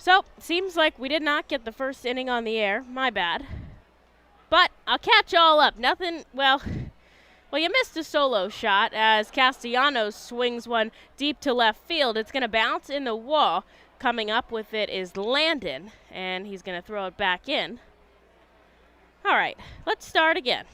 So, seems like we did not get the first inning on the air. My bad. But I'll catch y'all up. Nothing, well, you missed a solo shot as Castellanos swings one deep to left field. It's going to bounce in the wall. Coming up with it is Landon, and he's going to throw it back in. All right, let's start again.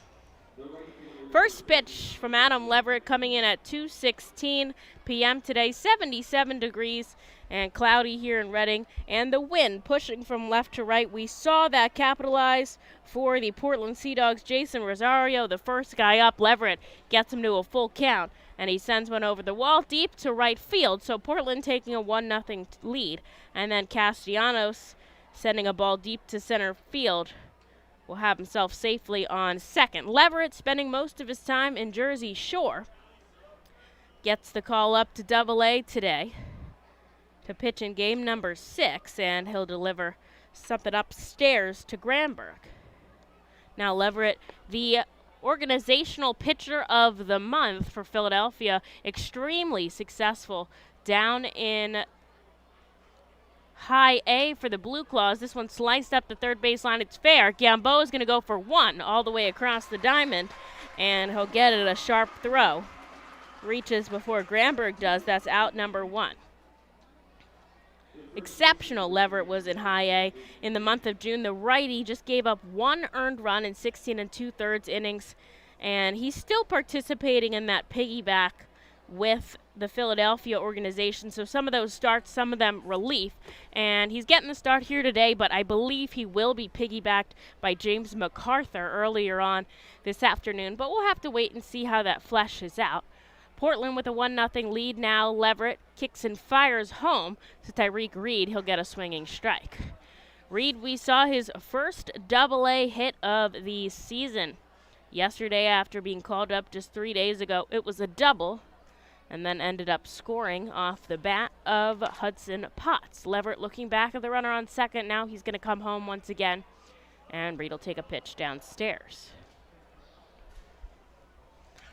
First pitch from Adam Leverett coming in at 2:16 p.m. today, 77 degrees and cloudy here in Reading, and the wind pushing from left to right. We saw that capitalize for the Portland Sea Dogs. Jason Rosario, the first guy up. Leverett gets him to a full count, and he sends one over the wall deep to right field. So Portland taking a 1-0 lead, and then Castellanos sending a ball deep to center field will have himself safely on second. Leverett, spending most of his time in Jersey Shore, gets the call up to Double-A today to pitch in game number 6, and he'll deliver something upstairs to Granberg. Now Leverett, the organizational pitcher of the month for Philadelphia, extremely successful down in High A for the Blue Claws. This one sliced up the third baseline. It's fair. Gamboa is going to go for one all the way across the diamond, and he'll get it a sharp throw. Reaches before Granberg does. That's out number 1. Exceptional Leverett was in High A in the month of June. The righty just gave up 1 earned run in 16 2/3 innings, and he's still participating in that piggyback with the Philadelphia organization. So some of those starts, some of them relief, and he's getting the start here today, but I believe he will be piggybacked by James MacArthur earlier on this afternoon, but we'll have to wait and see how that fleshes out. Portland with a 1-0 lead now. Leverett kicks and fires home to Tyreek Reed. He'll get a swinging strike. Reed, we saw his first Double-A hit of the season yesterday after being called up just 3 days ago. It was a double, and then ended up scoring off the bat of Hudson Potts. Leverett looking back at the runner on second. Now he's going to come home once again, and Reed will take a pitch downstairs.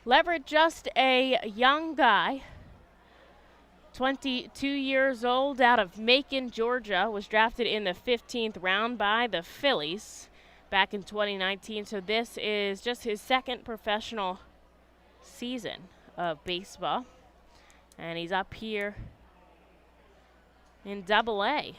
Leverett, just a young guy, 22 years old, out of Macon, Georgia, was drafted in the 15th round by the Phillies back in 2019. So this is just his second professional season of baseball. And he's up here in Double-A.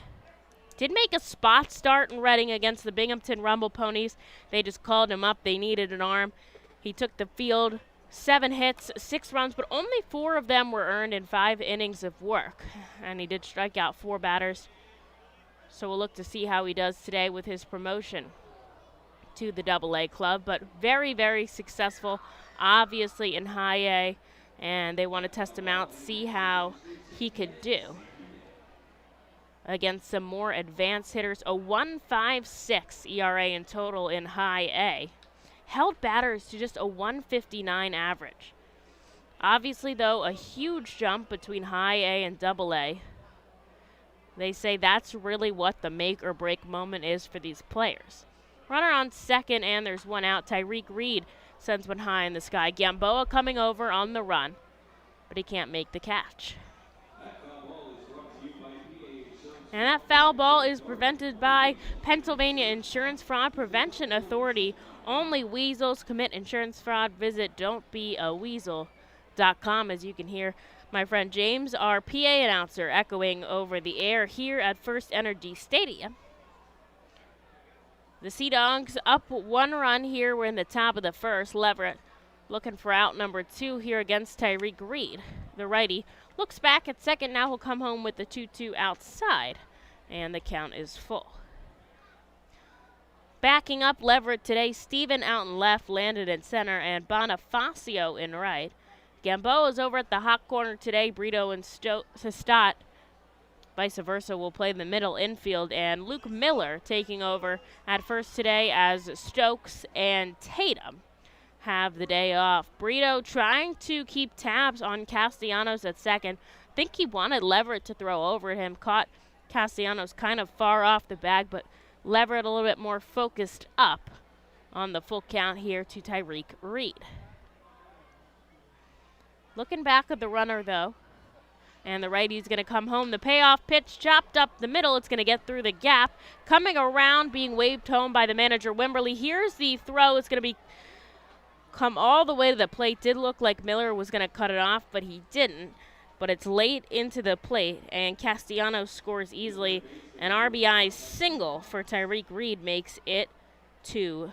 Did make a spot start in Reading against the Binghamton Rumble Ponies. They just called him up. They needed an arm. He took the field, 7 hits, 6 runs, but only 4 of them were earned in 5 innings of work. And he did strike out 4 batters. So we'll look to see how he does today with his promotion to the Double-A club. But very, very successful, obviously in High A. And they want to test him out, see how he could do against some more advanced hitters. A 1.56 ERA in total in High A. Held batters to just a 1.59 average. Obviously, though, a huge jump between High A and Double-A. They say that's really what the make or break moment is for these players. Runner on second, and there's one out. Tyreek Reed sends one high in the sky. Gamboa coming over on the run, but he can't make the catch. And that foul ball is prevented by Pennsylvania Insurance Fraud Prevention Authority. Only weasels commit insurance fraud. Visit don'tbeaweasel.com. As you can hear my friend James, our PA announcer, echoing over the air here at FirstEnergy Stadium. The Sea Dogs up 1 run here. We're in the top of the first. Leverett looking for out number 2 here against Tyreek Reed. The righty looks back at second. Now he'll come home with the 2-2 outside, and the count is full. Backing up Leverett today, Steven out in left, Landon in center, and Bonifacio in right. Gamboa's over at the hot corner today. Brito and Stott, vice versa, will play the middle infield, and Luke Miller taking over at first today as Stokes and Tatum have the day off. Brito trying to keep tabs on Castellanos at second. I think he wanted Leverett to throw over him. Caught Castellanos kind of far off the bag, but Leverett a little bit more focused up on the full count here to Tyreek Reed. Looking back at the runner, though, And the righty's going to come home. The payoff pitch chopped up the middle. It's going to get through the gap. Coming around, being waved home by the manager, Wimberly. Here's the throw. It's going to come all the way to the plate. Did look like Miller was going to cut it off, but he didn't. But it's late into the plate, and Castellanos scores easily. An RBI single for Tyreek Reed makes it 2-0.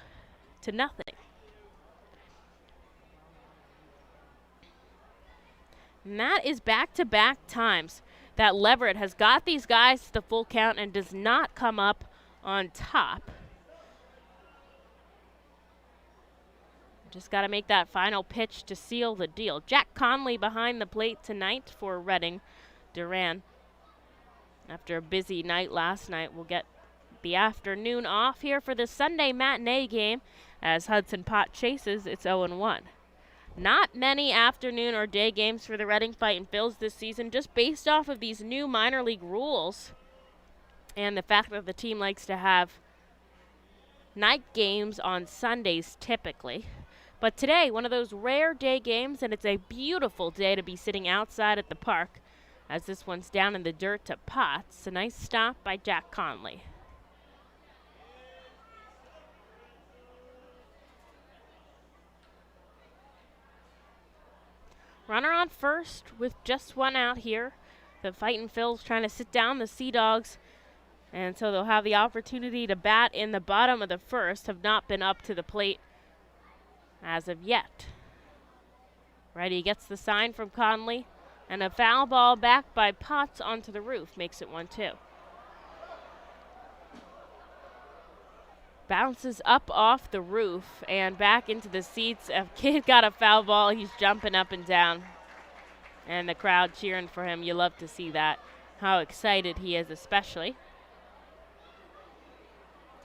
And that is back-to-back times that Leverett has got these guys to the full count and does not come up on top. Just got to make that final pitch to seal the deal. Jack Conley behind the plate tonight for Reading. Duran, after a busy night last night, will get the afternoon off here for the Sunday matinee game as Hudson Pott chases its 0-1. Not many afternoon or day games for the Reading Fightin' Phils this season, just based off of these new minor league rules and the fact that the team likes to have night games on Sundays typically. But today, one of those rare day games, and it's a beautiful day to be sitting outside at the park as this one's down in the dirt to Potts. A nice stop by Jack Conley. Runner on first with just one out here. The Fightin' Phils trying to sit down the Sea Dogs, and so they'll have the opportunity to bat in the bottom of the first. Have not been up to the plate as of yet. Righty gets the sign from Conley, and a foul ball back by Potts onto the roof makes it 1-2. Bounces up off the roof and back into the seats. A kid got a foul ball. He's jumping up and down, and the crowd cheering for him. You love to see that, how excited he is especially.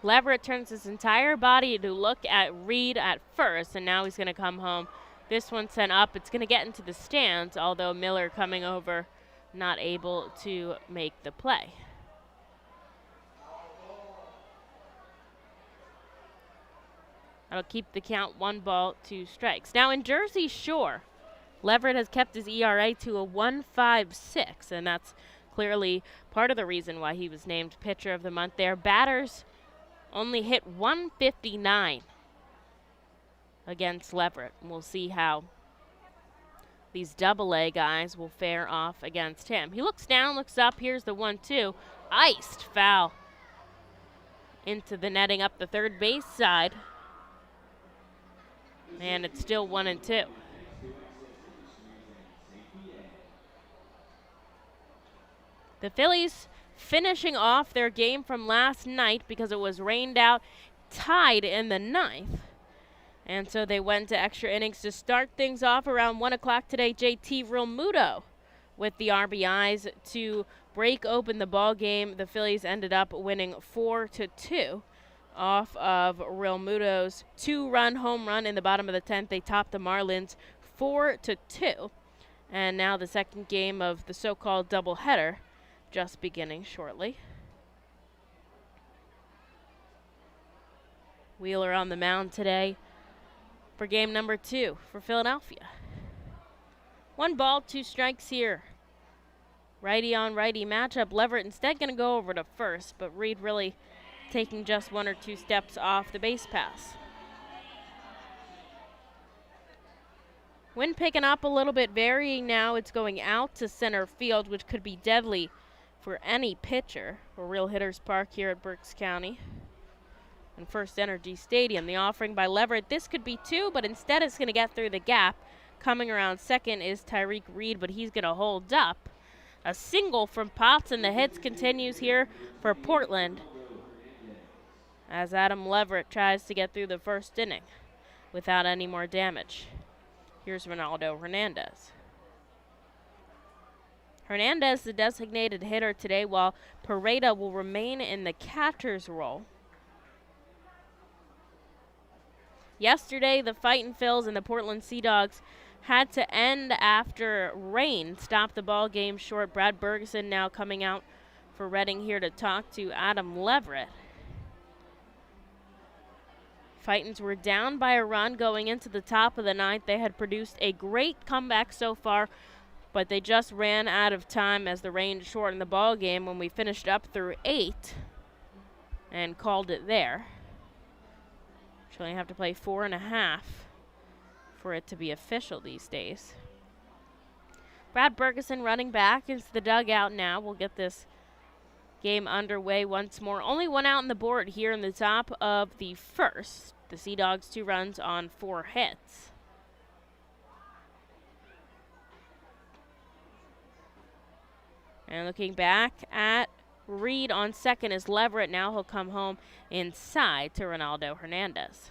Leverett turns his entire body to look at Reed at first, and now he's going to come home. This one sent up. It's going to get into the stands, although Miller coming over, not able to make the play. That'll keep the count 1-2 Now in Jersey Shore, Leverett has kept his ERA to a 1.56, and that's clearly part of the reason why he was named Pitcher of the Month there. Batters only hit 159 against Leverett. We'll see how these AA guys will fare off against him. He looks down, looks up. Here's the 1-2. Iced foul into the netting up the third base side. And it's still 1-2. The Phillies finishing off their game from last night because it was rained out, tied in the ninth. And so they went to extra innings to start things off around 1 o'clock today. JT Realmuto with the RBIs to break open the ball game. The Phillies ended up winning 4-2 off of Realmuto's 2-run home run in the bottom of the 10th. They topped the Marlins 4-2. And now the second game of the so-called doubleheader just beginning shortly. Wheeler on the mound today for game number 2 for Philadelphia. 1-2 here. Righty on righty matchup. Leverett instead going to go over to first, but Reed really taking just 1 or 2 steps off the base pass. Wind picking up a little bit, varying now. It's going out to center field, which could be deadly for any pitcher. For Real Hitters Park here at Berks County and FirstEnergy Stadium. The offering by Leverett. This could be 2, but instead it's going to get through the gap. Coming around second is Tyreek Reed, but he's going to hold up. A single from Potts, and the hits continues here for Portland as Adam Leverett tries to get through the first inning without any more damage. Here's Ronaldo Hernandez. Hernandez, the designated hitter today, while Pareda will remain in the catcher's role. Yesterday, the Fightin' Phils and the Portland Sea Dogs had to end after rain stopped the ball game short. Brad Bergeson now coming out for Reading here to talk to Adam Leverett. Fightins were down by a run going into the top of the ninth. They had produced a great comeback so far but they just ran out of time as the rain shortened the ball game when we finished up through 8 and called it there. Actually, have to play 4.5 for it to be official these days. Brad Bergeson running back into the dugout now. We'll get this game underway once more. Only one out on the board here in the top of the first. The Sea Dogs 2 runs on 4 hits. And looking back at Reed on second is Leverett. Now he'll come home inside to Ronaldo Hernandez.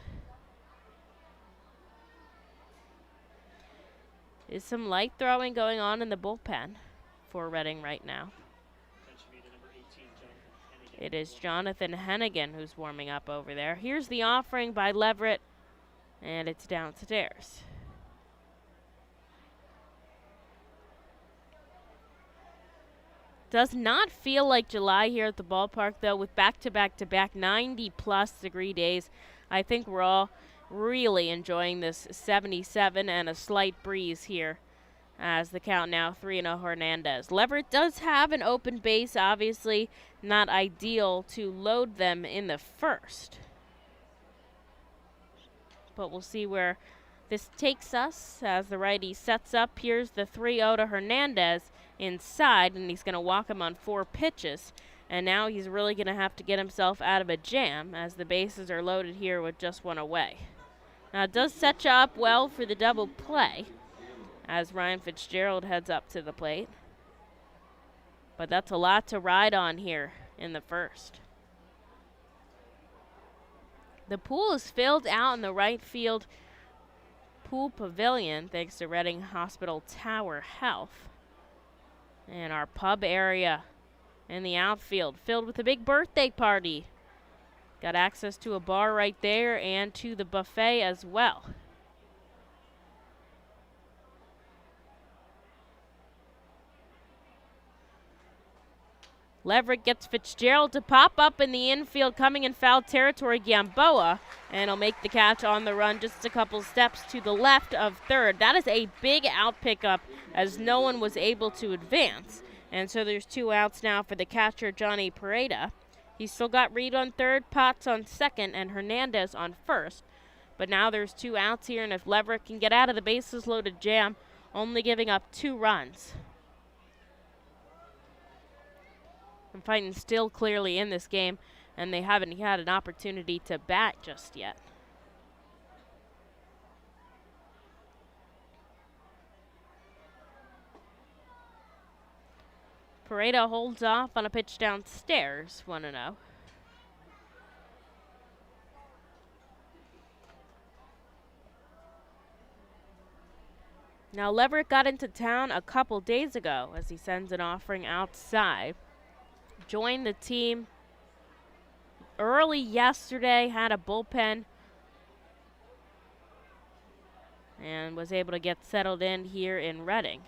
Is some light throwing going on in the bullpen for Reading right now. It is Jonathan Hennigan who's warming up over there. Here's the offering by Leverett, and it's downstairs. Does not feel like July here at the ballpark, though, with back-to-back-to-back 90-plus degree days. I think we're all really enjoying this 77 and a slight breeze here as the count now 3-0 Hernandez. Leverett does have an open base, obviously not ideal to load them in the first. But we'll see where this takes us as the righty sets up. Here's the 3-0 to Hernandez inside, and he's going to walk him on 4 pitches. And now he's really going to have to get himself out of a jam as the bases are loaded here with just 1 away. Now it does set you up well for the double play as Ryan Fitzgerald heads up to the plate. But that's a lot to ride on here in the first. The pool is filled out in the right field pool pavilion thanks to Reading Hospital Tower Health. And our pub area in the outfield filled with a big birthday party. Got access to a bar right there and to the buffet as well. Leverett gets Fitzgerald to pop up in the infield, coming in foul territory, Gamboa, and he'll make the catch on the run just a couple steps to the left of third. That is a big out pickup as no one was able to advance. And so there's 2 outs now for the catcher, Johnny Pareda. He's still got Reed on third, Potts on second, and Hernandez on first. But now there's 2 outs here, and if Leverett can get out of the bases loaded jam, only giving up 2 runs. And Fightin still clearly in this game, and they haven't had an opportunity to bat just yet. Pareda holds off on a pitch downstairs, 1-0. Now Leverett got into town a couple days ago as he sends an offering outside. Joined the team early yesterday, had a bullpen, and was able to get settled in here in Reading.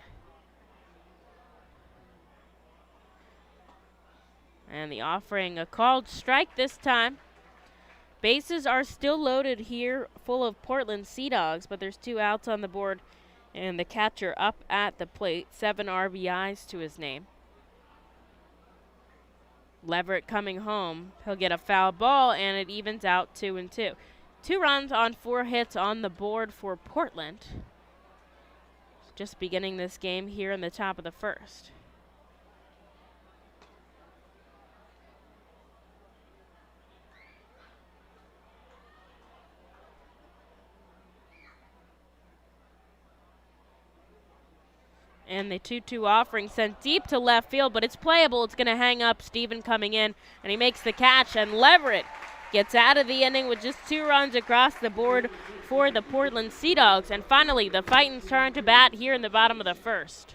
And the offering, a called strike this time. Bases are still loaded here, full of Portland Sea Dogs, but there's 2 outs on the board, and the catcher up at the plate, 7 RBIs to his name. Leverett coming home. He'll get a foul ball, and it evens out 2-2. 2 runs on 4 hits on the board for Portland. Just beginning this game here in the top of the first. And the 2-2 offering sent deep to left field, but it's playable. It's going to hang up. Steven coming in, and he makes the catch, and Leverett gets out of the inning with just 2 runs across the board for the Portland Sea Dogs. And finally, the Fightins turn to bat here in the bottom of the first.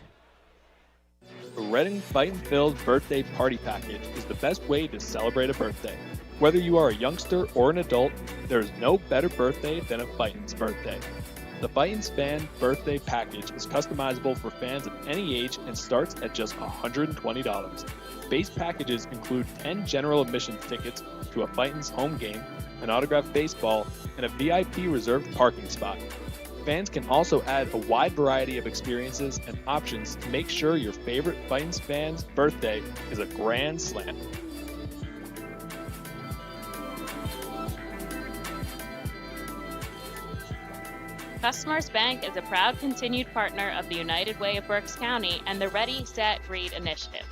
The Reading Fightin-filled birthday party package is the best way to celebrate a birthday. Whether you are a youngster or an adult, there is no better birthday than a Fightins birthday. The Fightin's Fan Birthday Package is customizable for fans of any age and starts at just $120. Base packages include 10 general admissions tickets to a Fightin's home game, an autographed baseball, and a VIP reserved parking spot. Fans can also add a wide variety of experiences and options to make sure your favorite Fightin fan's birthday is a grand slam. Customers Bank is a proud continued partner of the United Way of Berks County and the Ready, Set, Read initiative.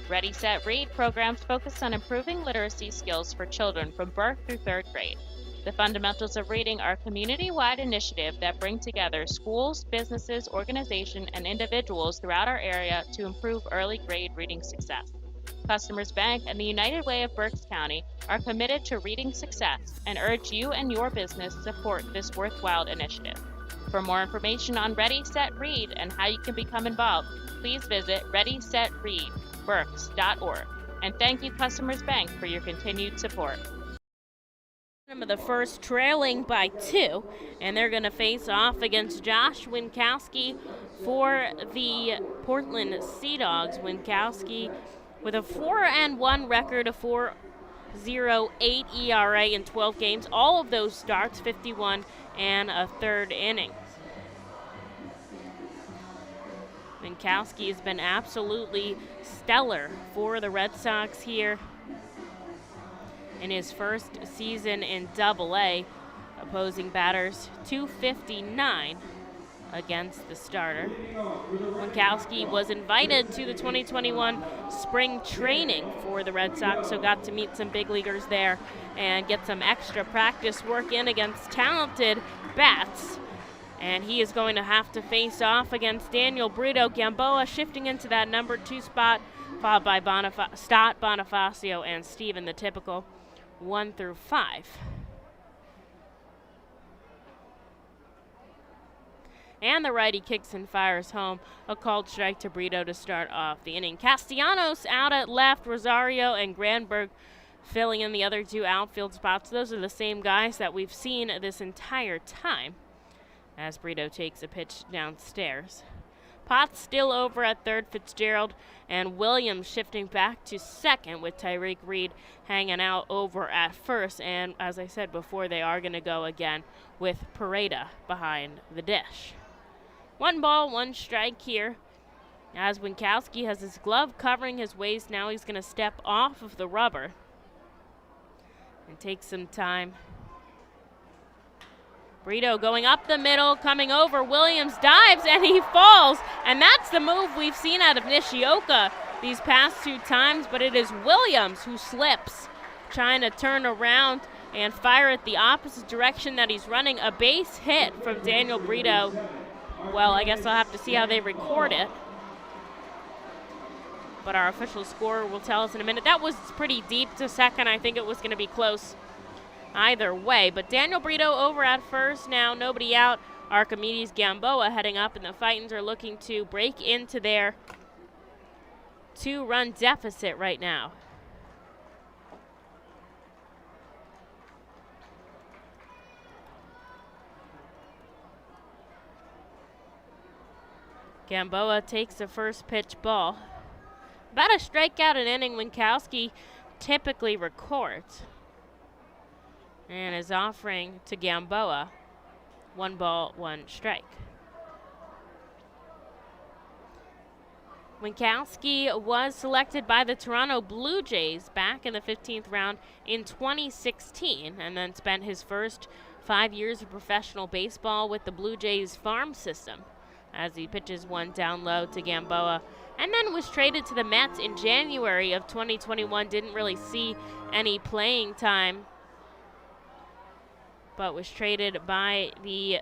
Ready, Set, Read programs focus on improving literacy skills for children from birth through 3rd grade. The Fundamentals of Reading are a community-wide initiative that bring together schools, businesses, organizations, and individuals throughout our area to improve early grade reading success. Customers Bank and the United Way of Berks County are committed to reading success and urge you and your business to support this worthwhile initiative. For more information on Ready, Set, Read and how you can become involved, please visit readysetreadberks.org. And thank you, Customers Bank, for your continued support. Of the first, trailing by 2, and they're going to face off against Josh Winkowski for the Portland Sea Dogs. Winkowski with a 4-1 record, a 4.08 ERA in 12 games. All of those starts, 51 and a third inning. Winkowski has been absolutely stellar for the Red Sox here in his first season in Double-A, opposing batters .259 against the starter. Winkowski was invited to the 2021 spring training for the Red Sox, so got to meet some big leaguers there and get some extra practice work in against talented bats. And he is going to have to face off against Daniel Brito. Gamboa shifting into that number 2 spot, followed by Stott, Bonifacio, and Steven, the typical 1 through 5. And the righty kicks and fires home. A called strike to Brito to start off the inning. Castellanos out at left, Rosario and Granberg filling in the other 2 outfield spots. Those are the same guys that we've seen this entire time as Brito takes a pitch downstairs. Potts still over at third, Fitzgerald and Williams shifting back to second with Tyreek Reed hanging out over at first. And as I said before, they are going to go again with Pareda behind the dish. 1 ball, 1 strike here as Winkowski has his glove covering his waist. Now he's going to step off of the rubber and take some time. Brito going up the middle, coming over. Williams dives, and he falls. And that's the move we've seen out of Nishioka these past 2 times, but it is Williams who slips, trying to turn around and fire at the opposite direction that he's running. A base hit from Daniel Brito. Well, I guess I'll have to see how they record it, but our official scorer will tell us in a minute. That was pretty deep to second. I think it was going to be close either way, but Daniel Brito over at first now, nobody out. Archimedes Gamboa heading up, and the Fightins are looking to break into their 2-run deficit right now. Gamboa takes the first pitch ball. About a strikeout an inning Winkowski typically records, and is offering to Gamboa 1 ball, 1 strike. Winkowski was selected by the Toronto Blue Jays back in the 15th round in 2016, and then spent his first 5 years of professional baseball with the Blue Jays farm system, as he pitches 1 down low to Gamboa, and then was traded to the Mets in January of 2021. Didn't really see any playing time, but was traded by the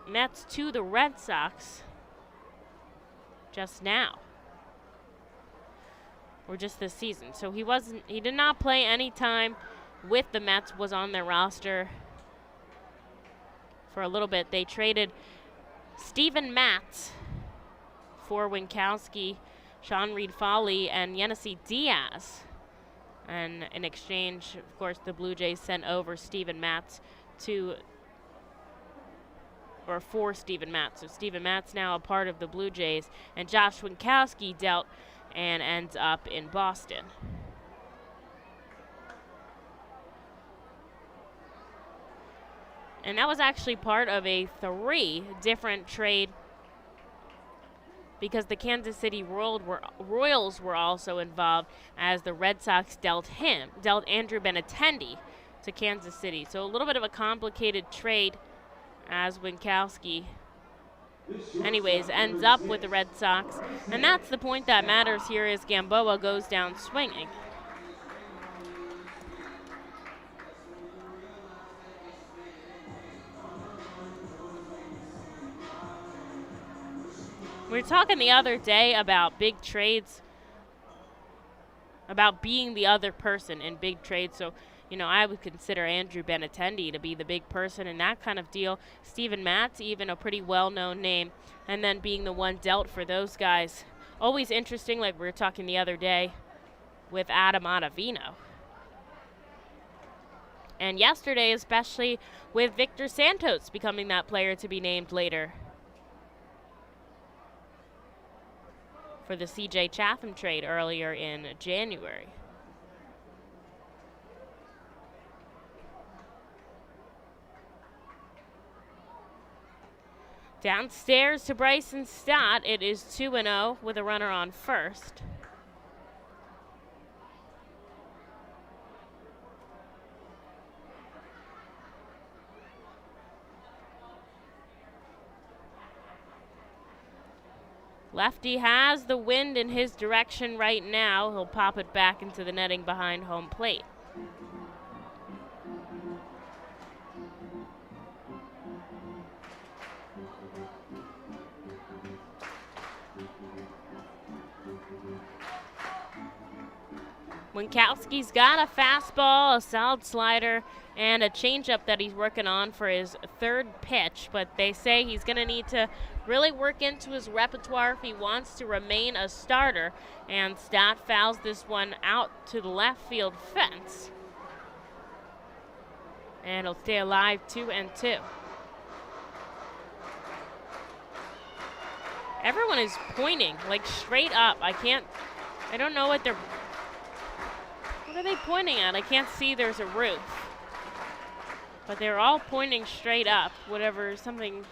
Mets to the Red Sox just now, or just this season. So he did not play any time with the Mets, was on their roster for a little bit. They traded Steven Matz for Winkowski, Sean Reed-Foley, and Yenisei Diaz. And in exchange, of course, the Blue Jays sent over Steven Matz for Steven Matz. So Steven Matz now a part of the Blue Jays, and Josh Winkowski dealt and ends up in Boston. And that was actually part of a 3 different trade because the Kansas City Royals were also involved as the Red Sox dealt Andrew Benintendi to Kansas City. So a little bit of a complicated trade as Winkowski anyways ends up with the Red Sox. And that's the point that matters here as Gamboa goes down swinging. We were talking the other day about big trades, about being the other person in big trades. So, you know, I would consider Andrew Benintendi to be the big person in that kind of deal. Steven Matz, even a pretty well-known name, and then being the one dealt for those guys. Always interesting, like we were talking the other day with Adam Ottavino. And yesterday, especially with Victor Santos becoming that player to be named later for the C.J. Chatham trade earlier in January. Downstairs to Bryson Stott. It is 2-0 with a runner on first. Lefty has the wind in his direction right now. He'll pop it back into the netting behind home plate. Winkowski's got a fastball, a solid slider, and a changeup that he's working on for his 3rd pitch, but they say he's going to need to really work into his repertoire if he wants to remain a starter. And Stott fouls this one out to the left field fence. And he'll stay alive, 2-2. Everyone is pointing, like straight up. I don't know what are they pointing at? I can't see, there's a roof. But they're all pointing straight up, something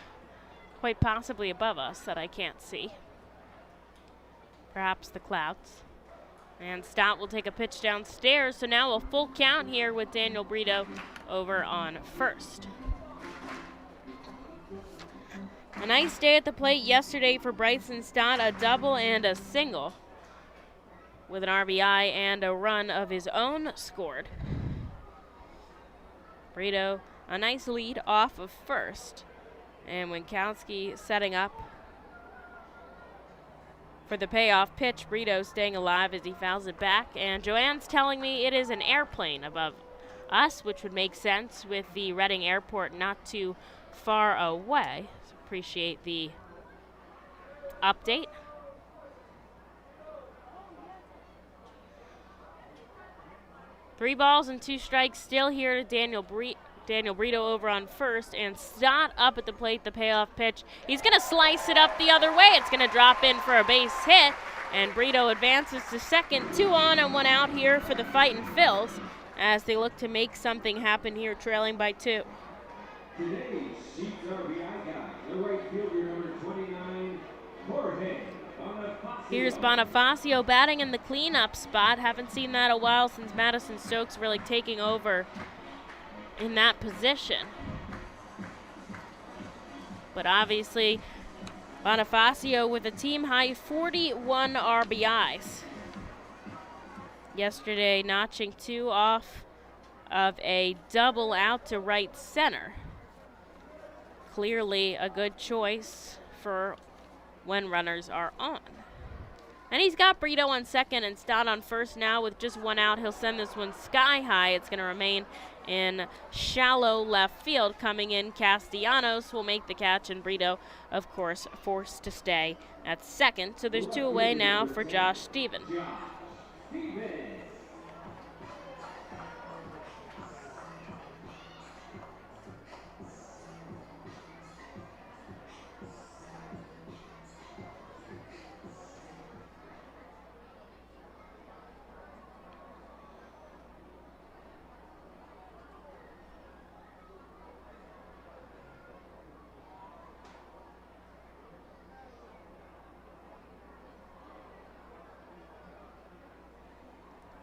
quite possibly above us that I can't see. Perhaps the clouds. And Stott will take a pitch downstairs, so now a full count here with Daniel Brito over on first. A nice day at the plate yesterday for Bryson Stott, a double and a single, with an RBI and a run of his own scored. Brito, a nice lead off of first. And Winkowski setting up for the payoff pitch. Brito staying alive as he fouls it back. And Joanne's telling me it is an airplane above us, which would make sense with the Reading Airport not too far away. So appreciate the update. Three balls and 2 strikes still here to Daniel Brito over on first, and Stott up at the plate, the payoff pitch. He's going to slice it up the other way. It's going to drop in for a base hit, and Brito advances to second. 2 on and 1 out here for the Fightin' Phils as they look to make something happen here, trailing by 2. Today's Sheets RBI guy, the right fielder, number 29, Jorge. Here's Bonifacio batting in the cleanup spot. Haven't seen that a while since Madison Stokes really taking over in that position. But obviously, Bonifacio with a team-high 41 RBIs. Yesterday, notching 2 off of a double out to right center. Clearly a good choice for when runners are on. And he's got Brito on second and Stott on first now with just 1 out. He'll send this one sky high. It's going to remain in shallow left field. Coming in, Castellanos will make the catch, and Brito, of course, forced to stay at second. So there's 2 away now for Josh Stevens.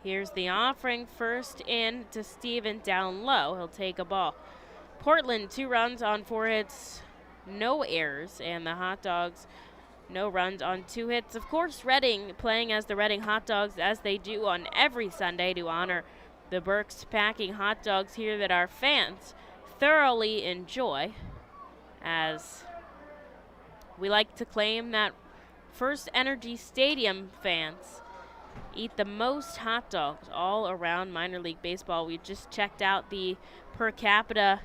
Here's the offering, first in to Steven down low. He'll take a ball. Portland, 2 runs on 4 hits, no errors, and the Hot Dogs, no runs on 2 hits. Of course, Reading playing as the Reading Hot Dogs, as they do on every Sunday to honor the Berks packing hot dogs here that our fans thoroughly enjoy, as we like to claim that FirstEnergy Stadium fans eat the most hot dogs all around minor league baseball. We just checked out the per capita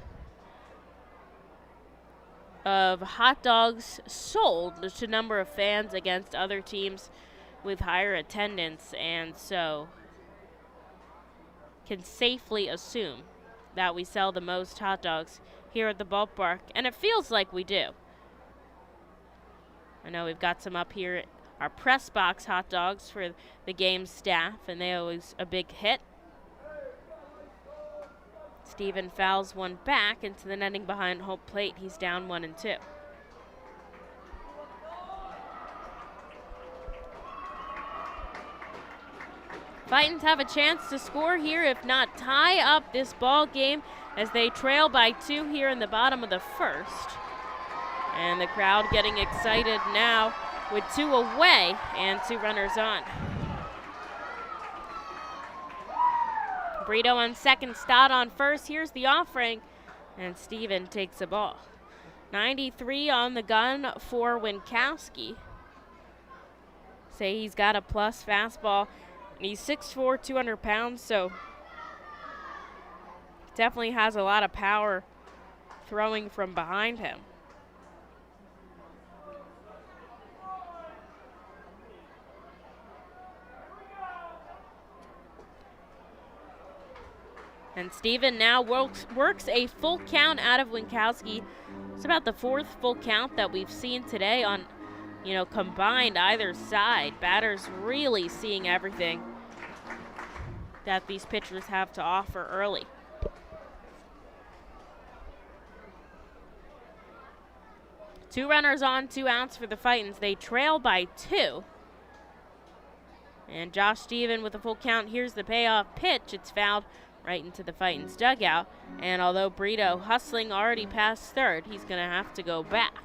of hot dogs sold to number of fans against other teams with higher attendance, and so can safely assume that we sell the most hot dogs here at the ballpark, and it feels like we do. I know we've got some up here, our press box hot dogs for the game staff, and they always a big hit. Steven fouls one back into the netting behind home plate. He's down 1-2. Fightins have a chance to score here, if not tie up this ball game, as they trail by 2 here in the bottom of the first. And the crowd getting excited now with 2 away and 2 runners on. Brito on second, Stott on first. Here's the offering, and Steven takes a ball. 93 on the gun for Winkowski. Say he's got a plus fastball. He's 6'4", 200 pounds, so definitely has a lot of power throwing from behind him. And Steven now works a full count out of Winkowski. It's about the 4th full count that we've seen today on, combined either side. Batters really seeing everything that these pitchers have to offer early. Two runners on, 2 outs for the Fightins. They trail by 2. And Josh Steven with a full count. Here's the payoff pitch. It's fouled right into the Fightins dugout. And although Brito hustling already past third, he's going to have to go back.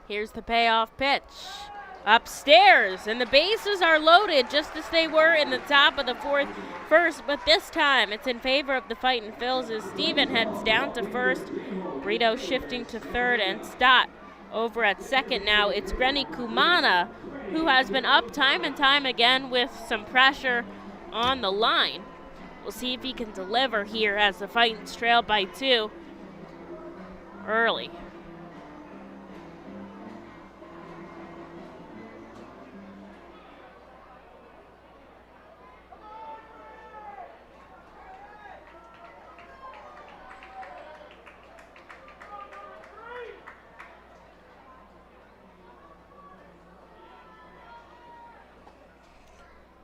Here's the payoff pitch. Upstairs, and the bases are loaded just as they were in the top of the first, but this time it's in favor of the Fightin' Phils as Steven heads down to first. Brito shifting to third, and Stott over at second now. It's Grenny Kumana, who has been up time and time again with some pressure on the line. We'll see if he can deliver here as the Fightins trail by 2 early.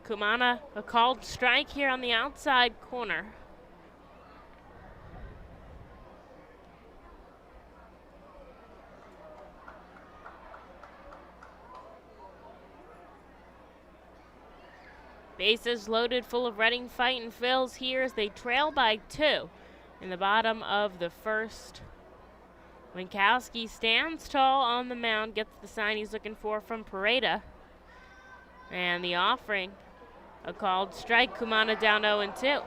Kumana, a called strike here on the outside corner. Bases loaded full of Reading Fightin' Phils here as they trail by 2 in the bottom of the first. Winkowski stands tall on the mound, gets the sign he's looking for from Pareda. And the offering, a called strike. Kumana down 0-2.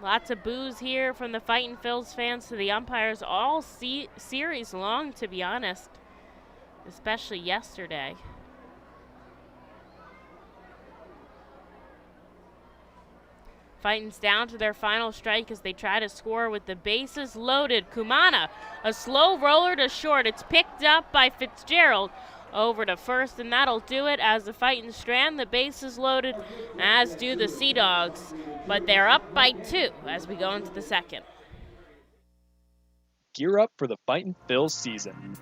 Lots of boos here from the Fightin' Phils fans to the umpires all series long, to be honest, especially yesterday. Fightins down to their final strike as they try to score with the bases loaded. Kumana, a slow roller to short. It's picked up by Fitzgerald over to first, and that'll do it as the Fightins strand the bases loaded, as do the Sea Dogs. But they're up by 2 as we go into the second. gear up for the Fightin' Phils season.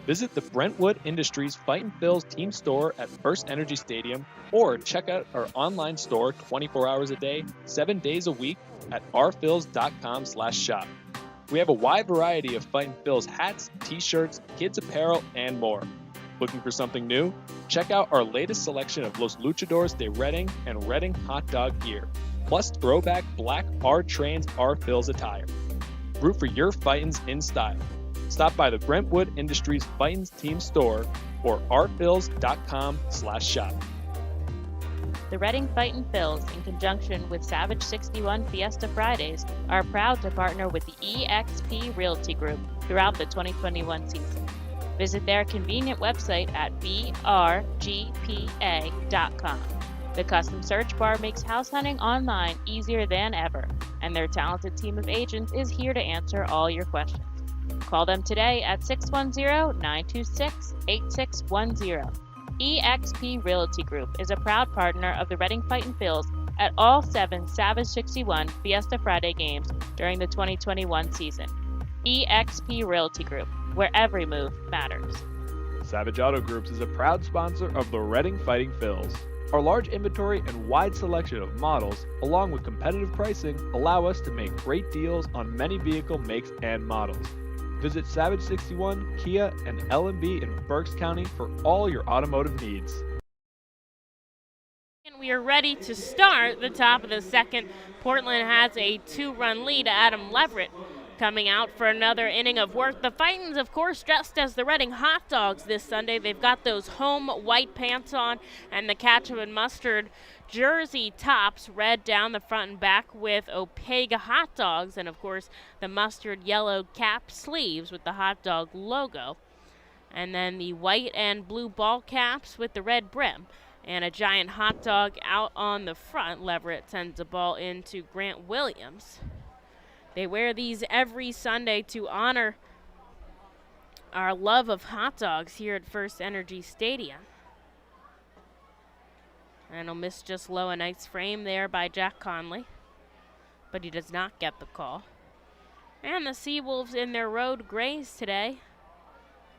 Visit the Brentwood Industries Fightin' Phils team store at FirstEnergy Stadium or check out our online store 24 hours a day, 7 days a week at rphils.com/shop. We have a wide variety of Fightin' Phils hats, t-shirts, kids apparel, and more. Looking for something new? Check out our latest selection of Los Luchadores de Reading and Reading hot dog gear, plus throwback black R-Trains R-Phils attire. Root for your Fightins in style. Stop by the Brentwood Industries Fightins team store or rphils.com/shop. The Reading Fightin' Phils, in conjunction with Savage 61 Fiesta Fridays, are proud to partner with the eXp Realty Group throughout the 2021 season. Visit their convenient website at brgpa.com. The custom search bar makes house hunting online easier than ever, and their talented team of agents is here to answer all your questions. Call them today at 610-926-8610. eXp Realty Group is a proud partner of the Reading Fightin' Phils at all 7 Savage 61 Fiesta Friday games during the 2021 season. eXp Realty Group, where every move matters. Savage Auto Groups is a proud sponsor of the Reading Fightin' Phils. Our large inventory and wide selection of models, along with competitive pricing, allow us to make great deals on many vehicle makes and models. Visit Savage 61, Kia, and L&B in Berks County for all your automotive needs. And we are ready to start the top of the second. Portland has a 2-run lead. Adam Leverett coming out for another inning of work. The Fightins, of course, dressed as the Reading Hot Dogs this Sunday. They've got those home white pants on and the ketchup and mustard jersey tops, red down the front and back with Opega hot dogs, and of course the mustard yellow cap sleeves with the hot dog logo. And then the white and blue ball caps with the red brim. And a giant hot dog out on the front. Leverett sends the ball into Grant Williams. They wear these every Sunday to honor our love of hot dogs here at FirstEnergy Stadium. And he'll miss just low. A nice frame there by Jack Conley, but he does not get the call. And the Seawolves in their road grays today,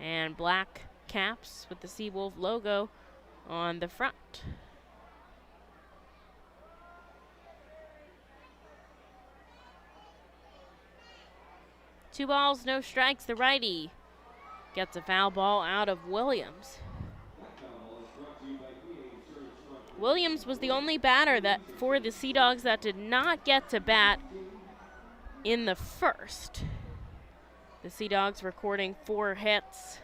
and black caps with the Seawolf logo on the front. Two balls, no strikes. The righty gets a foul ball out of Williams. Williams was the only batter that for the Sea Dogs that did not get to bat in the first. The Sea Dogs recording 4 hits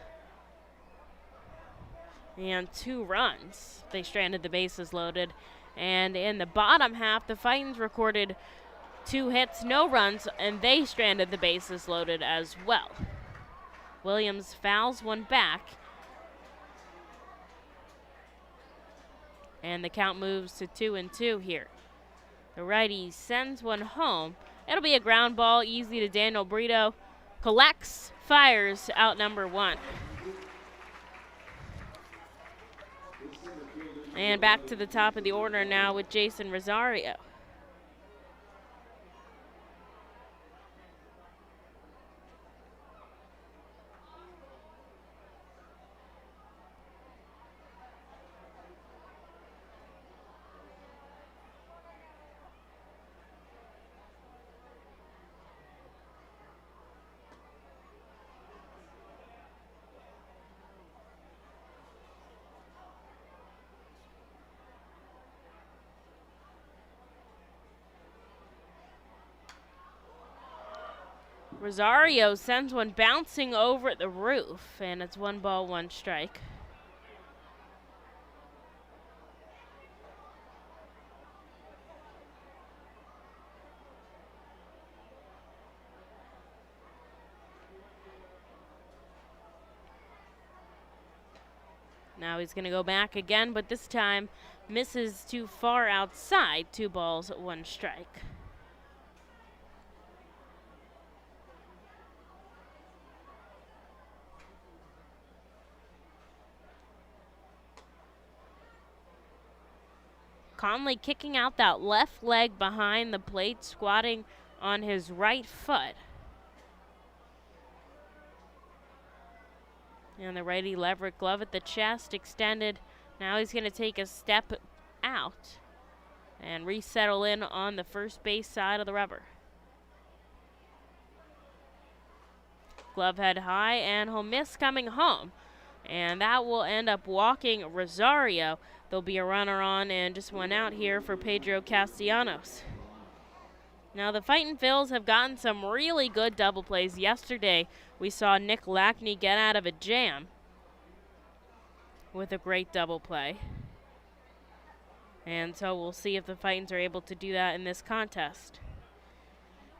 and 2 runs. They stranded the bases loaded. And in the bottom half, the Fightins recorded 2 hits, no runs, and they stranded the bases loaded as well. Williams fouls one back, and the count moves to 2-2 here. The righty sends one home. It'll be a ground ball, easy to Daniel Brito. Collects, fires out number 1. And back to the top of the order now with Jason Rosario. Rosario sends one bouncing over the roof, and it's 1 ball, 1 strike. Now he's going to go back again, but this time misses too far outside. 2 balls, 1 strike. Conley kicking out that left leg behind the plate, squatting on his right foot. And the righty Leverett glove at the chest extended. Now he's going to take a step out and resettle in on the first base side of the rubber. Glove head high, and he'll miss coming home. And that will end up walking Rosario. There'll be a runner on and just one out here for Pedro Castellanos. Now the Fightin' Phils have gotten some really good double plays. Yesterday we saw Nick Lackney get out of a jam with a great double play. And so we'll see if the Fightins are able to do that in this contest.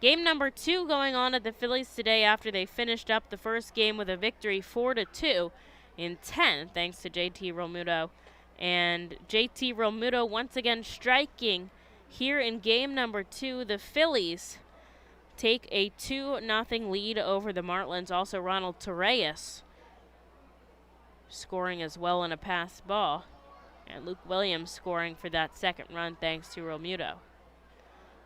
Game number 2 going on at the Phillies today after they finished up the first game with a victory 4-2 in 10 thanks to JT Realmuto. And JT Realmuto once again striking here in game number 2. The Phillies take a 2-0 lead over the Marlins. Also Ronald Torreyes scoring as well in a pass ball. And Luke Williams scoring for that second run thanks to Realmuto.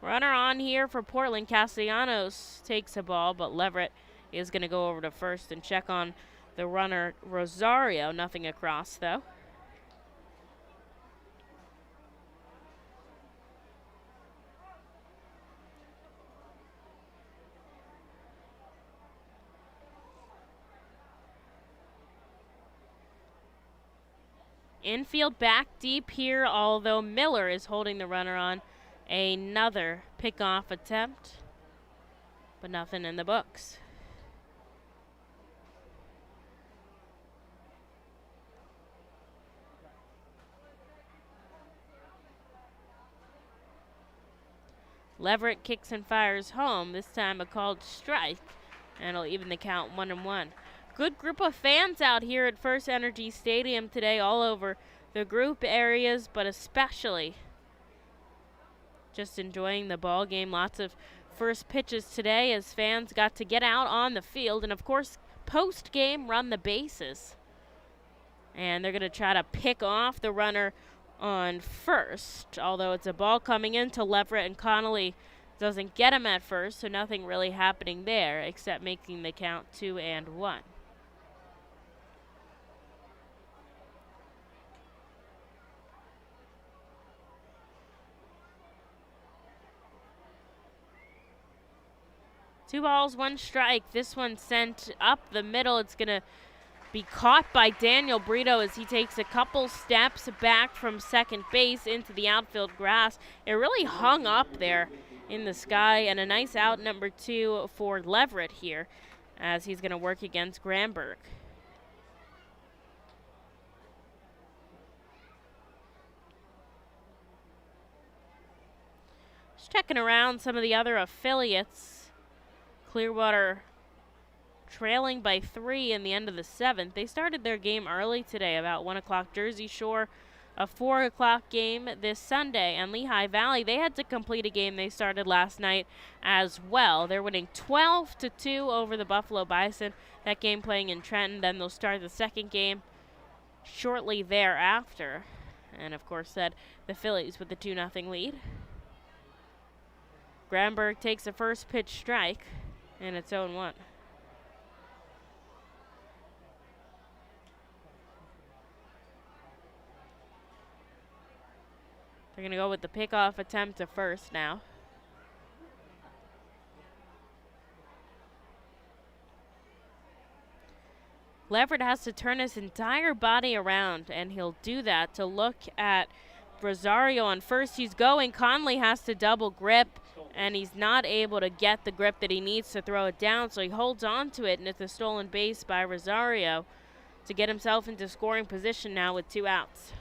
Runner on here for Portland. Castellanos takes a ball, but Leverett is going to go over to first and check on the runner Rosario. Nothing across, though. Infield back deep here, although Miller is holding the runner on. Another pickoff attempt, but nothing in the books. Leverett kicks and fires home, this time a called strike, and it'll even the count 1-1. Good group of fans out here at FirstEnergy Stadium today, all over the group areas, but especially just enjoying the ball game. Lots of first pitches today as fans got to get out on the field and, of course, post-game run the bases. And they're going to try to pick off the runner on first, although it's a ball coming into Leverett, and Connolly doesn't get him at first, so nothing really happening there except making the count 2-1. Two balls, one strike. This one sent up the middle. It's going to be caught by Daniel Brito as he takes a couple steps back from second base into the outfield grass. It really hung up there in the sky, and a nice out number 2 for Leverett here as he's going to work against Granberg. Just checking around some of the other affiliates. Clearwater trailing by 3 in the end of the 7th. They started their game early today, about 1 o'clock. Jersey Shore, a 4 o'clock game this Sunday. And Lehigh Valley, they had to complete a game they started last night as well. They're winning 12-2 over the Buffalo Bison. That game playing in Trenton. Then they'll start the second game shortly thereafter. And, of course, the Phillies with the 2-0 lead. Granberg takes a first pitch strike. And it's 0-1. They're going to go with the pickoff attempt to first now. Leverett has to turn his entire body around, and he'll do that to look at Rosario on first. He's going. Conley has to double grip, and he's not able to get the grip that he needs to throw it down, so he holds on to it, and it's a stolen base by Rosario to get himself into scoring position now with 2 outs.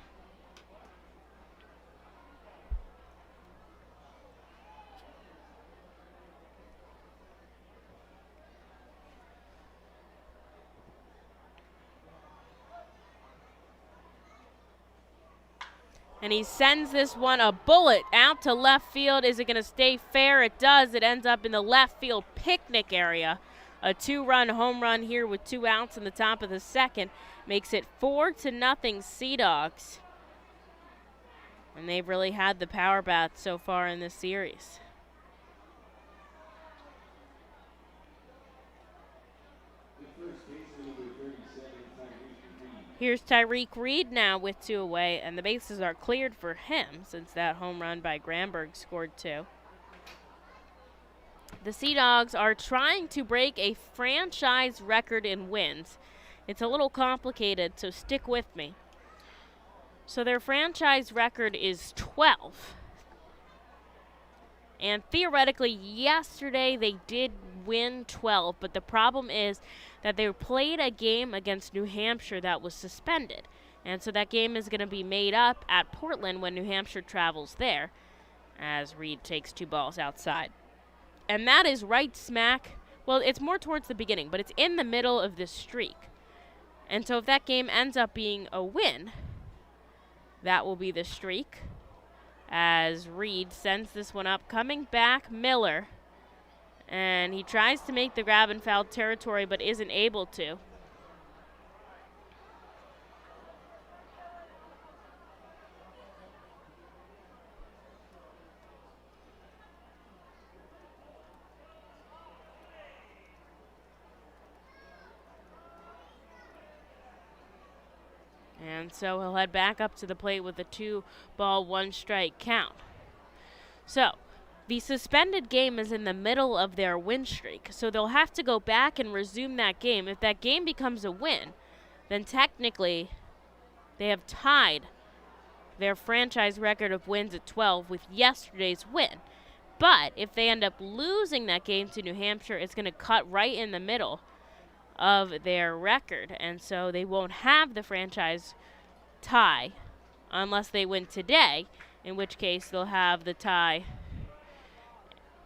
And he sends this one a bullet out to left field. Is it going to stay fair? It does. It ends up in the left field picnic area. A 2-run home run here with 2 outs in the top of the 2nd. Makes it 4-0 Sea Dogs. And they've really had the power bat so far in this series. The first baseman, number 37, Here's Tyreek Reed now with 2 away, and the bases are cleared for him since that home run by Granberg scored 2. The Sea Dogs are trying to break a franchise record in wins. It's a little complicated, so stick with me. So their franchise record is 12. And theoretically, yesterday they did win 12, but the problem is that they played a game against New Hampshire that was suspended. And so that game is going to be made up at Portland when New Hampshire travels there, as Reed takes 2 balls outside. And that is right smack, well, it's more towards the beginning, but it's in the middle of this streak. And so if that game ends up being a win, that will be the streak. As Reed sends this one up, coming back, Miller. And he tries to make the grab in foul territory, but isn't able to. And so he'll head back up to the plate with a 2-ball, 1-strike count. So the suspended game is in the middle of their win streak, so they'll have to go back and resume that game. If that game becomes a win, then technically they have tied their franchise record of wins at 12 with yesterday's win. But if they end up losing that game to New Hampshire, it's going to cut right in the middle of their record, and so they won't have the franchise tie unless they win today, in which case they'll have the tie,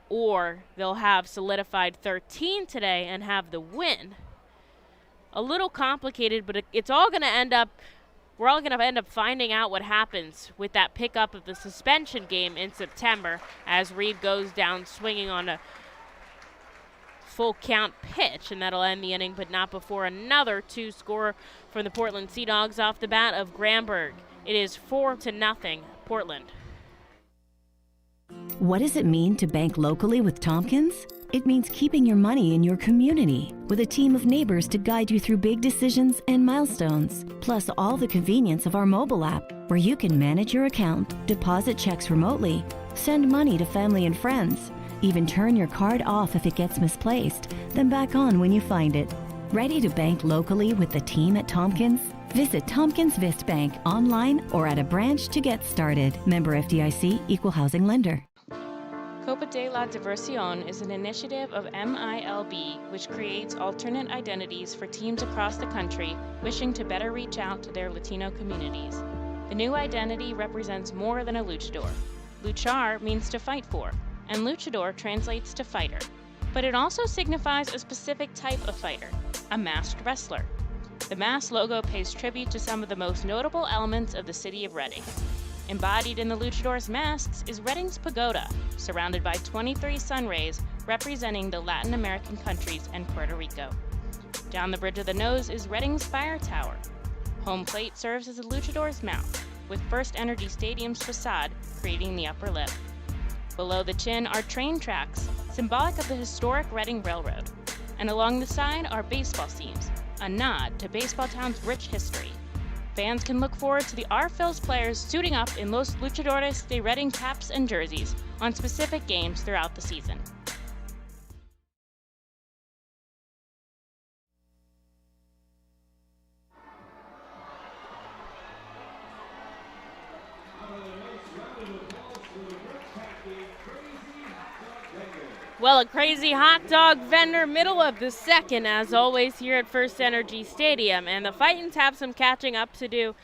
or they'll have solidified 13 today and have the win. A little complicated, but it's all going to end up, we're all going to end up finding out what happens with that pickup of the suspension game in September as Reed goes down swinging on a full count pitch, and that'll end the inning, but not before another 2 score for the Portland Sea Dogs off the bat of Granberg. It is 4-0 Portland. What does it mean to bank locally with Tompkins? It means keeping your money in your community with a team of neighbors to guide you through big decisions and milestones, plus all the convenience of our mobile app where you can manage your account, deposit checks remotely, send money to family and friends, even turn your card off if it gets misplaced, then back on when you find it. Ready to bank locally with the team at Tompkins? Visit Tompkins Vist Bank online or at a branch to get started. Member FDIC, Equal Housing Lender. Copa de la Diversión is an initiative of MILB which creates alternate identities for teams across the country wishing to better reach out to their Latino communities. The new identity represents more than a luchador. Luchar means to fight for, and luchador translates to fighter. But it also signifies a specific type of fighter, a masked wrestler. The mask logo pays tribute to some of the most notable elements of the city of Reading. Embodied in the luchador's masks is Reading's pagoda, surrounded by 23 sun rays representing the Latin American countries and Puerto Rico. Down the bridge of the nose is Reading's fire tower. Home plate serves as a luchador's mouth, with FirstEnergy Stadium's facade creating the upper lip. Below the chin are train tracks, symbolic of the historic Reading Railroad. And along the side are baseball seams, a nod to Baseball Town's rich history. Fans can look forward to the R-Phil's players suiting up in Los Luchadores de Reading caps and jerseys on specific games throughout the season. Well, a crazy hot dog vendor, middle of the second, as always, here at FirstEnergy Stadium. And the Fightins have some catching up to do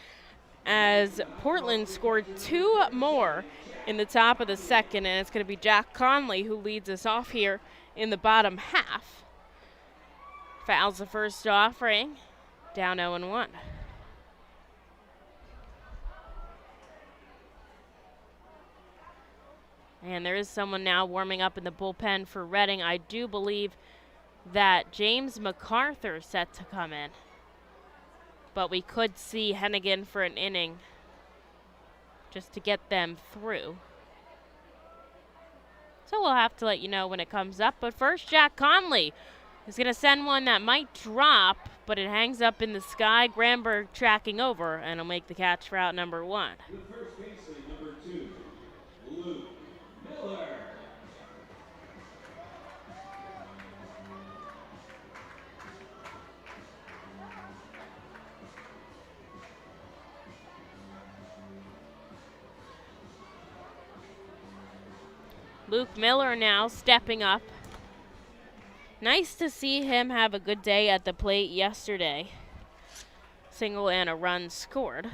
as Portland scored 2 more in the top of the second. And it's going to be Jack Conley who leads us off here in the bottom half. Fouls the first offering, down 0-1. And there is someone now warming up in the bullpen for Reading. I do believe that James MacArthur is set to come in. But we could see Hennigan for an inning just to get them through. So we'll have to let you know when it comes up. But first, Jack Conley He's going to send one that might drop, but it hangs up in the sky. Granberg tracking over, and he'll make the catch for out number 1. The first baseman, number 2, Luke Miller. Luke Miller now stepping up. Nice to see him have a good day at the plate yesterday. Single and a run scored.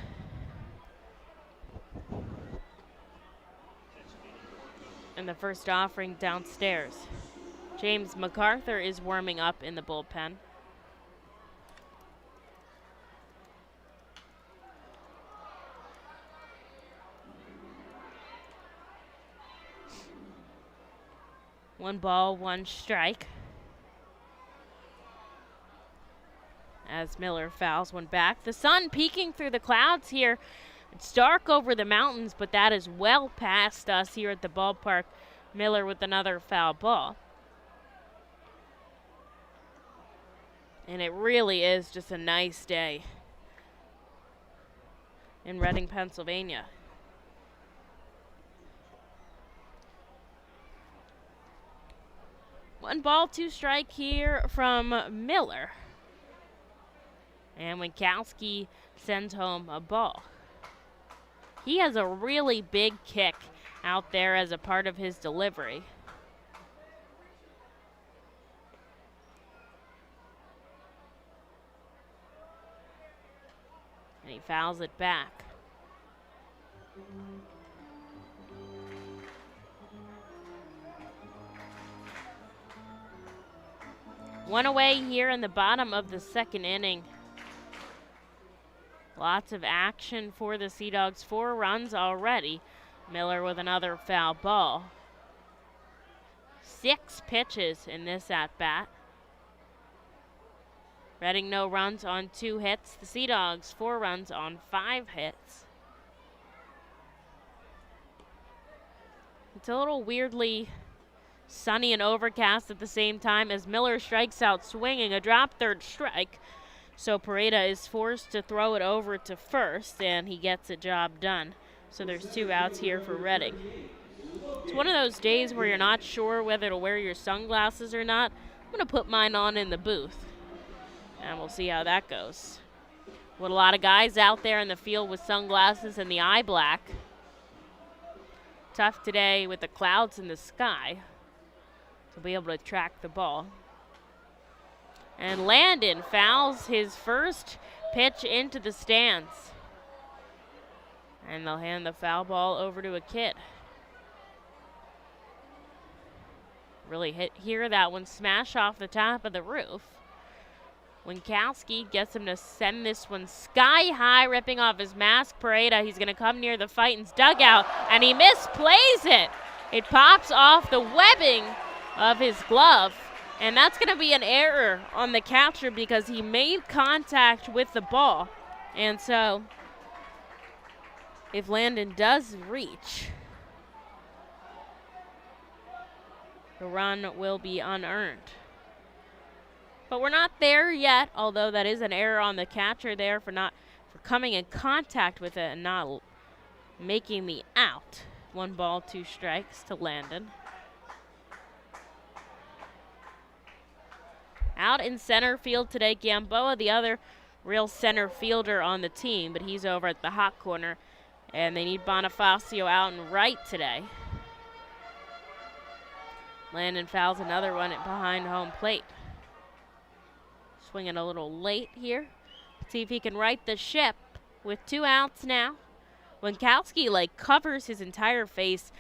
And the first offering downstairs. James MacArthur is warming up in the bullpen. One ball, one strike. As Miller fouls one back. The sun peeking through the clouds here. It's dark over the mountains, but that is well past us here at the ballpark. Miller with another foul ball. And it really is just a nice day in Reading, Pennsylvania. One ball, two strike here from Miller. And Winkowski sends home a ball. He has a really big kick out there as a part of his delivery. And he fouls it back. One away here in the bottom of the second inning. Lots of action for the Sea Dogs. 4 runs already. Miller with another foul ball. 6 pitches in this at-bat. Reading no runs on 2 hits. The Sea Dogs 4 runs on 5 hits. It's a little weirdly sunny and overcast at the same time as Miller strikes out swinging, a drop third strike. So Pareda is forced to throw it over to first, and he gets the job done. So there's 2 outs here for Reading. It's one of those days where you're not sure whether to wear your sunglasses or not. I'm going to put mine on in the booth, and we'll see how that goes. With a lot of guys out there in the field with sunglasses and the eye black. Tough today with the clouds in the sky to be able to track the ball. And Landon fouls his first pitch into the stands. And they'll hand the foul ball over to a kid. Really hit here, that one smash off the top of the roof. Winkowski gets him to send this one sky high, ripping off his mask. Pareda, he's going to come near the Fightin's dugout, and he misplays it. It pops off the webbing of his glove, and that's going to be an error on the catcher because he made contact with the ball. And so, if Landon does reach, the run will be unearned. But we're not there yet, although that is an error on the catcher there for coming in contact with it and not making the out. 1 ball, 2 strikes to Landon. Out in center field today, Gamboa, the other real center fielder on the team, but he's over at the hot corner, and they need Bonifacio out in right today. Landon fouls another one behind home plate. Swinging a little late here. See if he can right the ship with 2 outs now. Winkowski covers his entire face,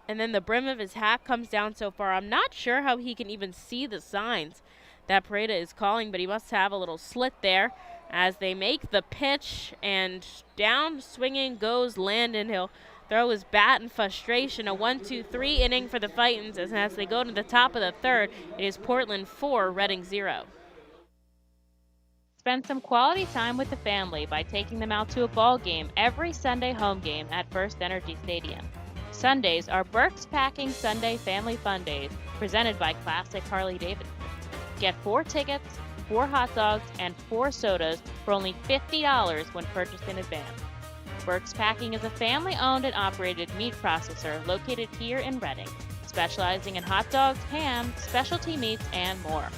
and then the brim of his hat comes down so far. I'm not sure how he can even see the signs that Pareda is calling, but he must have a little slit there as they make the pitch, and down swinging goes Landon. He'll throw his bat in frustration. A 1-2-3 inning for the Fightins, as they go to the top of the third. It is Portland 4, Reading 0. Spend some quality time with the family by taking them out to a ball game every Sunday home game at FirstEnergy Stadium. Sundays are Burke's Packing Sunday Family Fun Days, presented by Classic Harley Davidson. Get 4 tickets, 4 hot dogs, and 4 sodas for only $50 when purchased in advance. Burke's Packing is a family-owned and operated meat processor located here in Reading, specializing in hot dogs, ham, specialty meats, and more.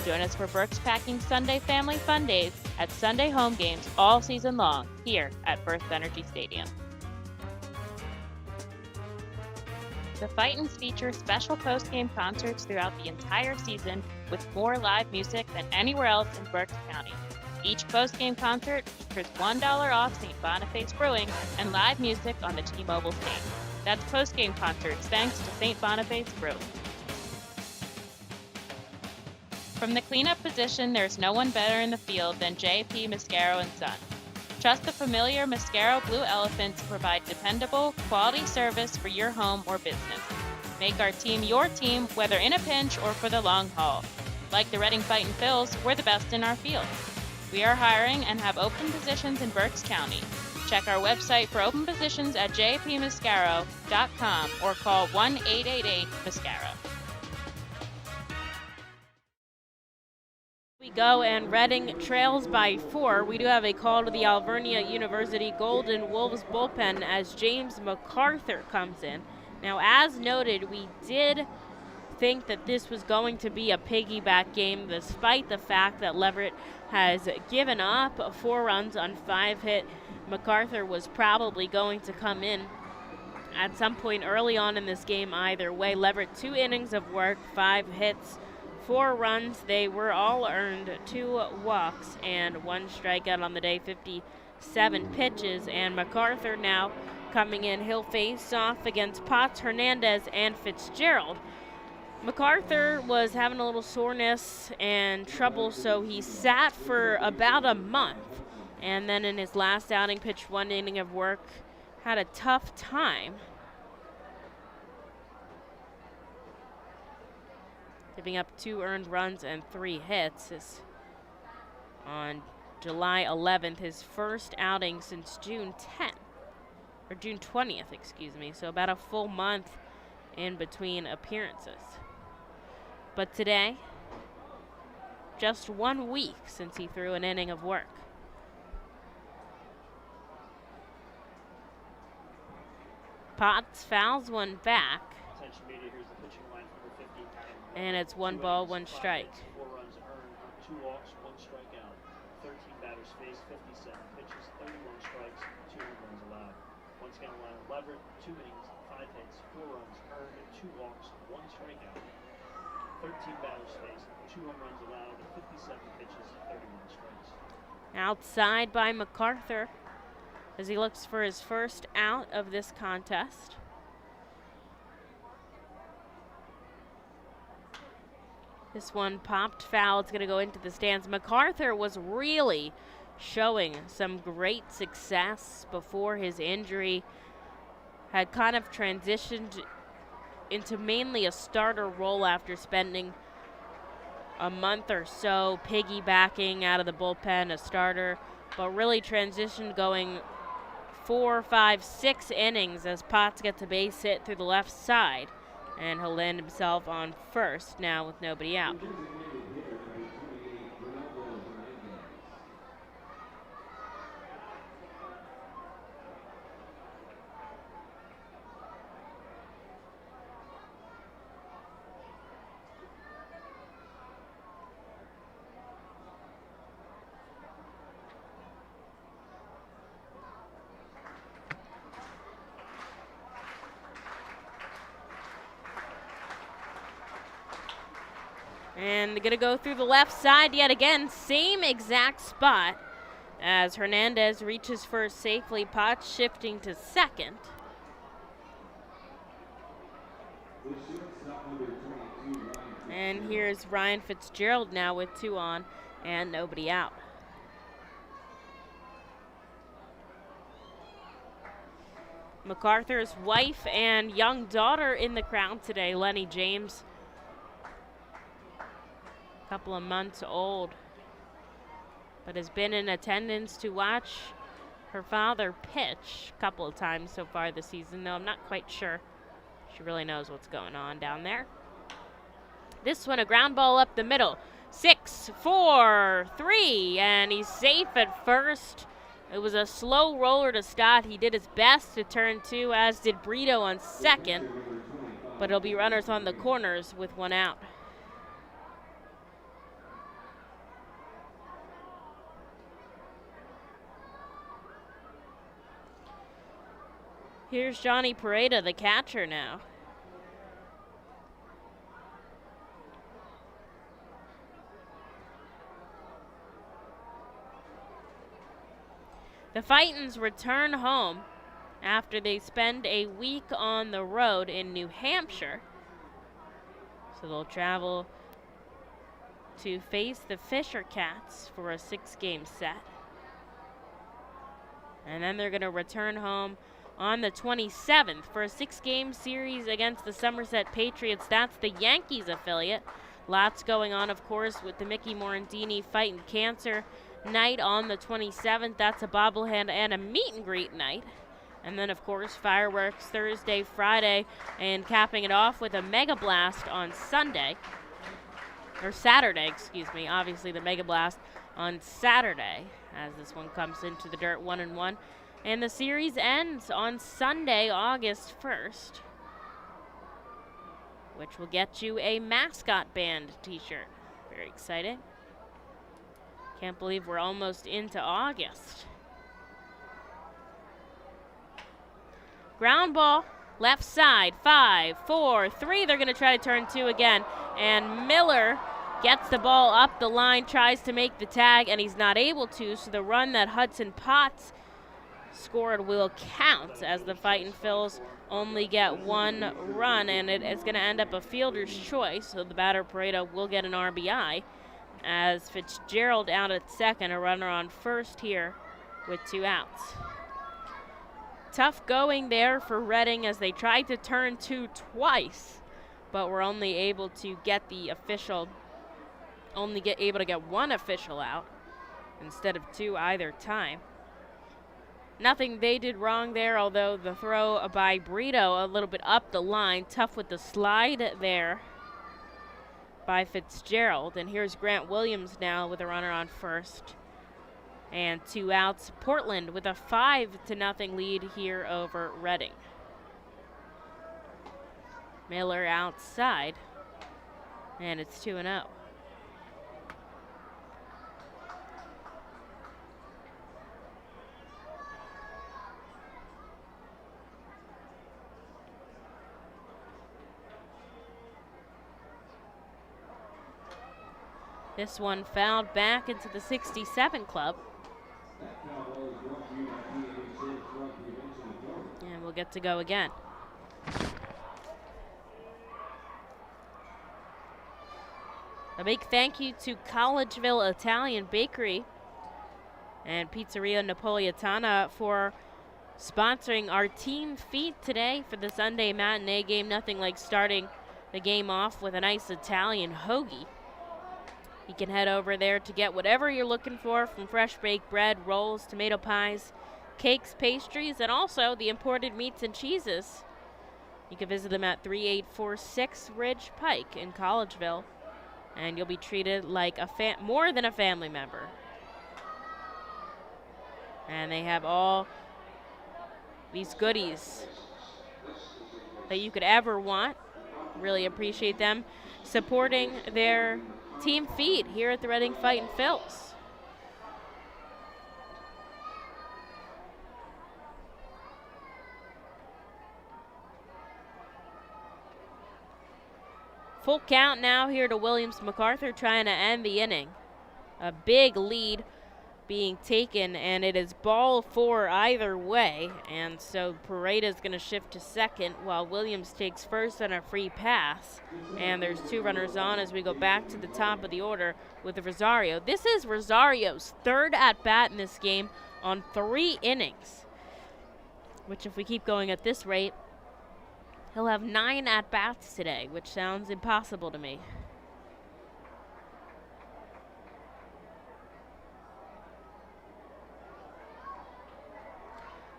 Join us for Burke's Packing Sunday Family Fun Days at Sunday home games all season long here at FirstEnergy Stadium. The Fightins feature special post-game concerts throughout the entire season with more live music than anywhere else in Berks County. Each post-game concert features $1 off St. Boniface Brewing and live music on the T-Mobile stage. That's post-game concerts thanks to St. Boniface Brewing. From the cleanup position, there's no one better in the field than J.P. Mascaro & Son. Trust the familiar Mascaro Blue Elephant to provide dependable, quality service for your home or business. Make our team your team, whether in a pinch or for the long haul. Like the Reading Fightin' Phils, we're the best in our field. We are hiring and have open positions in Berks County. Check our website for open positions at jpmascaro.com or call 1-888-MASCARO. We go and Reading trails by 4. We do have a call to the Alvernia University Golden Wolves bullpen as James MacArthur comes in. Now, as noted, we did think that this was going to be a piggyback game despite the fact that Leverett has given up 4 runs on 5 hit. MacArthur was probably going to come in at some point early on in this game either way. Leverett 2 innings of work, 5 hits, 4 runs. They were all earned, 2 walks and 1 strikeout on the day, 57 pitches. And MacArthur now coming in. He'll face off against Potts, Hernandez, and Fitzgerald. MacArthur was having a little soreness and trouble, so he sat for about a month. And then in his last outing, pitched 1 inning of work, had a tough time. Giving up 2 earned runs and 3 hits. On July 11th, his first outing since June 10th, or June 20th, excuse me. So about a full month in between appearances. But today, just 1 week since he threw an inning of work. Potts fouls one back. And it's 1 ball, 1 strike. 4 runs earned, 2 walks, 1 strikeout. 13 batters faced, 57 pitches, 31 strikes, 2 runs allowed. Once again, line of Leverett, 2 innings, 5 hits, 4 runs earned, 2 walks, 1 strikeout. 13 batters faced, 2 runs allowed, 57 pitches, 31 strikes. Outside by MacArthur as he looks for his first out of this contest. This one popped foul. It's going to go into the stands. MacArthur was really showing some great success before his injury. Had kind of transitioned into mainly a starter role after spending a month or so piggybacking out of the bullpen, a starter, but really transitioned going 4, 5, 6 innings as Potts gets a base hit through the left side. And he'll land himself on first now with nobody out. And they're going to go through the left side yet again. Same exact spot as Hernandez reaches first safely. Potts shifting to second. And here's Ryan Fitzgerald now with 2 on and nobody out. MacArthur's wife and young daughter in the crowd today, Lenny James. Couple of months old, but has been in attendance to watch her father pitch a couple of times so far this season, though I'm not quite sure she really knows what's going on down there. This one, a ground ball up the middle. 6, 4, 3, and he's safe at first. It was a slow roller to start. He did his best to turn 2, as did Brito on second, but it'll be runners on the corners with 1 out. Here's Johnny Pareda, the catcher now. The Fightins return home after they spend a week on the road in New Hampshire. So they'll travel to face the Fisher Cats for a 6-game set. And then they're going to return home on the 27th for a 6-game series against the Somerset Patriots. That's the Yankees affiliate. Lots going on, of course, with the Mickey Morandini Fightin' Cancer night on the 27th. That's a bobblehead and a meet and greet night. And then, of course, fireworks Thursday, Friday, and capping it off with a Mega Blast on Sunday. Or Saturday, excuse me. Obviously, the Mega Blast on Saturday, as this one comes into the dirt 1-1. And the series ends on Sunday, August 1st, which will get you a mascot band t-shirt. Very exciting. Can't believe we're almost into August. Ground ball, left side, 5, 4, 3. They're going to try to turn 2 again. And Miller gets the ball up the line, tries to make the tag, and he's not able to. So the run that Hudson Potts scored will count, as the Fightin' Phils only get 1 run, and it is going to end up a fielder's choice. So the batter, Pareda, will get an RBI, as Fitzgerald out at second, a runner on first here with 2 outs. Tough going there for Reading, as they tried to turn 2 twice, but were only able to get able to get 1 official out instead of 2 either time. Nothing they did wrong there, although the throw by Brito a little bit up the line. Tough with the slide there by Fitzgerald. And here's Grant Williams now with a runner on first and 2 outs. Portland with a 5-0 lead here over Reading. Miller outside, and it's 2-0. This one fouled back into the 67 club. And we'll get to go again. A big thank you to Collegeville Italian Bakery and Pizzeria Napolitana for sponsoring our team feed today for the Sunday matinee game. Nothing like starting the game off with a nice Italian hoagie. You can head over there to get whatever you're looking for, from fresh baked bread, rolls, tomato pies, cakes, pastries, and also the imported meats and cheeses. You can visit them at 3846 Ridge Pike in Collegeville, and you'll be treated like more than a family member. And they have all these goodies that you could ever want. Really appreciate them supporting their team feed here at the Reading Fightin' Phils. Full count now here to Williams MacArthur, trying to end the inning. A big lead being taken, and it is ball 4 either way, and so Pareda's going to shift to second while Williams takes first on a free pass. And there's 2 runners on as we go back to the top of the order with Rosario. This is Rosario's 3rd at-bat in this game on 3 innings, which, if we keep going at this rate, he'll have 9 at-bats today, which sounds impossible to me.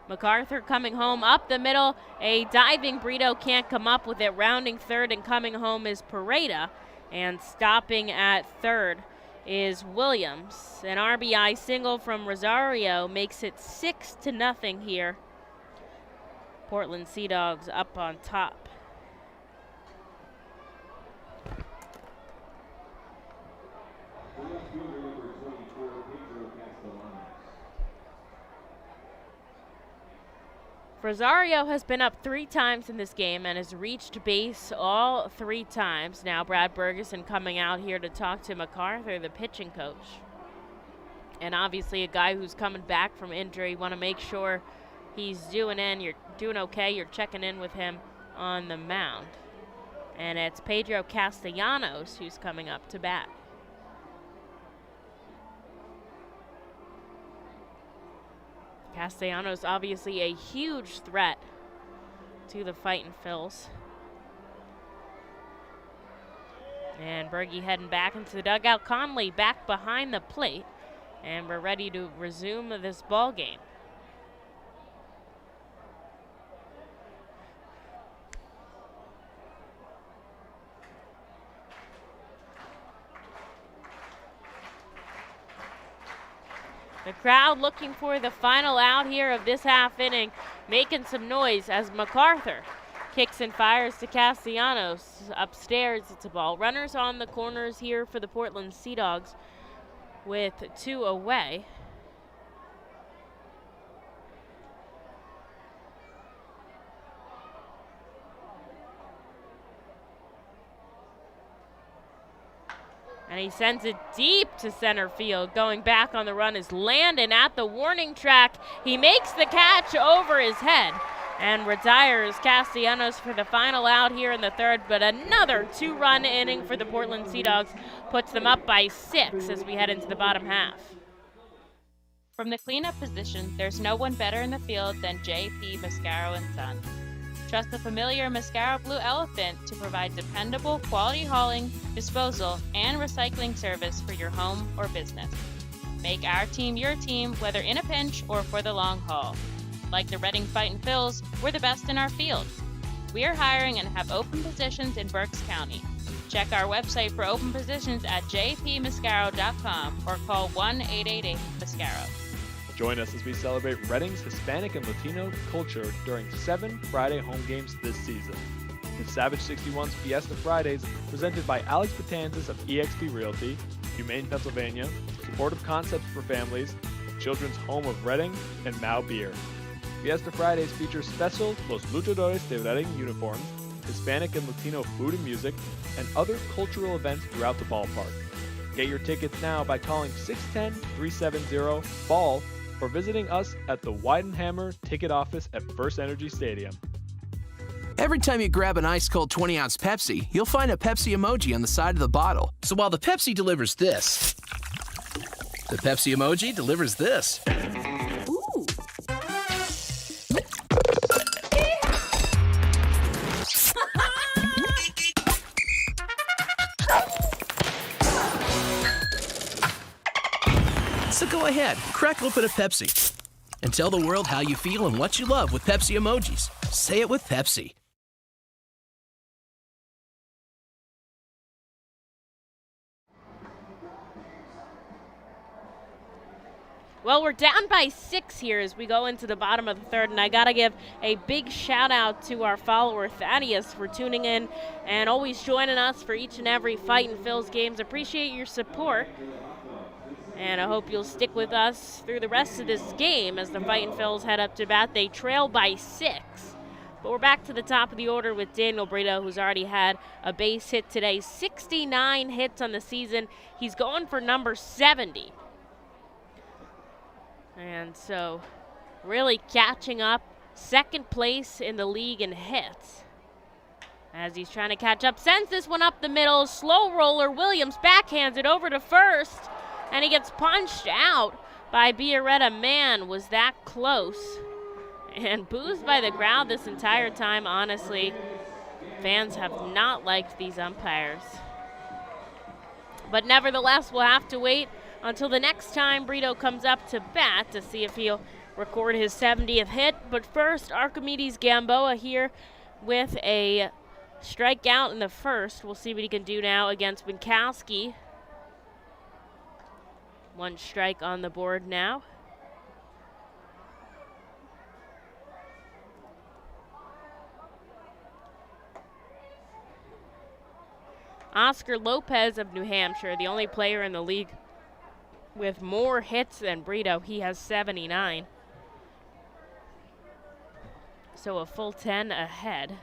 MacArthur coming home up the middle. A diving Brito can't come up with it. Rounding third and coming home is Pareda. And stopping at third is Williams. An RBI single from Rosario makes it 6-0 here. Portland Sea Dogs up on top. Rosario has been up 3 times in this game and has reached base all 3 times. Now Brad Bergeson coming out here to talk to MacArthur, the pitching coach. And obviously a guy who's coming back from injury. You want to make sure he's doing okay. You're checking in with him on the mound. And it's Pedro Castellanos who's coming up to bat. Castellanos obviously a huge threat to the Fightin' Phils. And Bergie heading back into the dugout. Conley back behind the plate. And we're ready to resume this ball game. The crowd looking for the final out here of this half inning, making some noise as MacArthur kicks and fires to Castellanos. Upstairs, it's a ball. Runners on the corners here for the Portland Sea Dogs with 2 away. And he sends it deep to center field. Going back on the run is Landon at the warning track. He makes the catch over his head and retires Castellanos for the final out here in the third. But another 2-run inning for the Portland Sea Dogs puts them up by 6 as we head into the bottom half. From the cleanup position, there's no one better in the field than J.P. Mascaro & Son. Trust the familiar Mascaro Blue Elephant to provide dependable quality hauling, disposal, and recycling service for your home or business. Make our team your team, whether in a pinch or for the long haul. Like the Reading Fightin' Phils, we're the best in our field. We are hiring and have open positions in Berks County. Check our website for open positions at jpmascaro.com or call 1-888-MASCARO. Join us as we celebrate Reading's Hispanic and Latino culture during 7 Friday home games this season. The Savage 61's Fiesta Fridays, presented by Alex Batanzas of eXp Realty, Humane Pennsylvania, Supportive Concepts for Families, Children's Home of Reading, and Mao Beer. Fiesta Fridays features special Los Luchadores de Reading uniforms, Hispanic and Latino food and music, and other cultural events throughout the ballpark. Get your tickets now by calling 610-370-BALL or visiting us at the Weidenhammer ticket office at FirstEnergy Stadium. Every time you grab an ice-cold 20-ounce Pepsi, you'll find a Pepsi emoji on the side of the bottle. So while the Pepsi delivers this, the Pepsi emoji delivers this. Ooh. So go ahead, crack open a Pepsi and tell the world how you feel and what you love with Pepsi emojis. Say it with Pepsi. Well, we're down by 6 here as we go into the bottom of the third, and I got to give a big shout out to our follower Thaddeus for tuning in and always joining us for each and every Fightin' Phils games. Appreciate your support, and I hope you'll stick with us through the rest of this game as the Fightin' Phils head up to bat. They trail by 6, but we're back to the top of the order with Daniel Brito, who's already had a base hit today. 69 hits on the season. He's going for number 70. And so really catching up, second place in the league in hits. As he's trying to catch up, sends this one up the middle, slow roller. Williams backhands it over to first, and he gets punched out by Biarretta. Man, was that close. And boozed by the crowd this entire time, honestly. Fans have not liked these umpires. But nevertheless, we'll have to wait until the next time Brito comes up to bat to see if he'll record his 70th hit. But first, Archimedes Gamboa here with a strike out in the first. We'll see what he can do now against Winkowski. 1 strike on the board now. Oscar Lopez of New Hampshire, the only player in the league with more hits than Brito. He has 79. So a full 10 ahead.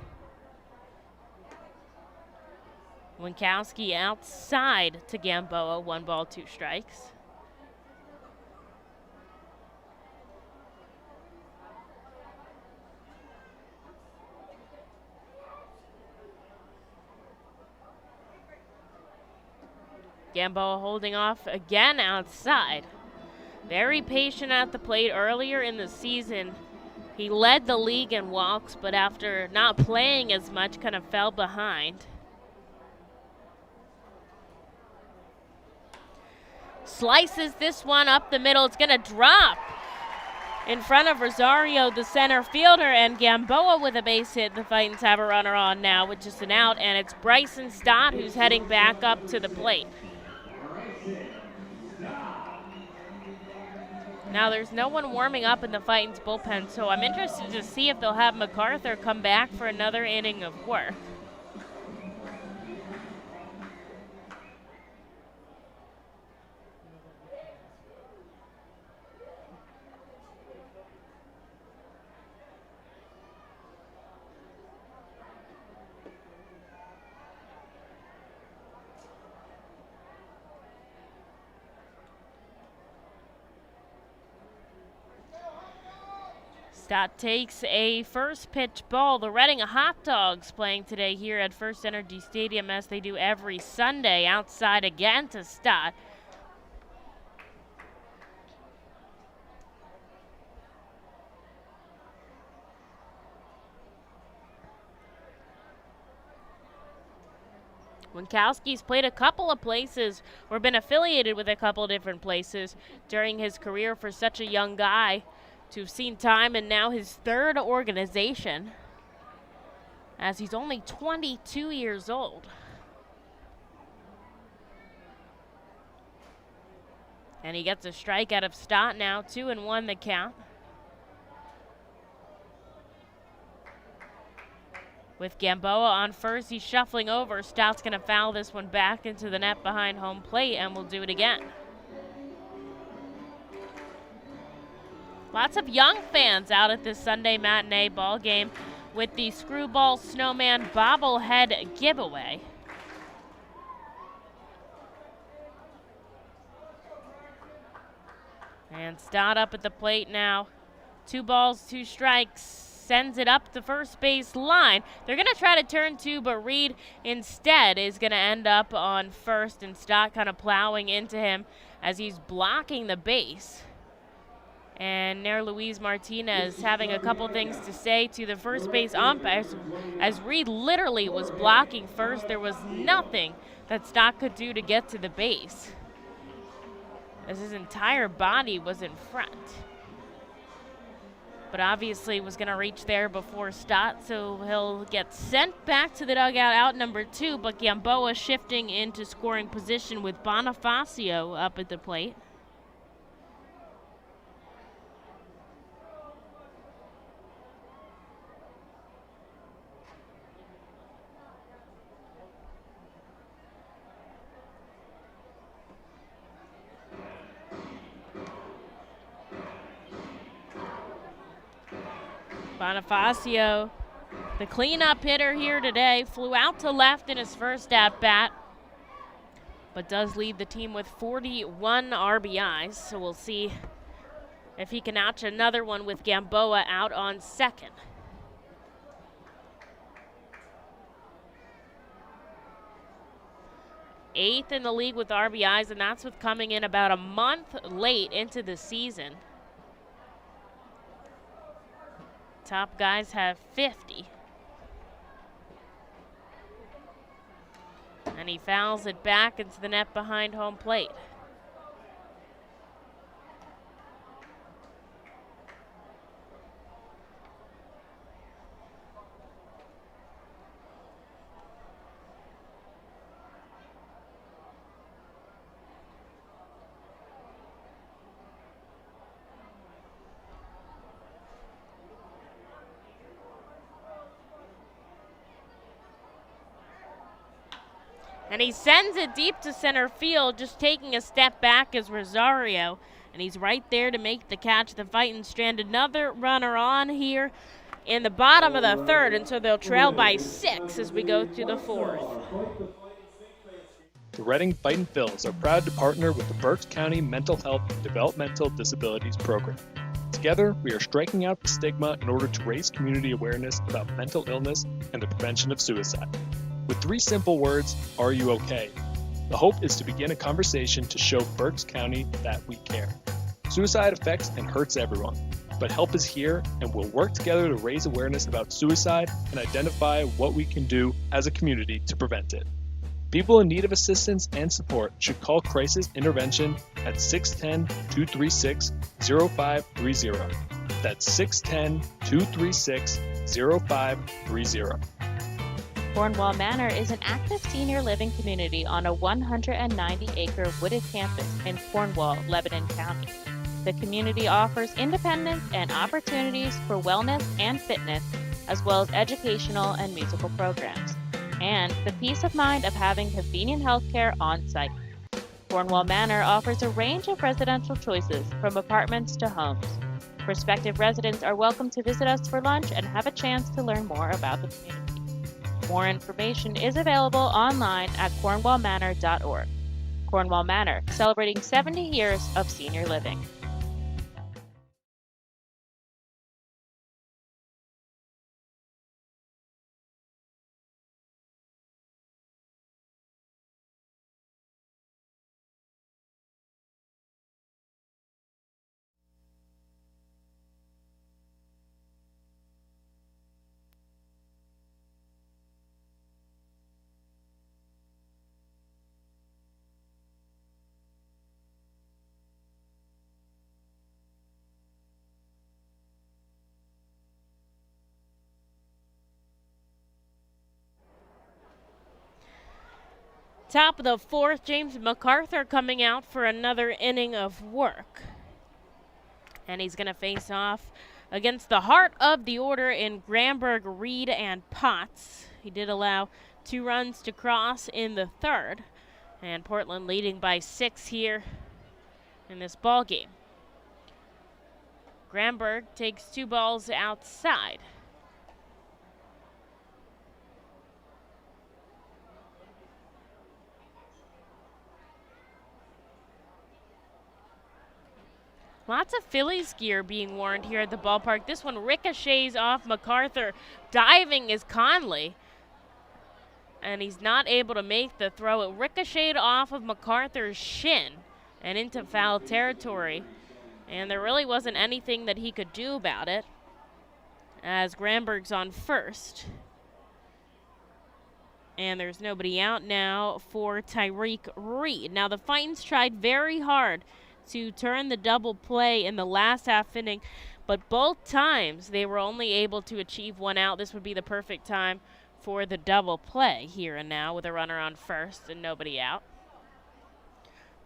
Winkowski outside to Gamboa, 1 ball, 2 strikes. Gamboa holding off again outside. Very patient at the plate. Earlier in the season, he led the league in walks, but after not playing as much, kind of fell behind. Slices this one up the middle. It's going to drop in front of Rosario, the center fielder, and Gamboa with a base hit. The Fightins have a runner on now with just an out, and it's Bryson Stott who's heading back up to the plate. Now there's no one warming up in the Fightins bullpen, so I'm interested to see if they'll have MacArthur come back for another inning of work. Stott takes a first pitch ball. The Reading Hot Dogs playing today here at FirstEnergy Stadium as they do every Sunday. Outside again to Stott. Winkowski's played a couple of places or been affiliated with a couple different places during his career for such a young guy to have seen time in now his 3rd organization as he's only 22 years old. And he gets a strike out of Stott now, 2-1 the count. With Gamboa on first, he's shuffling over. Stott's going to foul this one back into the net behind home plate, and we'll do it again. Lots of young fans out at this Sunday matinee ball game with the Screwball Snowman bobblehead giveaway. And Stott up at the plate now. 2 balls, 2 strikes. Sends it up the first base line. They're going to try to turn 2, but Reed instead is going to end up on first, and Stott kind of plowing into him as he's blocking the base. And Nair Luis Martinez having a couple things to say to the first base umpires as Reed literally was blocking first. There was nothing that Stott could do to get to the base as his entire body was in front. But obviously was going to reach there before Stott, so he'll get sent back to the dugout, out number 2, but Gamboa shifting into scoring position with Bonifacio up at the plate. Bonifacio, the cleanup hitter here today, flew out to left in his first at-bat, but does lead the team with 41 RBIs, so we'll see if he can notch another one with Gamboa out on second. Eighth in the league with RBIs, and that's with coming in about a month late into the season. Top guys have 50. And he fouls it back into the net behind home plate. And he sends it deep to center field, just taking a step back is Rosario. And he's right there to make the catch. The Fightin strand another runner on here in the bottom of the third, and so they'll trail by 6 as we go to the fourth. The Reading Fightin' Phils are proud to partner with the Berks County Mental Health and Developmental Disabilities Program. Together, we are striking out the stigma in order to raise community awareness about mental illness and the prevention of suicide. With 3 simple words, are you okay? The hope is to begin a conversation to show Berks County that we care. Suicide affects and hurts everyone, but help is here, and we'll work together to raise awareness about suicide and identify what we can do as a community to prevent it. People in need of assistance and support should call Crisis Intervention at 610-236-0530. That's 610-236-0530. Cornwall Manor is an active senior living community on a 190-acre wooded campus in Cornwall, Lebanon County. The community offers independence and opportunities for wellness and fitness, as well as educational and musical programs, and the peace of mind of having convenient health care on site. Cornwall Manor offers a range of residential choices from apartments to homes. Prospective residents are welcome to visit us for lunch and have a chance to learn more about the community. More information is available online at cornwallmanor.org. Cornwall Manor, celebrating 70 years of senior living. Top of the fourth, James MacArthur coming out for another inning of work. And he's going to face off against the heart of the order in Gramberg, Reed, and Potts. He did allow 2 runs to cross in the third. And Portland leading by 6 here in this ball game. Gramberg takes 2 balls outside. Lots of Phillies gear being worn here at the ballpark. This one ricochets off MacArthur. Diving is Conley. And he's not able to make the throw. It ricocheted off of MacArthur's shin and into foul territory. And there really wasn't anything that he could do about it, as Gramberg's on first. And there's nobody out now for Tyreek Reed. Now the Fightins tried very hard to turn the double play in the last half inning, but both times they were only able to achieve 1 out. This would be the perfect time for the double play here and now with a runner on first and nobody out.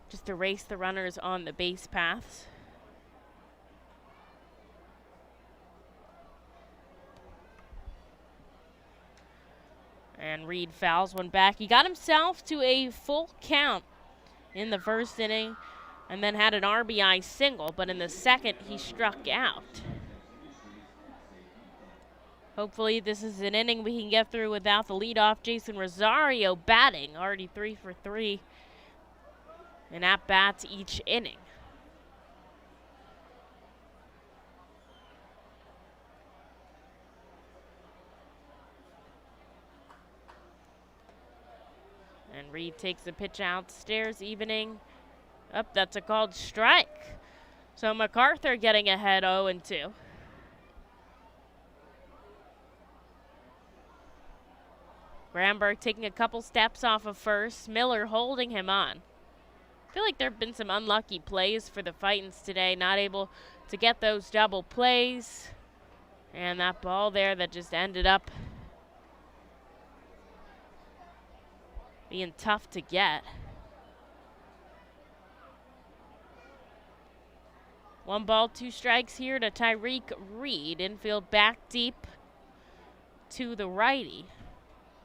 Just erase the runners on the base paths. And Reed fouls one back. He got himself to a full count in the first inning and then had an RBI single, but in the second he struck out. Hopefully this is an inning we can get through without the leadoff Jason Rosario batting, already 3 for 3 in at-bats each inning. And Reed takes the pitch outstairs, evening. Up, that's a called strike. So MacArthur getting ahead 0-2. Gramberg taking a couple steps off of first. Miller holding him on. I feel like there have been some unlucky plays for the Fightins today. Not able to get those double plays. And that ball there that just ended up being tough to get. 1 ball, 2 strikes here to Tyreek Reed. Infield back deep to the righty.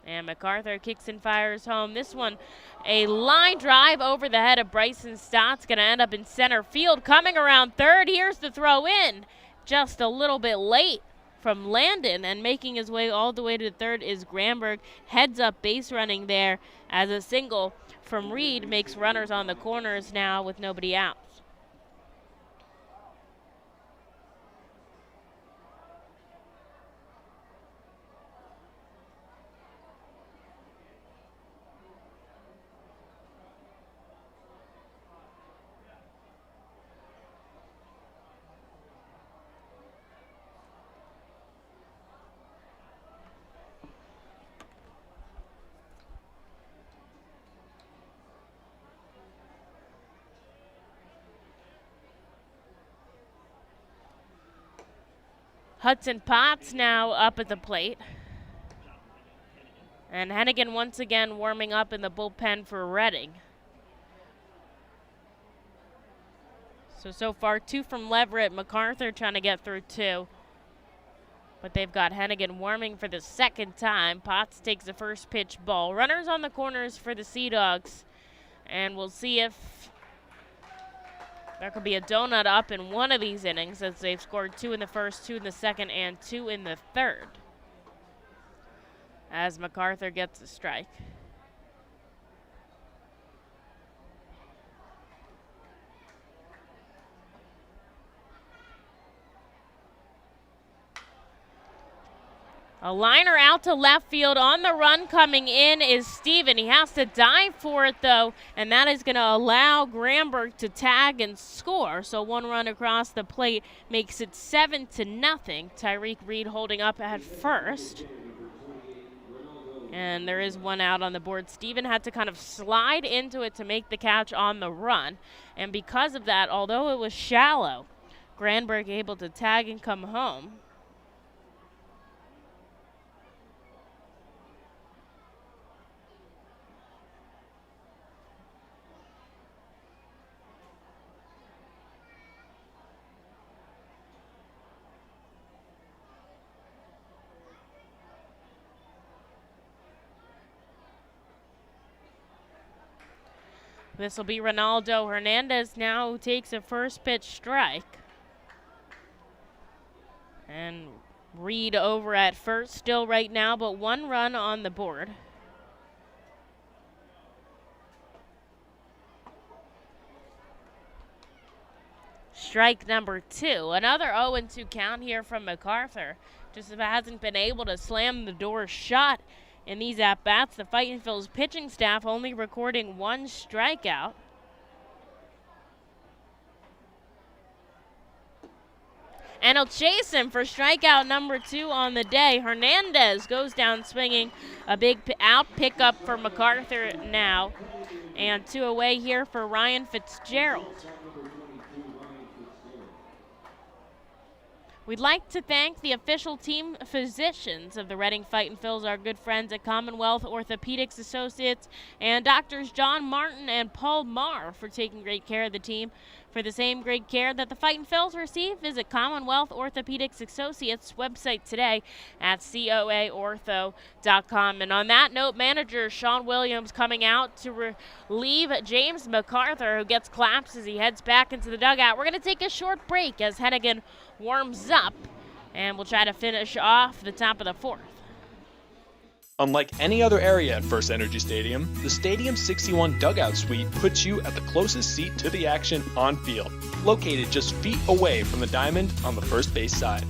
And MacArthur kicks and fires home. This one, a line drive over the head of Bryson Stott's going to end up in center field. Coming around third, here's the throw in. Just a little bit late from Landon, and making his way all the way to third is Granberg. Heads up base running there as a single from Reed makes runners on the corners now with nobody out. Hudson Potts now up at the plate. And Hennigan once again warming up in the bullpen for Reading. So far 2 from Leverett. MacArthur trying to get through 2. But they've got Hennigan warming for the second time. Potts takes the first pitch ball. Runners on the corners for the Sea Dogs. And we'll see if there could be a donut up in one of these innings, as they've scored 2 in the first, 2 in the second, and 2 in the third. As MacArthur gets a strike. A liner out to left field. On the run coming in is Steven. He has to dive for it, though, and that is going to allow Granberg to tag and score. So 1 run across the plate makes it 7-0. Tyreek Reed holding up at first. And there is 1 out on the board. Steven had to kind of slide into it to make the catch on the run. And because of that, although it was shallow, Granberg able to tag and come home. This will be Ronaldo Hernandez now, who takes a first pitch strike. And Reed over at first still right now, but 1 run on the board. Strike number 2. Another 0-2 count here from MacArthur. Just hasn't been able to slam the door shut in these at-bats. The Fightin Phil's pitching staff only recording 1 strikeout. And he'll chase him for strikeout number 2 on the day. Hernandez goes down swinging. A big out pickup for MacArthur now. And 2 away here for Ryan Fitzgerald. We'd like to thank the official team physicians of the Reading Fightin Phils, our good friends at Commonwealth Orthopedics Associates, and doctors John Martin and Paul Marr for taking great care of the team. For the same great care that the Fightin Phils receive, visit Commonwealth Orthopedics Associates website today at coaortho.com. And on that note, manager Sean Williams coming out to relieve James MacArthur, who gets claps as he heads back into the dugout. We're going to take a short break as Hennigan warms up, and we'll try to finish off the top of the 4th. Unlike any other area at FirstEnergy Stadium, the Stadium 61 Dugout Suite puts you at the closest seat to the action on field, located just feet away from the diamond on the first base side.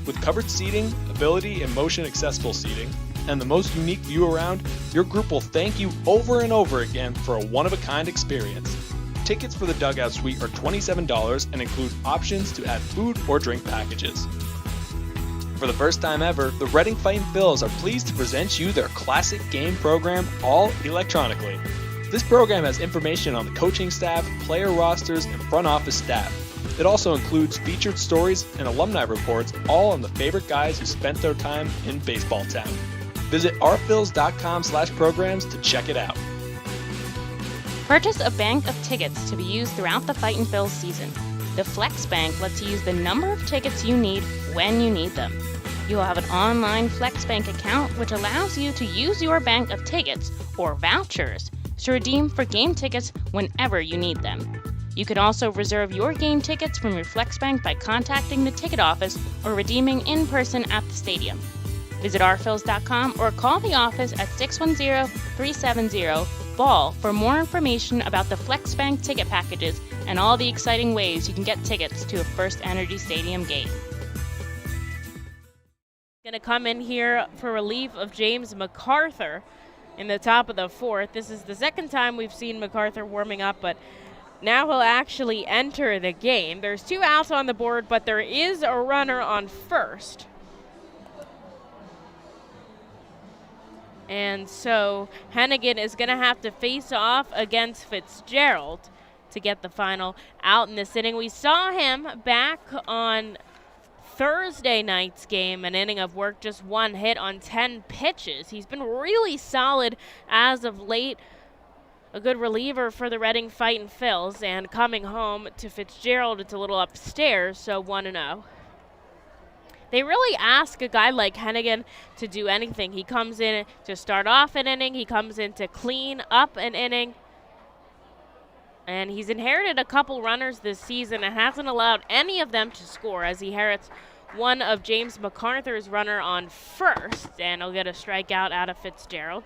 With covered seating, ability and motion accessible seating, and the most unique view around, your group will thank you over and over again for a one-of-a-kind experience. Tickets for the Dugout Suite are $27 and include options to add food or drink packages. For the first time ever, the Reading Fightin Phils are pleased to present you their classic game program, all electronically. This program has information on the coaching staff, player rosters, and front office staff. It also includes featured stories and alumni reports, all on the favorite guys who spent their time in baseball town. Visit rphils.com/programs to check it out. Purchase a bank of tickets to be used throughout the Fightin Phils season. The Flex Bank lets you use the number of tickets you need when you need them. You will have an online FlexBank account which allows you to use your bank of tickets or vouchers to redeem for game tickets whenever you need them. You can also reserve your game tickets from your FlexBank by contacting the ticket office or redeeming in person at the stadium. Visit rfills.com or call the office at 610-370-BALL for more information about the FlexBank ticket packages and all the exciting ways you can get tickets to a FirstEnergy Stadium game. Going to come in here for relief of James MacArthur in the top of the fourth. This is the second time we've seen MacArthur warming up, but now he'll actually enter the game. There's 2 outs on the board, but there is a runner on first. And so Hennigan is going to have to face off against Fitzgerald to get the final out in this inning. We saw him back on Thursday night's game, an inning of work, just 1 hit on 10 pitches. He's been really solid as of late. A good reliever for the Reading Fightin' Phils, and coming home to Fitzgerald, it's a little upstairs, so 1-0. They really ask a guy like Hennigan to do anything. He comes in to start off an inning. He comes in to clean up an inning. And he's inherited a couple runners this season and hasn't allowed any of them to score, as he inherits one of James MacArthur's runner on first, and he'll get a strikeout out of Fitzgerald.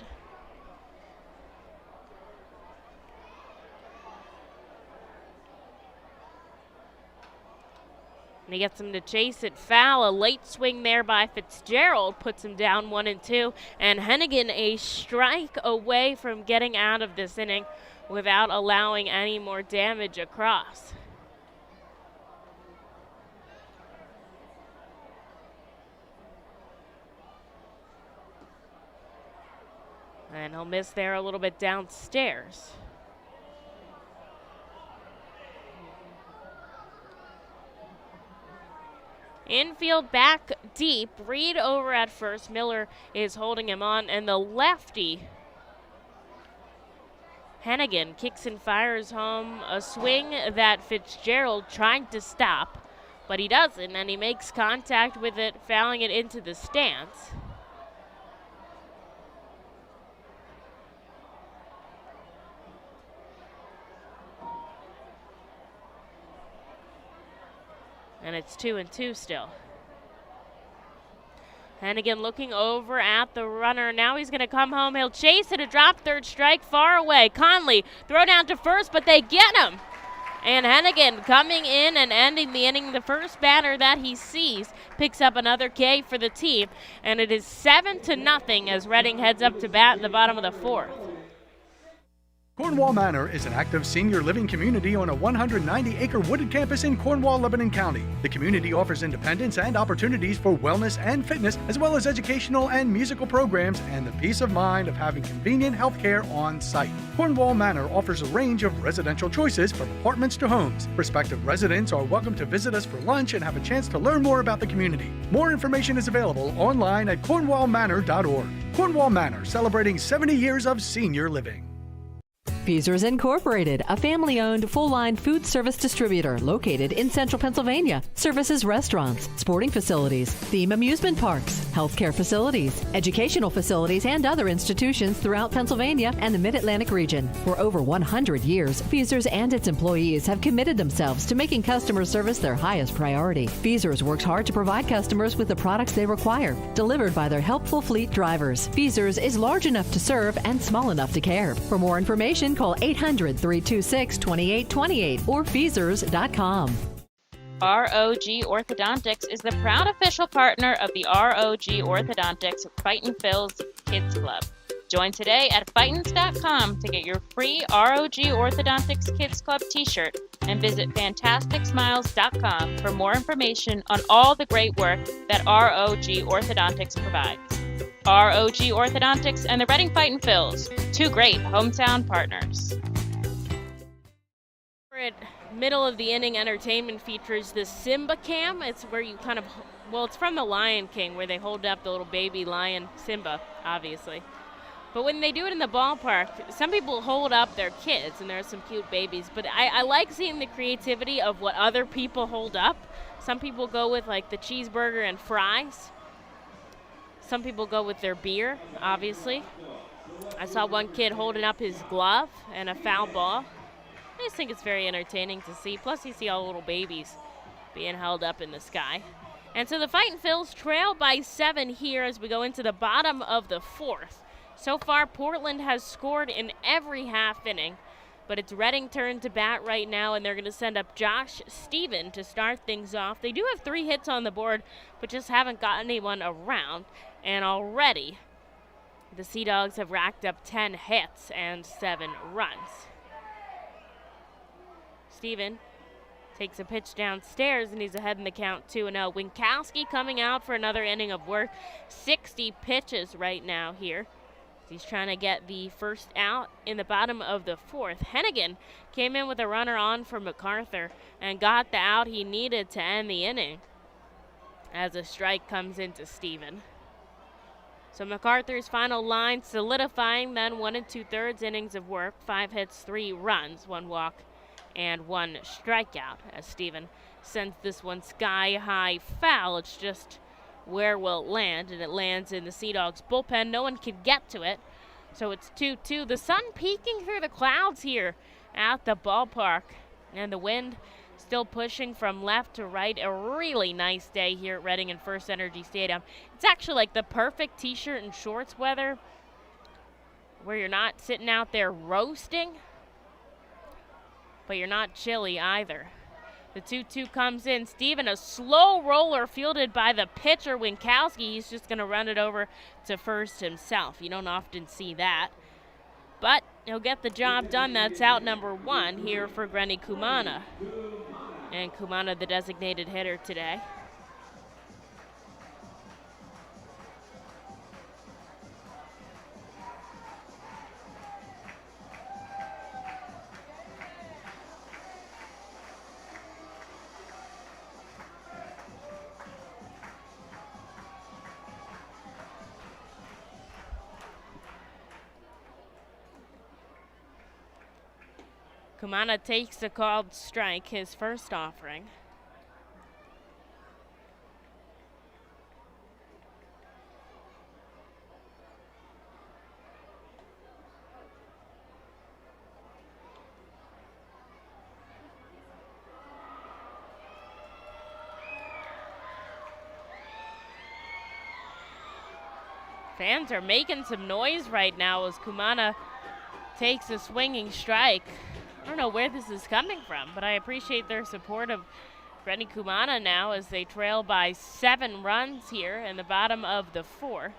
And he gets him to chase it foul. A late swing there by Fitzgerald puts him down 1-2. And Hennigan a strike away from getting out of this inning without allowing any more damage across. And he'll miss there a little bit downstairs. Infield back deep. Reed over at first. Miller is holding him on. And the lefty, Hennigan, kicks and fires home a swing that Fitzgerald tried to stop, but he doesn't, and he makes contact with it, fouling it into the stands. And it's 2-2 still. Hennigan looking over at the runner. Now he's going to come home. He'll chase it, a drop third strike far away. Conley throw down to first, but they get him. And Hennigan coming in and ending the inning. The first batter that he sees picks up another K for the team. And it is 7-0 as Reading heads up to bat in the bottom of the fourth. Cornwall Manor is an active senior living community on a 190-acre wooded campus in Cornwall, Lebanon County. The community offers independence and opportunities for wellness and fitness, as well as educational and musical programs, and the peace of mind of having convenient health care on site. Cornwall Manor offers a range of residential choices from apartments to homes. Prospective residents are welcome to visit us for lunch and have a chance to learn more about the community. More information is available online at cornwallmanor.org. Cornwall Manor, celebrating 70 years of senior living. Feasers Incorporated, a family-owned, full-line food service distributor located in central Pennsylvania. Services restaurants, sporting facilities, theme amusement parks, healthcare facilities, educational facilities, and other institutions throughout Pennsylvania and the Mid-Atlantic region. For over 100 years, Feasers and its employees have committed themselves to making customer service their highest priority. Feasers works hard to provide customers with the products they require, delivered by their helpful fleet drivers. Feasers is large enough to serve and small enough to care. For more information, call 800-326-2828 or Feasers.com. ROG Orthodontics is the proud official partner of the ROG Orthodontics Fightin' Phils Kids Club. Join today at Fightins.com to get your free ROG Orthodontics Kids Club t-shirt and visit FantasticSmiles.com for more information on all the great work that ROG Orthodontics provides. ROG Orthodontics and the Reading Fightin' Phils, 2 great hometown partners. We're at middle of the inning entertainment features the Simba Cam. It's where you kind of, well, it's from the Lion King, where they hold up the little baby lion, Simba, obviously. But when they do it in the ballpark, some people hold up their kids, and there are some cute babies. But I like seeing the creativity of what other people hold up. Some people go with, like, the cheeseburger and fries. Some people go with their beer, obviously. I saw one kid holding up his glove and a foul ball. I just think it's very entertaining to see. Plus, you see all the little babies being held up in the sky. And so the Fightin' Phils trail by 7 here as we go into the bottom of the 4th. So far, Portland has scored in every half inning, but it's Reading turn to bat right now, and they're going to send up Josh Steven to start things off. They do have 3 hits on the board, but just haven't got anyone around. And already, the Sea Dogs have racked up 10 hits and 7 runs. Steven takes a pitch downstairs, and he's ahead in the count 2-0. Winkowski coming out for another inning of work. 60 pitches right now here. He's trying to get the first out in the bottom of the 4th. Hennigan came in with a runner on for MacArthur and got the out he needed to end the inning as a strike comes into Steven. So MacArthur's final line solidifying then 1 2/3 innings of work, 5 hits, 3 runs, 1 walk, and 1 strikeout as Steven sends this one sky high foul. It's just where will it land, and it lands in the Sea Dogs bullpen. No one can get to it, so it's 2-2. The sun peeking through the clouds here at the ballpark, and the wind still pushing from left to right. A really nice day here at Reading and FirstEnergy Stadium. It's actually like the perfect t-shirt and shorts weather where you're not sitting out there roasting, but you're not chilly either. The 2-2 comes in. Steven, a slow roller fielded by the pitcher, Winkowski. He's just going to run it over to first himself. You don't often see that. But he'll get the job done. That's out number 1 here for Grenny Kumana. And Kumana, the designated hitter today. Kumana takes a called strike, his first offering. Fans are making some noise right now as Kumana takes a swinging strike. I don't know where this is coming from, but I appreciate their support of Grenny Kumana now as they trail by 7 runs here in the bottom of the 4th.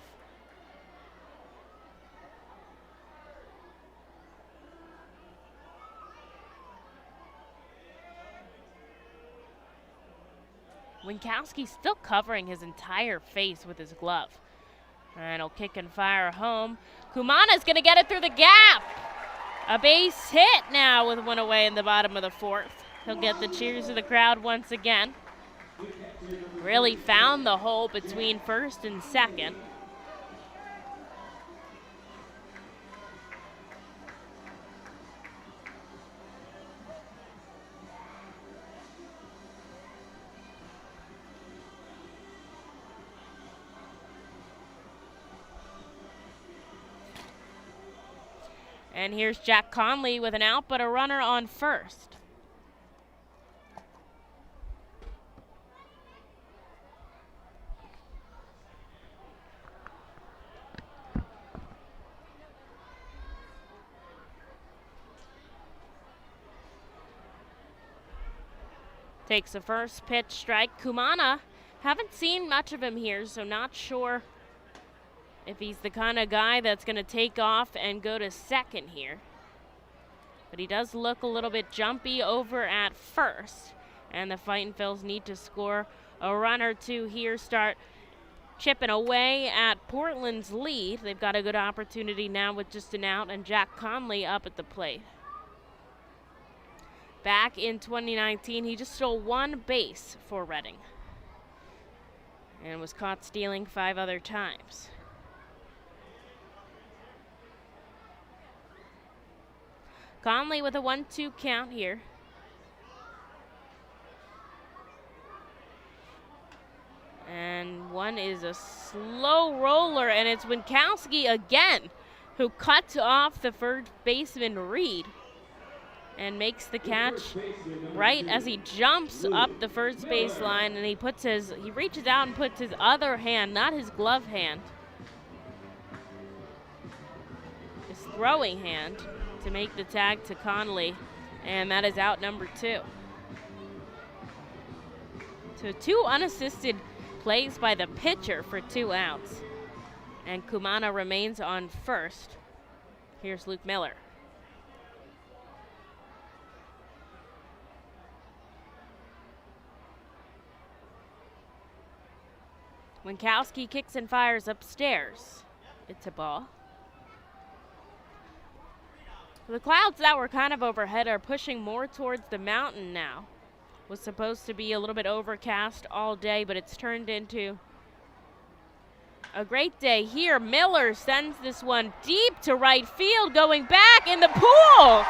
Winkowski still covering his entire face with his glove. And he'll kick and fire home. Kumana's going to get it through the gap. A base hit now with 1 away in the bottom of the 4th. He'll get the cheers of the crowd once again. Really found the hole between first and second. And here's Jack Conley with an out, but a runner on first. Takes the first pitch strike. Kumana, haven't seen much of him here, so not sure if he's the kind of guy that's going to take off and go to second here. But he does look a little bit jumpy over at first. And the Fightin' Phils need to score a run or two here, start chipping away at Portland's lead. They've got a good opportunity now with just an out and Jack Conley up at the plate. Back in 2019, he just stole 1 base for Reading and was caught stealing 5 other times. Conley with a 1-2 count here. And 1 one is a slow roller, and it's Winkowski again who cuts off the first baseman Reed and makes the catch right as he jumps up the first baseline, and he reaches out and puts his other hand, not his glove hand, his throwing hand, to make the tag to Conley, and that is out number 2. So 2 unassisted plays by the pitcher for 2 outs, and Kumana remains on first. Here's Luke Miller. Winkowski kicks and fires upstairs. It's a ball. The clouds that were kind of overhead are pushing more towards the mountain now. Was supposed to be a little bit overcast all day, but it's turned into a great day here. Miller sends this one deep to right field, going back in the pool.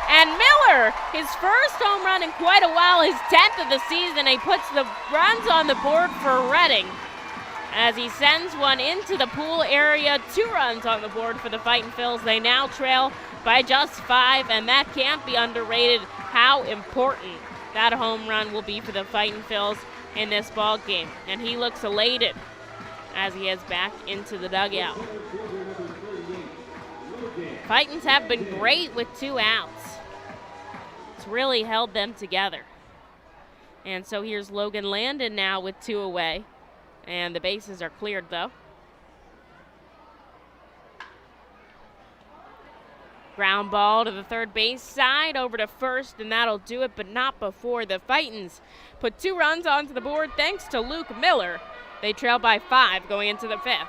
And Miller, his first home run in quite a while, his 10th of the season. He puts the runs on the board for Reading as he sends one into the pool area. 2 runs on the board for the Fightin' Phils. They now trail by just 5, and that can't be underrated how important that home run will be for the Fightin' Phils in this ball game. And he looks elated as he heads back into the dugout. Fightins have been great with 2 outs. It's really held them together. And so here's Logan Landon now with 2 away. And the bases are cleared, though. Ground ball to the third base side, over to first, and that'll do it, but not before the Fightins put 2 runs onto the board thanks to Luke Miller. They trail by 5 going into the 5th.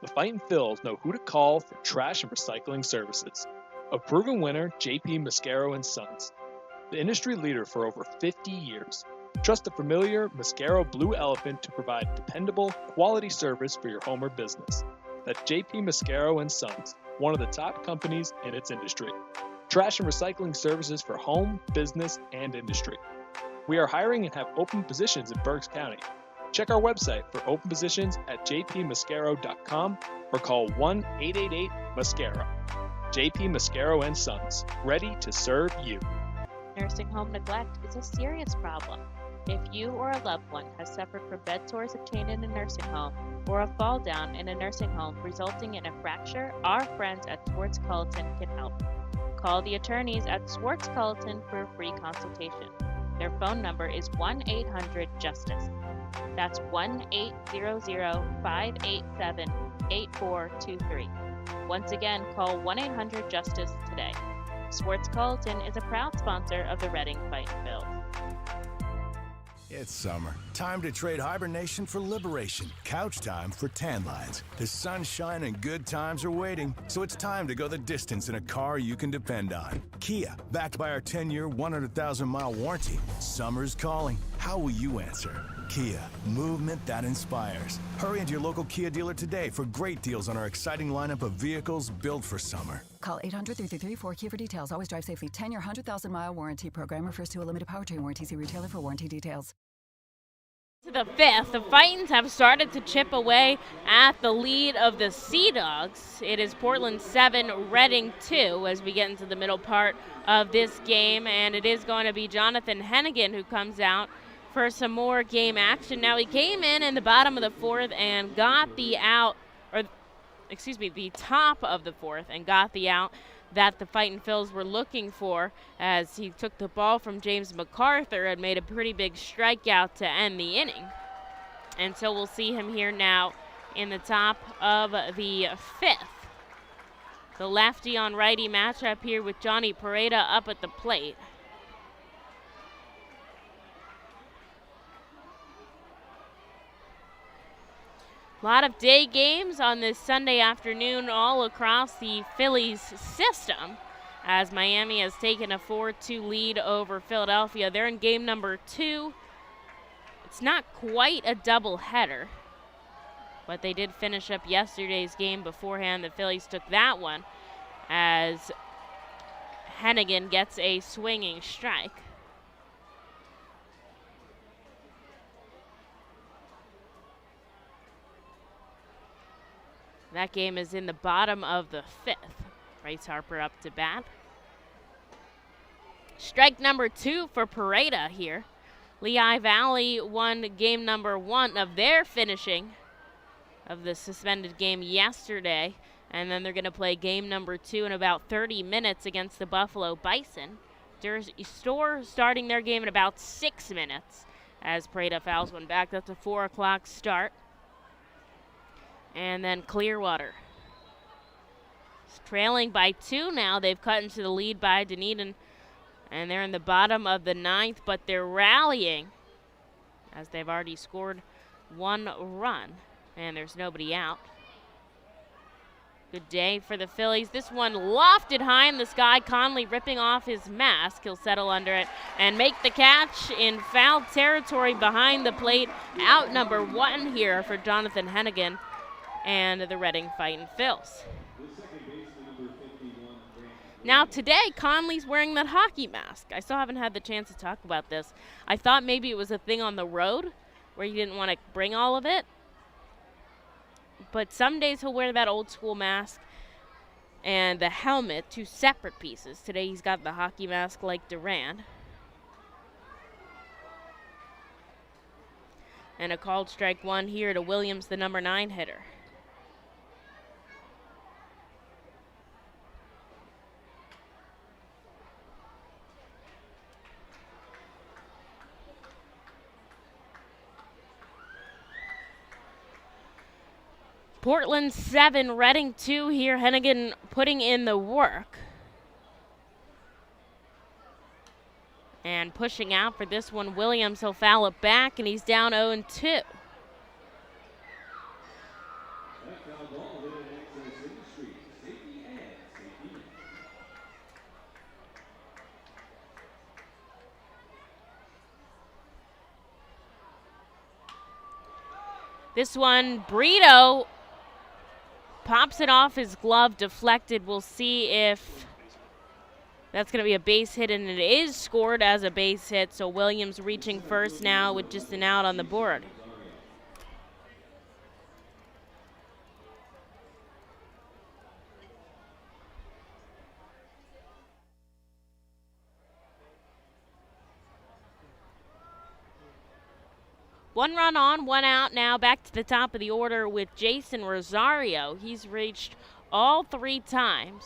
The Fightin' Phils know who to call for trash and recycling services. A proven winner, JP Mascaro & Sons. The industry leader for over 50 years. Trust the familiar Mascaro Blue Elephant to provide dependable, quality service for your home or business. That's JP Mascaro & Sons, one of the top companies in its industry. Trash and recycling services for home, business, and industry. We are hiring and have open positions in Berks County. Check our website for open positions at jpmascaro.com or call 1-888-MASCARO. JP Mascaro & Sons, ready to serve you. Nursing home neglect is a serious problem. If you or a loved one has suffered from bed sores obtained in a nursing home or a fall down in a nursing home resulting in a fracture, our friends at Swartz Culleton can help. Call the attorneys at Swartz Culleton for a free consultation. Their phone number is 1-800-JUSTICE. That's 1-800-587-8423. Once again, call 1-800-JUSTICE today. Swartz Culleton is a proud sponsor of the Reading Fightin' Phils. It's summer. Time to trade hibernation for liberation. Couch time for tan lines. The sunshine and good times are waiting, so it's time to go the distance in a car you can depend on. Kia, backed by our 10-year, 100,000-mile warranty. Summer's calling. How will you answer? Kia, movement that inspires. Hurry into your local Kia dealer today for great deals on our exciting lineup of vehicles built for summer. Call 800-333-4KIA for details. Always drive safely. 10-year, 100,000-mile warranty program refers to a limited powertrain warranty. See retailer for warranty details. To the 5th, the Fightins have started to chip away at the lead of the Sea Dogs. It is Portland 7, Reading 2 as we get into the middle part of this game, and it is going to be Jonathan Hennigan who comes out for some more game action. Now, he came in the bottom of the 4th and got the out, the top of the 4th and got the out that the Fightin' Phils were looking for as he took the ball from James MacArthur and made a pretty big strikeout to end the inning. And so we'll see him here now in the top of the 5th. The lefty on righty matchup here with Johnny Pareda up at the plate. A lot of day games on this Sunday afternoon all across the Phillies system as Miami has taken a 4-2 lead over Philadelphia. They're in game number 2. It's not quite a doubleheader, but they did finish up yesterday's game beforehand. The Phillies took that one as Hennigan gets a swinging strike. That game is in the bottom of the 5th. Bryce Harper up to bat. Strike number 2 for Pareda here. Lehigh Valley won game number 1 of their finishing of the suspended game yesterday, and then they're going to play game number 2 in about 30 minutes against the Buffalo Bison. Jersey Store starting their game in about 6 minutes as Pareda fouls one back. That's a 4 o'clock start. And then Clearwater is trailing by 2 now. They've cut into the lead by Dunedin, and they're in the bottom of the 9th, but they're rallying as they've already scored 1 run, and there's nobody out. Good day for the Phillies. This one lofted high in the sky. Conley ripping off his mask. He'll settle under it and make the catch in foul territory behind the plate. Out number 1 here for Jonathan Hennigan and the Reading Fightin' Phils. Now today, Conley's wearing that hockey mask. I still haven't had the chance to talk about this. I thought maybe it was a thing on the road where he didn't want to bring all of it. But some days he'll wear that old school mask and the helmet, 2 separate pieces. Today he's got the hockey mask like Duran. And a called strike 1 here to Williams, the number 9 hitter. Portland 7, Reading 2 here. Hennigan putting in the work. And pushing out for this one, Williams. He'll foul it back, and he's down 0-2. This one, Brito pops it off his glove, deflected. We'll see if that's going to be a base hit, and it is scored as a base hit, so Williams reaching first now with just an out on the board. One run on, 1 out now. Back to the top of the order with Jason Rosario. He's reached all 3 times.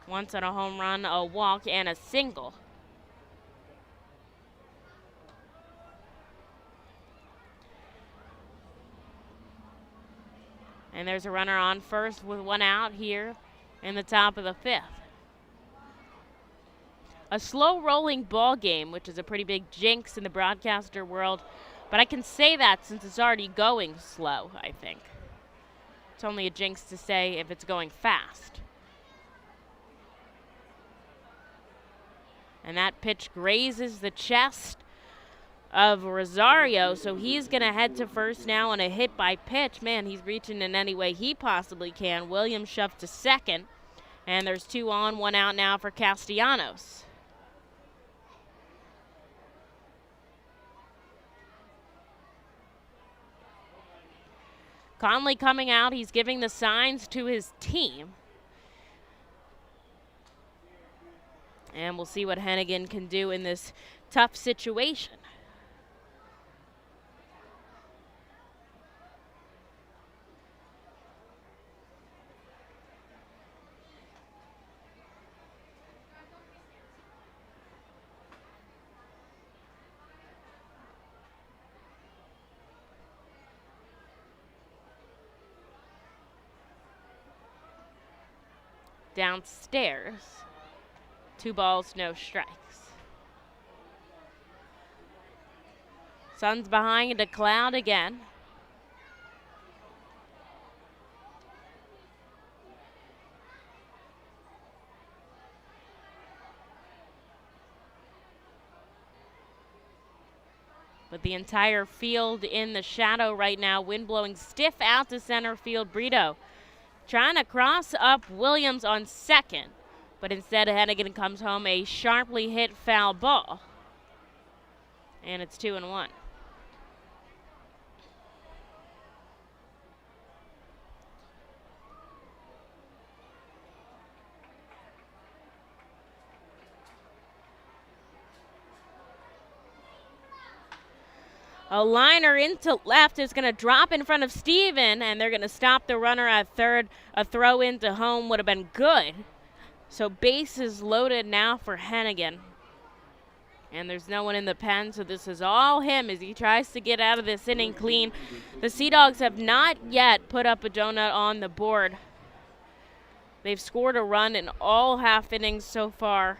Once on a home run, a walk, and a single. And there's a runner on first with 1 out here in the top of the 5th. A slow rolling ball game, which is a pretty big jinx in the broadcaster world. But I can say that since it's already going slow, I think. It's only a jinx to say if it's going fast. And that pitch grazes the chest of Rosario, so he's going to head to first now on a hit by pitch. Man, he's reaching in any way he possibly can. Williams shoved to second, and there's 2 on, 1 out now for Castellanos. Conley coming out. He's giving the signs to his team. And we'll see what Hennigan can do in this tough situation. Downstairs, 2 balls, no strikes. Sun's behind a cloud again. But the entire field in the shadow right now. Wind blowing stiff out to center field. Brito trying to cross up Williams on second, but instead Hennigan comes home a sharply hit foul ball. And it's 2-1. A liner into left is going to drop in front of Steven, and they're going to stop the runner at third. A throw into home would have been good. So bases loaded now for Hennigan. And there's no one in the pen, so this is all him as he tries to get out of this inning clean. The Sea Dogs have not yet put up a donut on the board. They've scored a run in all half innings so far.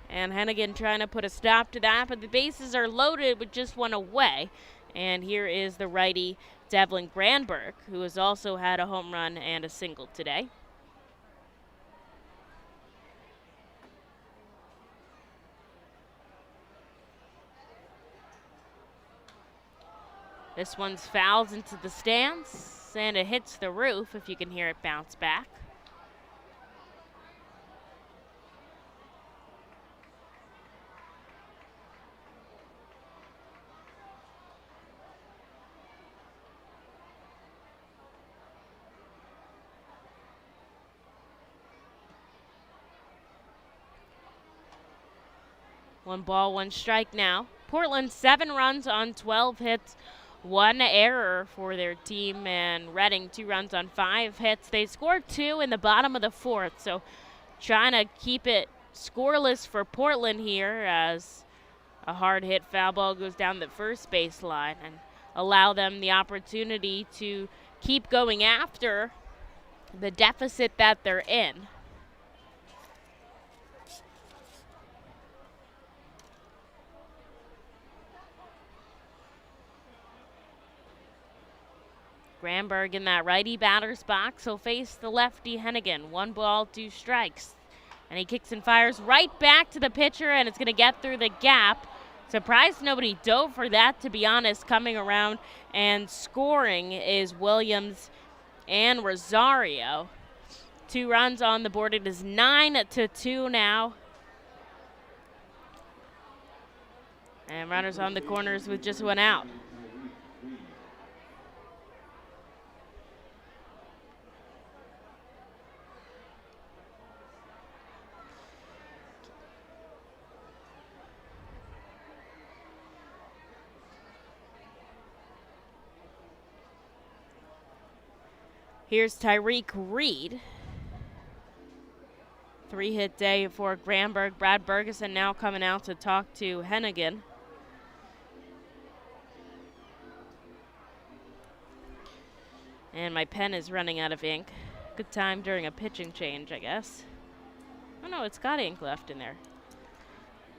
And Hennigan trying to put a stop to that, but the bases are loaded with just one away. And here is the righty, Devlin Granberg, who has also had a home run and a single today. This one's fouled into the stands, and it hits the roof, if you can hear it bounce back. One ball, one strike now. Portland 7 runs on 12 hits, 1 error for their team, and Reading 2 runs on 5 hits. They scored 2 in the bottom of the 4th, so trying to keep it scoreless for Portland here as a hard hit foul ball goes down the first baseline and allow them the opportunity to keep going after the deficit that they're in. Granberg in that righty batter's box will face the lefty Hennigan. 1 ball, 2 strikes. And he kicks and fires right back to the pitcher, and it's going to get through the gap. Surprised nobody dove for that, to be honest. Coming around and scoring is Williams and Rosario. 2 runs on the board. It is 9-2 now. And runners on the corners with just 1 out. Here's Tyreek Reed. 3-hit day for Granberg. Brad Bergeson now coming out to talk to Hennigan. And my pen is running out of ink. Good time during a pitching change, I guess. Oh no, it's got ink left in there.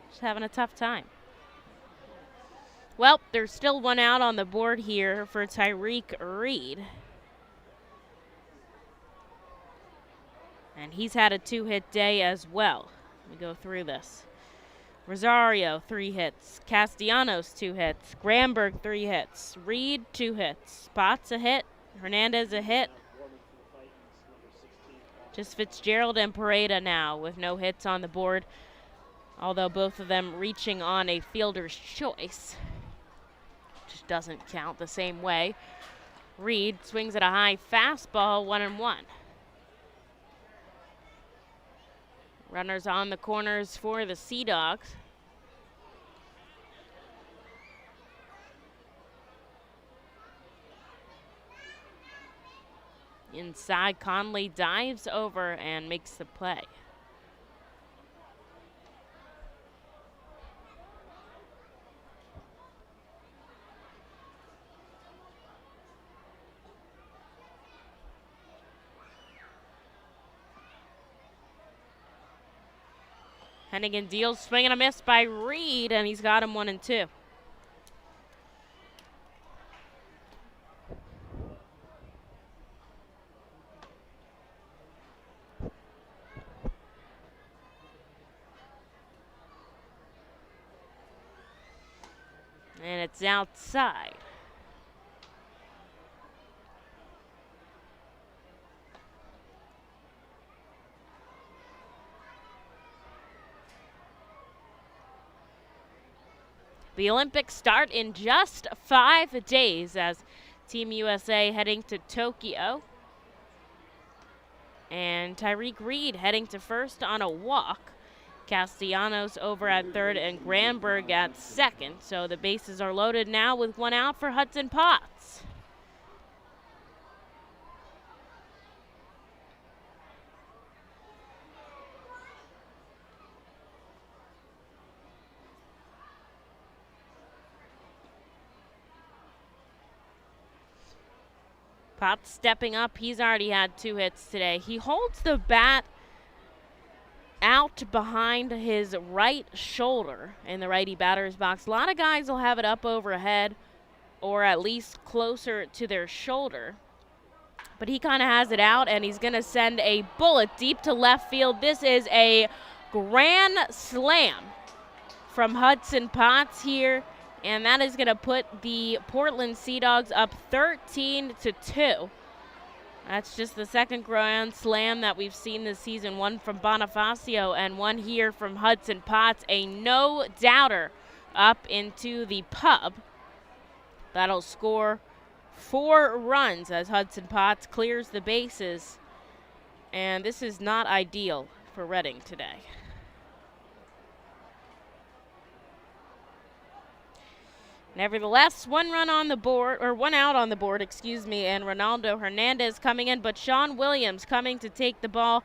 Just having a tough time. Well, there's still 1 out on the board here for Tyreek Reed. And he's had a 2-hit day as well. Let me go through this. Rosario, 3 hits. Castellanos, 2 hits. Granberg, 3 hits. Reed, 2 hits. Potts, a hit. Hernandez, a hit. Just Fitzgerald and Pareda now with no hits on the board, although both of them reaching on a fielder's choice, which doesn't count the same way. Reed swings at a high fastball, 1-1. Runners on the corners for the Sea Dogs. Inside, Conley dives over and makes the play. Hennigan deals, swing and a miss by Reed, and he's got him 1-2. And it's outside. The Olympics start in just 5 days as Team USA heading to Tokyo. And Tyreek Reed heading to first on a walk. Castellanos over at third and Granberg at second. So the bases are loaded now with one out for Hudson Potts. Potts stepping up. He's already had 2 hits today. He holds the bat out behind his right shoulder in the righty batter's box. A lot of guys will have it up overhead or at least closer to their shoulder. But he kind of has it out, and he's going to send a bullet deep to left field. This is a grand slam from Hudson Potts here, and that is going to put the Portland Sea Dogs up 13-2. That's just the second grand slam that we've seen this season, one from Bonifacio and one here from Hudson Potts. A no-doubter up into the pub. That'll score 4 runs as Hudson Potts clears the bases. And this is not ideal for Reading today. Nevertheless, 1 run on the board, or 1 out on the board, excuse me, and Ronaldo Hernandez coming in, but Sean Williams coming to take the ball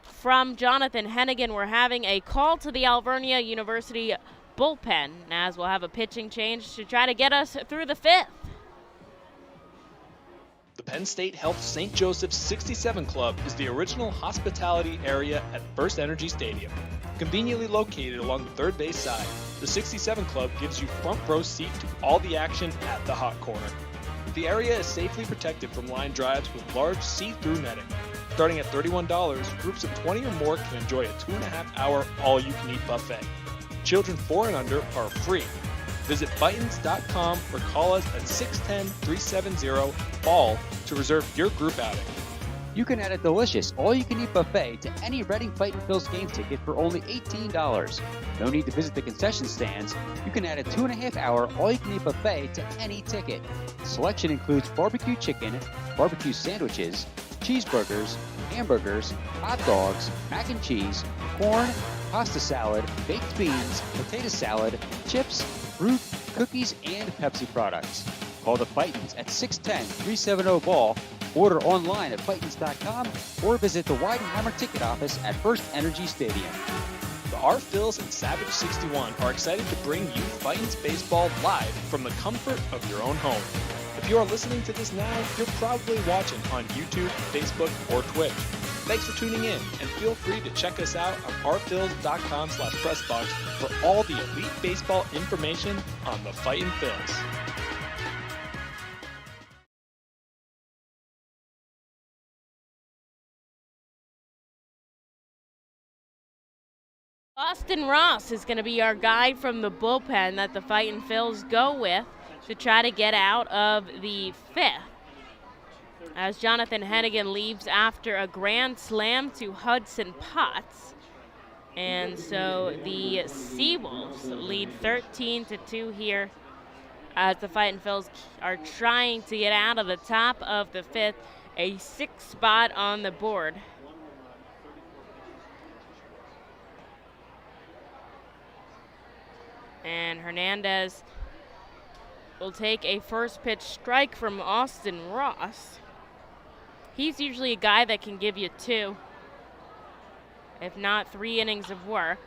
from Jonathan Hennigan. We're having a call to the Alvernia University bullpen, as we'll have a pitching change to try to get us through the 5th. The Penn State Health St. Joseph's 67 Club is the original hospitality area at FirstEnergy Stadium. Conveniently located along the third base side, the 67 Club gives you front row seat to all the action at the hot corner. The area is safely protected from line drives with large see-through netting. Starting at $31, groups of 20 or more can enjoy a 2.5-hour all-you-can-eat buffet. Children 4 and under are free. Visit Fightins.com or call us at 610-370-BALL to reserve your group outing. You can add a delicious all-you-can-eat buffet to any Reading Fightin' Phil's game ticket for only $18. No need to visit the concession stands. You can add a 2.5-hour all-you-can-eat buffet to any ticket. Selection includes barbecue chicken, barbecue sandwiches, cheeseburgers, hamburgers, hot dogs, mac and cheese, corn, pasta salad, baked beans, potato salad, chips, fruit, cookies, and Pepsi products. Call the Fightins at 610-370-BALL, order online at Fightins.com, or visit the Weidenheimer ticket office at FirstEnergy Stadium. The Our Phils and Savage 61 are excited to bring you Fightins baseball live from the comfort of your own home. If you are listening to this now, you're probably watching on YouTube, Facebook, or Twitch. Thanks for tuning in, and feel free to check us out on ourphils.com/pressbox for all the elite baseball information on the Fightin' Phils. Austin Ross is going to be our guy from the bullpen that the Fightin' Phils go with to try to get out of the 5th. As Jonathan Hennigan leaves after a grand slam to Hudson Potts. And so the Seawolves lead 13-2 here as the Fightin' Phils are trying to get out of the top of the 5th, a 6th spot on the board. And Hernandez will take a first pitch strike from Austin Ross. He's usually a guy that can give you 2, if not 3 innings of work.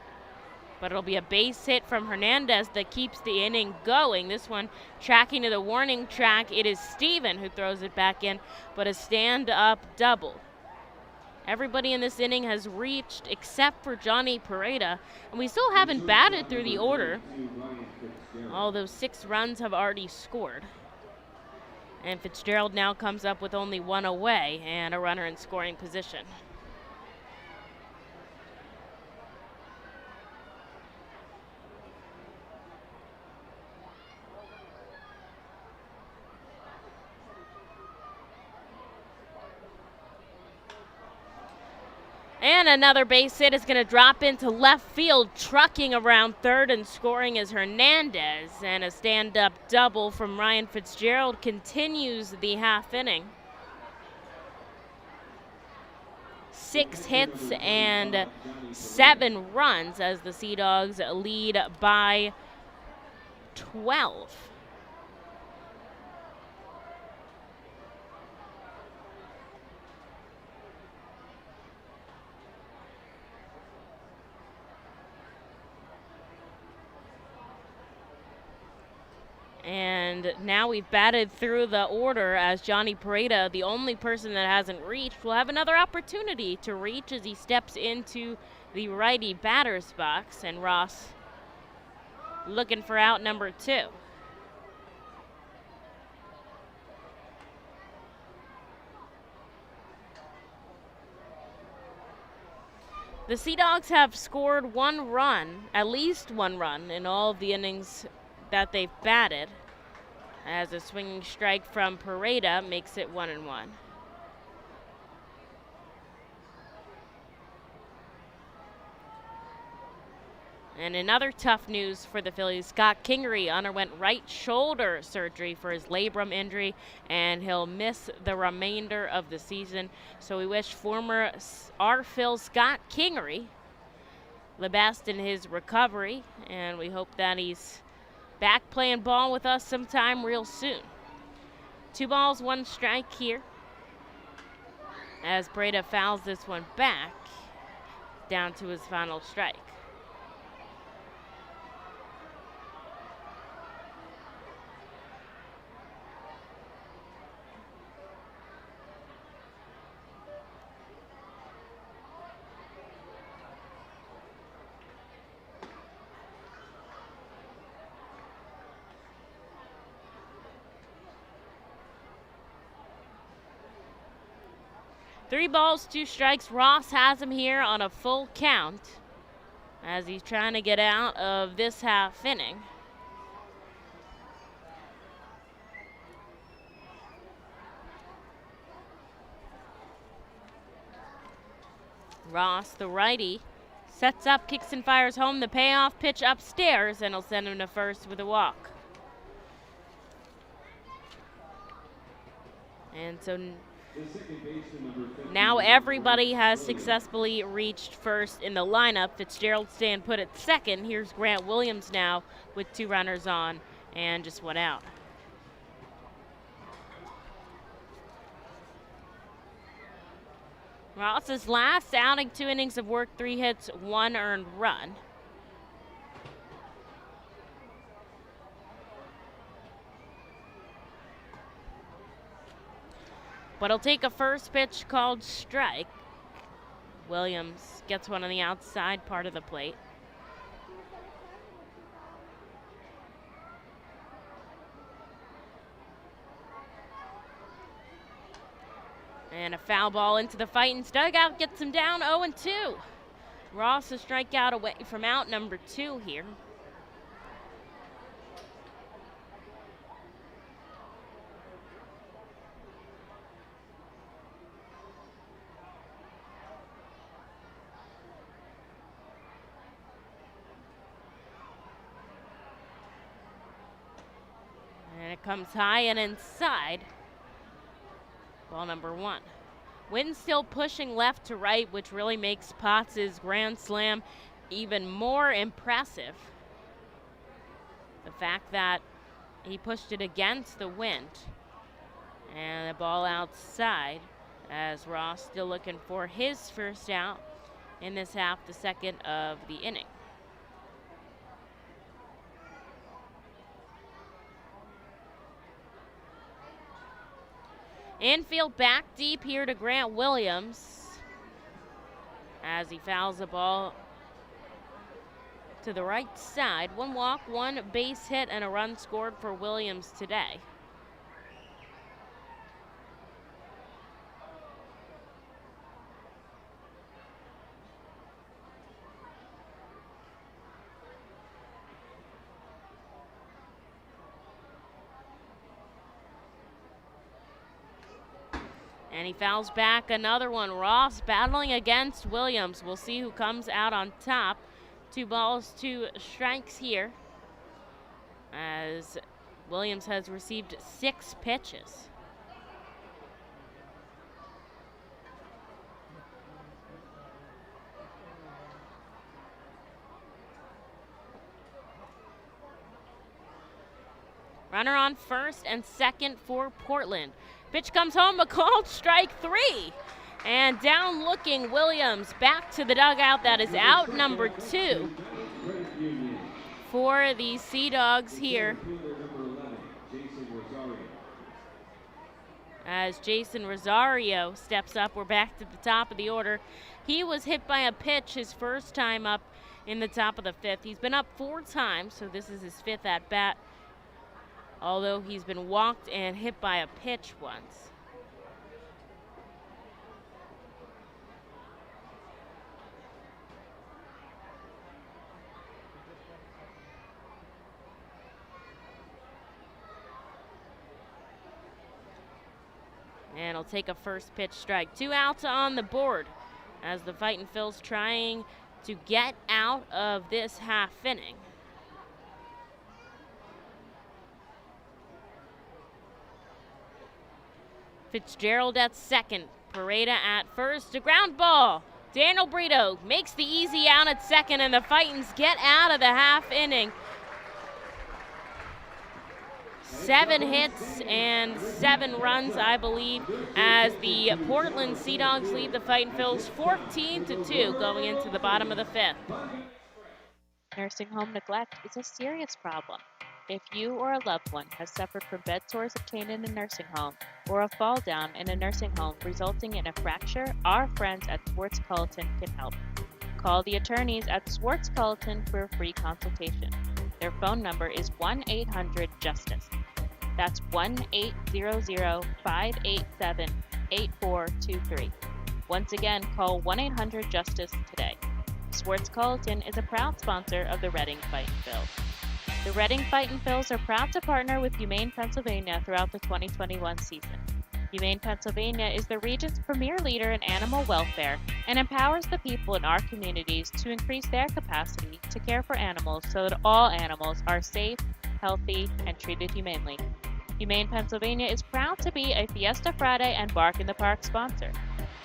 But it'll be a base hit from Hernandez that keeps the inning going. This one tracking to the warning track. It is Steven who throws it back in, but a stand-up double. Everybody in this inning has reached except for Johnny Pareda, and we still haven't batted through the order. All those 6 runs have already scored. And Fitzgerald now comes up with only 1 away and a runner in scoring position. And another base hit is going to drop into left field. Trucking around third and scoring is Hernandez. And a stand-up double from Ryan Fitzgerald continues the half inning. 6 hits and 7 runs as the Sea Dogs lead by 12. And now we've batted through the order as Johnny Pareda, the only person that hasn't reached, will have another opportunity to reach as he steps into the righty batter's box. And Ross looking for out number 2. The Sea Dogs have scored 1 run, at least 1 run, in all of the innings that they've batted, as a swinging strike from Pareda makes it 1-1. And another tough news for the Phillies, Scott Kingery underwent right shoulder surgery for his labrum injury, and he'll miss the remainder of the season. So we wish former our Scott Kingery the best in his recovery, and we hope that he's back playing ball with us sometime real soon. 2 balls, 1 strike here as Pareda fouls this one back down to his final strike. Three balls, 2 strikes. Ross has him here on a full count as he's trying to get out of this half inning. Ross, the righty, sets up, kicks and fires home. The payoff pitch upstairs, and he'll send him to first with a walk. And so now everybody has successfully reached first in the lineup. Fitzgerald staying put at second. Here's Grant Williams now with 2 runners on and just 1 out. Ross's last outing, 2 innings of work, 3 hits, 1 earned run. But he'll take a first pitch called strike. Williams gets one on the outside part of the plate. And a foul ball into the Fightin's dugout gets him down 0-2. Ross a strikeout away from out number 2 here. And it comes high and inside. Ball number 1. Wind still pushing left to right, which really makes Potts' grand slam even more impressive. The fact that he pushed it against the wind. And the ball outside as Ross still looking for his first out in this half, the second of the inning. Infield back deep here to Grant Williams as he fouls the ball to the right side. 1 walk, 1 base hit, and a run scored for Williams today. And he fouls back another one. Ross battling against Williams. We'll see who comes out on top. 2 balls, 2 strikes here as Williams has received 6 pitches. Runner on first and second for Portland. Pitch comes home, a called strike 3. And down looking Williams back to the dugout. That is out number 2 for the Sea Dogs here. As Jason Rosario steps up, we're back to the top of the order. He was hit by a pitch his first time up in the top of the 5th. He's been up 4 times, so this is his 5th at bat, although he's been walked and hit by a pitch once. And he'll take a first pitch strike. 2 outs on the board as the Fightin' Phil's trying to get out of this half inning. Fitzgerald at second, Pareda at first, a ground ball. Daniel Brito makes the easy out at second, and the Fightins get out of the half inning. 7 hits and 7 runs, I believe, as the Portland Sea Dogs lead the Fightin' Phils 14-2 going into the bottom of the 5th. Nursing home neglect is a serious problem. If you or a loved one has suffered from bed sores obtained in a nursing home or a fall down in a nursing home resulting in a fracture, our friends at Swartz Culleton can help. Call the attorneys at Swartz Culleton for a free consultation. Their phone number is 1-800-JUSTICE. That's 1-800-587-8423. Once again, call 1-800-JUSTICE today. Swartz Culleton is a proud sponsor of the Reading Fightin' Phils. The Reading Fightin' Phils are proud to partner with Humane Pennsylvania throughout the 2021 season. Humane Pennsylvania is the region's premier leader in animal welfare and empowers the people in our communities to increase their capacity to care for animals so that all animals are safe, healthy, and treated humanely. Humane Pennsylvania is proud to be a Fiesta Friday and Bark in the Park sponsor.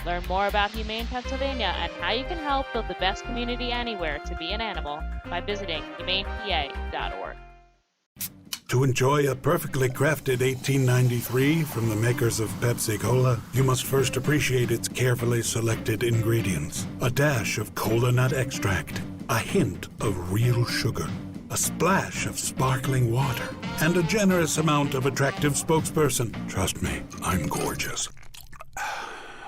Learn more about Humane Pennsylvania and how you can help build the best community anywhere to be an animal by visiting humanepa.org. To enjoy a perfectly crafted 1893 from the makers of Pepsi Cola, you must first appreciate its carefully selected ingredients. A dash of cola nut extract, a hint of real sugar, a splash of sparkling water, and a generous amount of attractive spokesperson. Trust me, I'm gorgeous.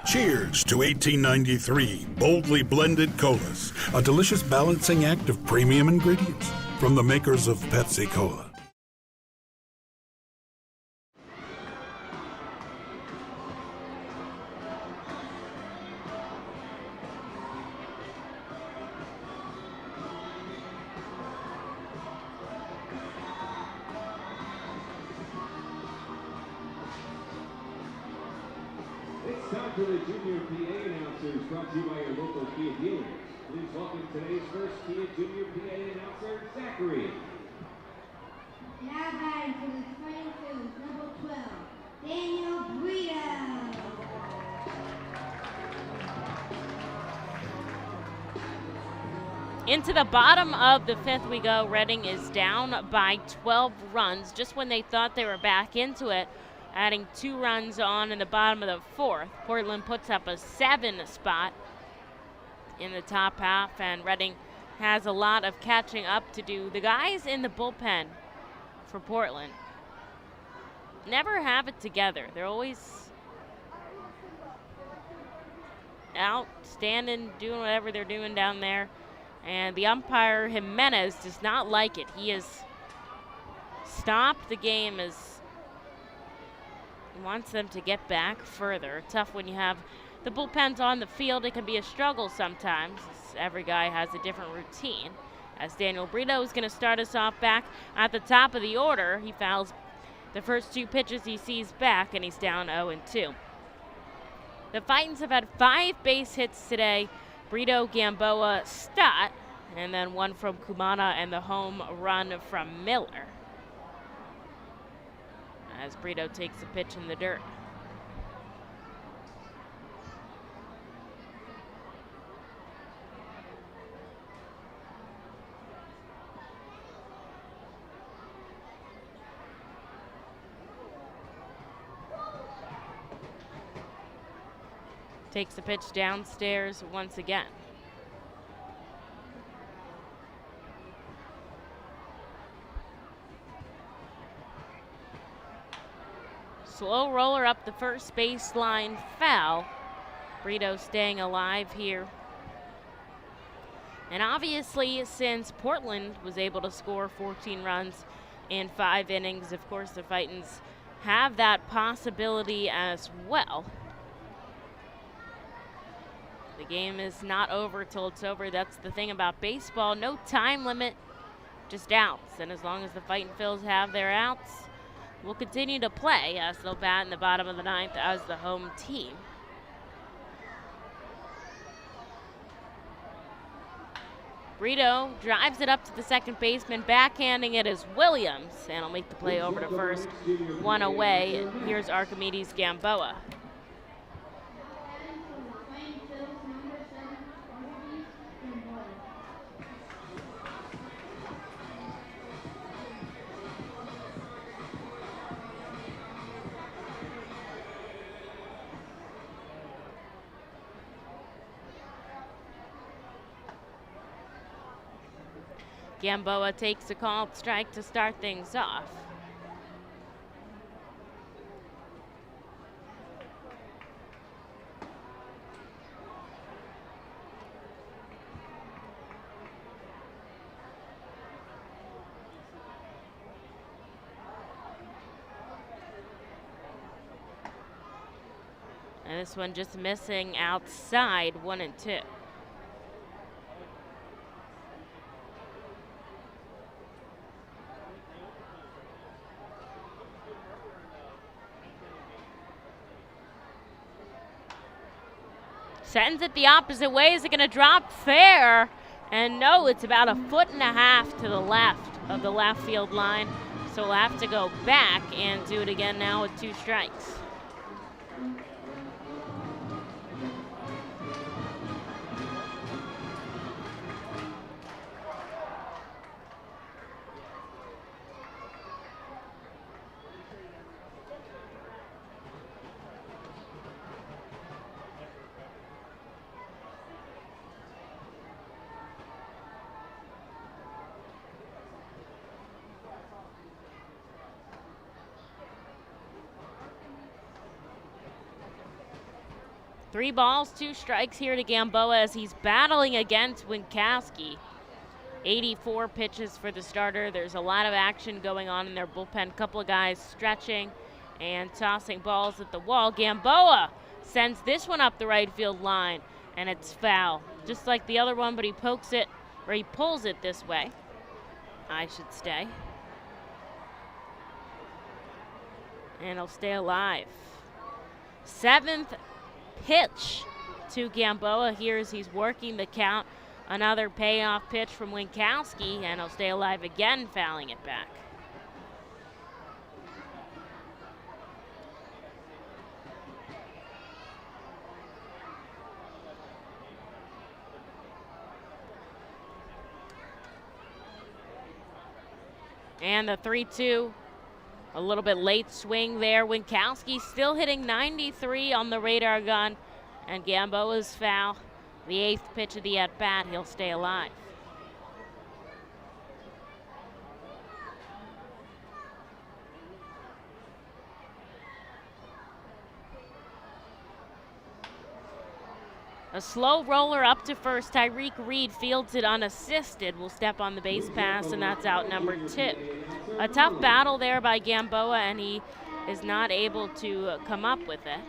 Cheers to 1893 boldly blended colas, a delicious balancing act of premium ingredients from the makers of Pepsi Cola. It's time for the Junior PA announcers, brought to you by your local Kia dealers. Please welcome today's first Kia Junior PA announcer, Zachary. Now batting for the Fightin' Phils, number 12, Daniel Brito. Into the bottom of the 5th we go. Reading is down by 12 runs just when they thought they were back into it, adding 2 runs on in the bottom of the 4th. Portland puts up a 7 spot in the top half, and Reading has a lot of catching up to do. The guys in the bullpen for Portland never have it together. They're always out, standing, doing whatever they're doing down there. And the umpire, Jimenez, does not like it. He has stopped the game as he wants them to get back further. Tough when you have the bullpens on the field. It can be a struggle sometimes, as every guy has a different routine. As Daniel Brito is going to start us off back at the top of the order. He fouls the first 2 pitches he sees back, and he's down 0-2. The Fightins have had 5 base hits today. Brito, Gamboa, Stott, and then 1 from Kumana and the home run from Miller. As Brito takes a pitch in the dirt. Takes the pitch downstairs once again. Slow roller up the first baseline, foul. Brito staying alive here. And obviously, since Portland was able to score 14 runs in 5 innings, of course the Fightins have that possibility as well. The game is not over till it's over. That's the thing about baseball. No time limit, just outs. And as long as the Fightin' Phils have their outs, we'll continue to play as they'll bat in the bottom of the 9th as the home team. Brito drives it up to the second baseman, backhanding it is Williams, and he'll make the play over to first, 1 away. Here's Archimedes Gamboa. Gamboa takes a called strike to start things off. And this one just missing outside, 1-2. Sends it the opposite way. Is it going to drop fair? And no, it's about 1.5 feet to the left of the left field line. So we'll have to go back and do it again now with 2 strikes. Three balls, 2 strikes here to Gamboa as he's battling against Winkowski. 84 pitches for the starter. There's a lot of action going on in their bullpen. Couple of guys stretching and tossing balls at the wall. Gamboa sends this one up the right field line, and it's foul. Just like the other one, but he pokes it, or he pulls it this way, I should say. And he'll stay alive. 7th pitch to Gamboa here as he's working the count. Another payoff pitch from Winkowski, and he'll stay alive again, fouling it back. And the 3-2. A little bit late swing there. Winkowski still hitting 93 on the radar gun. And Gamboa's foul. The 8th pitch of the at-bat. He'll stay alive. A slow roller up to first. Tyreek Reed fields it unassisted. Will step on the base pass, and that's out number 2. A tough battle there by Gamboa, and he is not able to come up with it.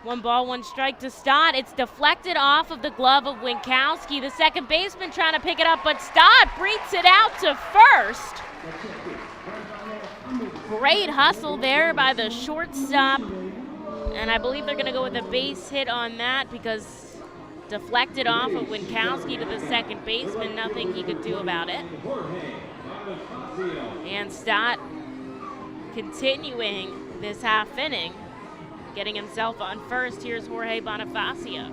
1 ball, 1 strike to Stott. It's deflected off of the glove of Winkowski. The second baseman trying to pick it up, but Stott breaks it out to first. Great hustle there by the shortstop. And I believe they're going to go with a base hit on that because deflected off of Winkowski to the second baseman. Nothing he could do about it. And Stott continuing this half inning, getting himself on first. Here's Jorge Bonifacio.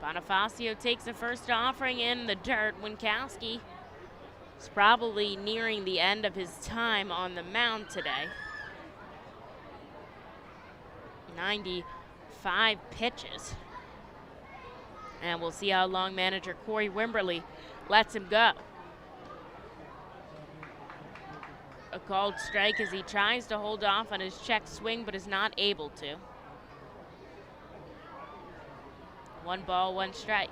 Bonifacio takes the first offering in the dirt. Winkowski is probably nearing the end of his time on the mound today. 95 pitches. And we'll see how long manager Corey Wimberly lets him go. A called strike as he tries to hold off on his check swing but is not able to. 1 ball, 1 strike.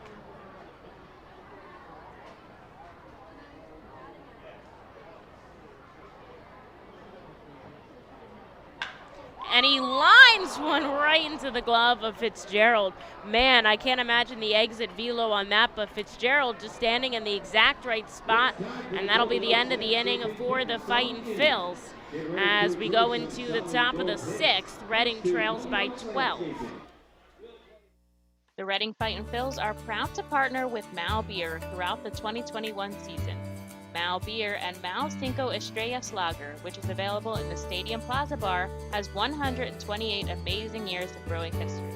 And he lines one right into the glove of Fitzgerald. Man, I can't imagine the exit velo on that, but Fitzgerald just standing in the exact right spot, and that'll be the end of the inning for the Fightin' Phils. As we go into the top of the 6th, Reading trails by 12. The Reading Fightin' Phils are proud to partner with Mao Beer throughout the 2021 season. Mao Beer and Mao Cinco Estrellas Lager, which is available in the Stadium Plaza Bar, has 128 amazing years of brewing history.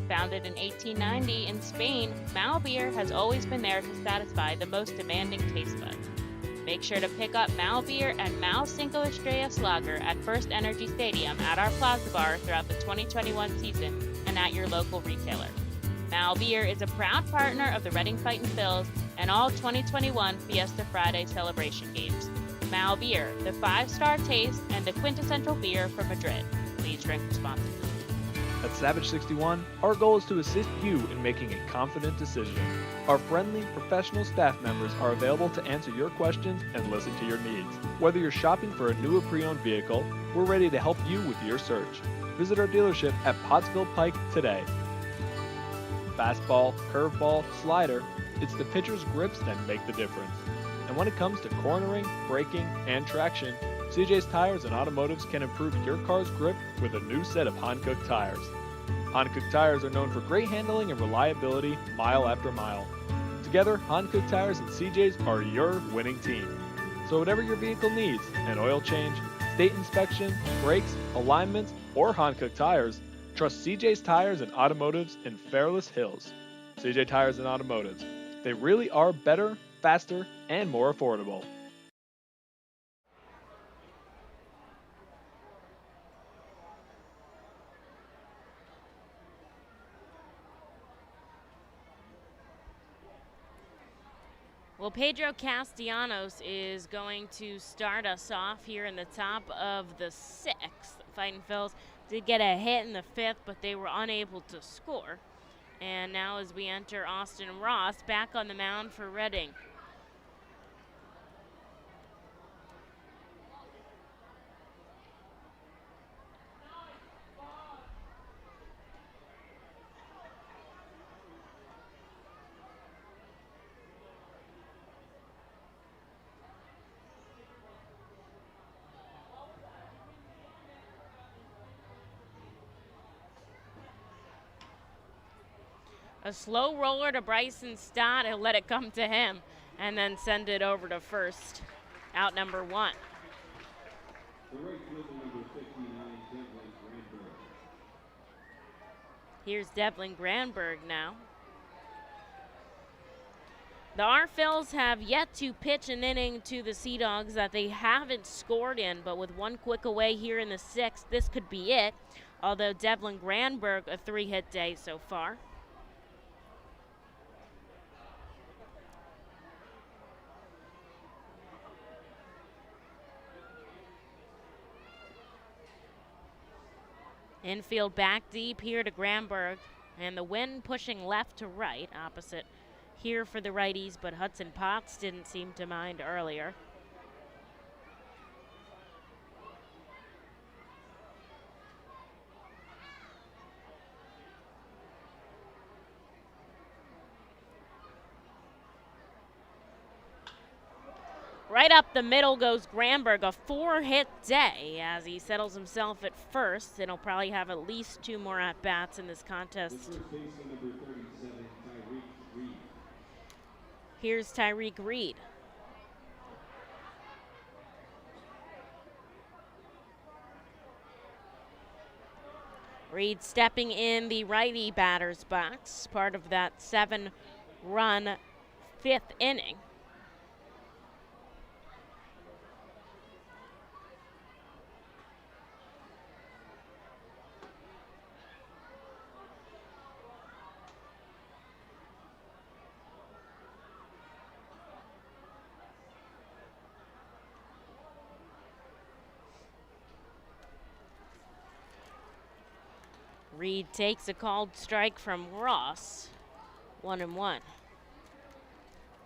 Founded in 1890 in Spain, Mao Beer has always been there to satisfy the most demanding taste buds. Make sure to pick up Mao Beer and Mao Cinco Estrellas Lager at FirstEnergy Stadium at our Plaza Bar throughout the 2021 season and at your local retailer. Mao Beer is a proud partner of the Reading Fightin' Phils and all 2021 Fiesta Friday celebration games. Mao Beer, the 5-star taste and the quintessential beer from Madrid. Please drink responsibly. At Savage 61, our goal is to assist you in making a confident decision. Our friendly, professional staff members are available to answer your questions and listen to your needs. Whether you're shopping for a new or pre-owned vehicle, we're ready to help you with your search. Visit our dealership at Pottsville Pike today. Fastball, curveball, slider, it's the pitcher's grips that make the difference. And when it comes to cornering, braking, and traction, CJ's Tires and Automotives can improve your car's grip with a new set of Hankook tires. Hankook tires are known for great handling and reliability mile after mile. Together, Hankook Tires and CJ's are your winning team. So whatever your vehicle needs, an oil change, state inspection, brakes, alignments, or Hankook tires, trust CJ's Tires and Automotives in Fairless Hills. CJ Tires and Automotives. They really are better, faster, and more affordable. Well, Pedro Castellanos is going to start us off here in the top of the 6th. Fightin' Phils did get a hit in the 5th, but they were unable to score. And now as we enter Austin Ross back on the mound for Reading. A slow roller to Bryson Stott. He'll let it come to him and then send it over to first. Out number 1. Here's Devlin Granberg now. The R-Phils have yet to pitch an inning to the Sea Dogs that they haven't scored in, but with 1 quick away here in the 6th, this could be it. Although Devlin Granberg, a 3-hit day so far. Infield back deep here to Granberg, and the wind pushing left to right, opposite here for the righties, but Hudson Potts didn't seem to mind earlier. Right up the middle goes Granberg, a 4-hit day as he settles himself at first, and he'll probably have at least 2 more at-bats in this contest. Here's Tyreek Reed. Reed stepping in the righty batter's box, part of that 7-run 5th inning. Reed takes a called strike from Ross, 1-1.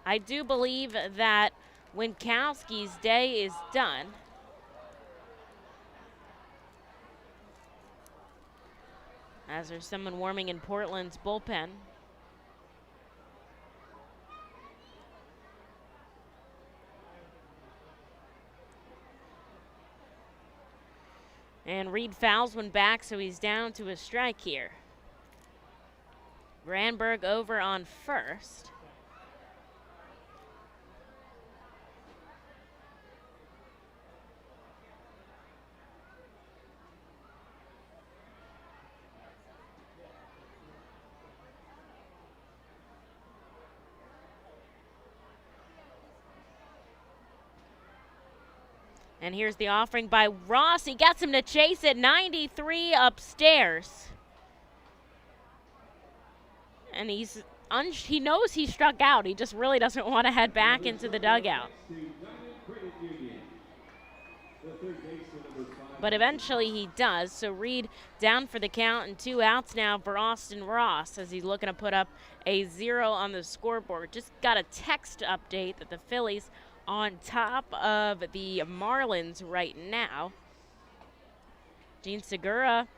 I do believe that Winkowski's day is done. As there's someone warming in Portland's bullpen. And Reed fouls one back, so he's down to a strike here. Granberg over on first. And here's the offering by Ross. He gets him to chase it, 93 upstairs. And he knows he struck out. He just really doesn't want to head back into the dugout. But eventually he does. So Reed down for the count and 2 outs now for Austin Ross as he's looking to put up a 0 on the scoreboard. Just got a text update that the Phillies on top of the Marlins right now. Gene Segura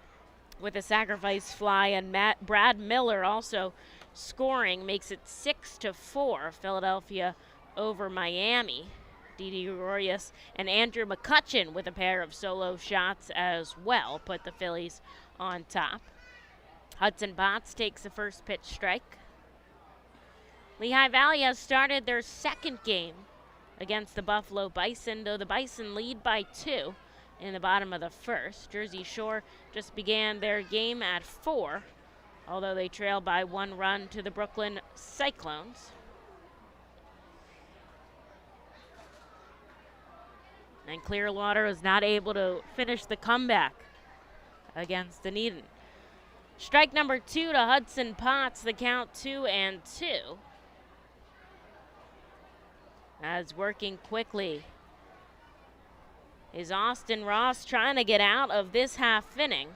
with a sacrifice fly, and Brad Miller also scoring, makes it 6-4. Philadelphia over Miami. Didi Gregorius and Andrew McCutchen with a pair of solo shots as well put the Phillies on top. Hudson Potts takes the first pitch strike. Lehigh Valley has started their second game against the Buffalo Bison, though the Bison lead by 2 in the bottom of the first. Jersey Shore just began their game at 4, although they trail by 1 run to the Brooklyn Cyclones. And Clearwater is not able to finish the comeback against Dunedin. Strike number 2 to Hudson Potts, the count 2-2. As working quickly is Austin Ross trying to get out of this half inning.